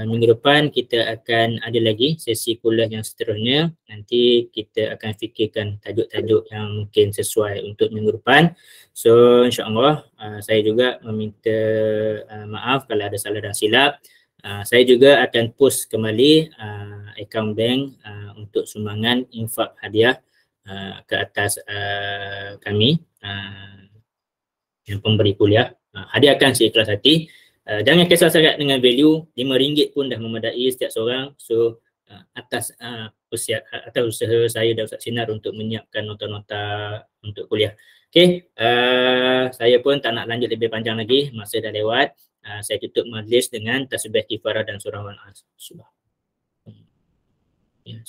minggu depan kita akan ada lagi sesi kuliah yang seterusnya. Nanti kita akan fikirkan tajuk-tajuk yang mungkin sesuai untuk minggu depan. So insyaAllah saya juga meminta maaf kalau ada salah dan silap. Saya juga akan post kembali akaun bank untuk sumbangan infak hadiah ke atas kami yang pemberi kuliah. Hadiahkan seikhlas hati. Jangan kisah sangat dengan value, RM5 pun dah memadai setiap seorang. So atas usaha saya dan Ustaz Sinar untuk menyiapkan nota-nota untuk kuliah. Okay, saya pun tak nak lanjut lebih panjang lagi, masa dah lewat. Saya tutup majlis dengan tasbih kifarah dan surah Al-As. Ya,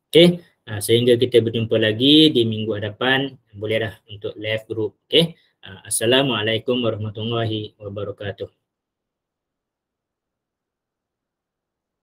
okay. Sehingga kita berjumpa lagi di minggu hadapan, boleh dah untuk live group. Okay. Assalamualaikum warahmatullahi wabarakatuh.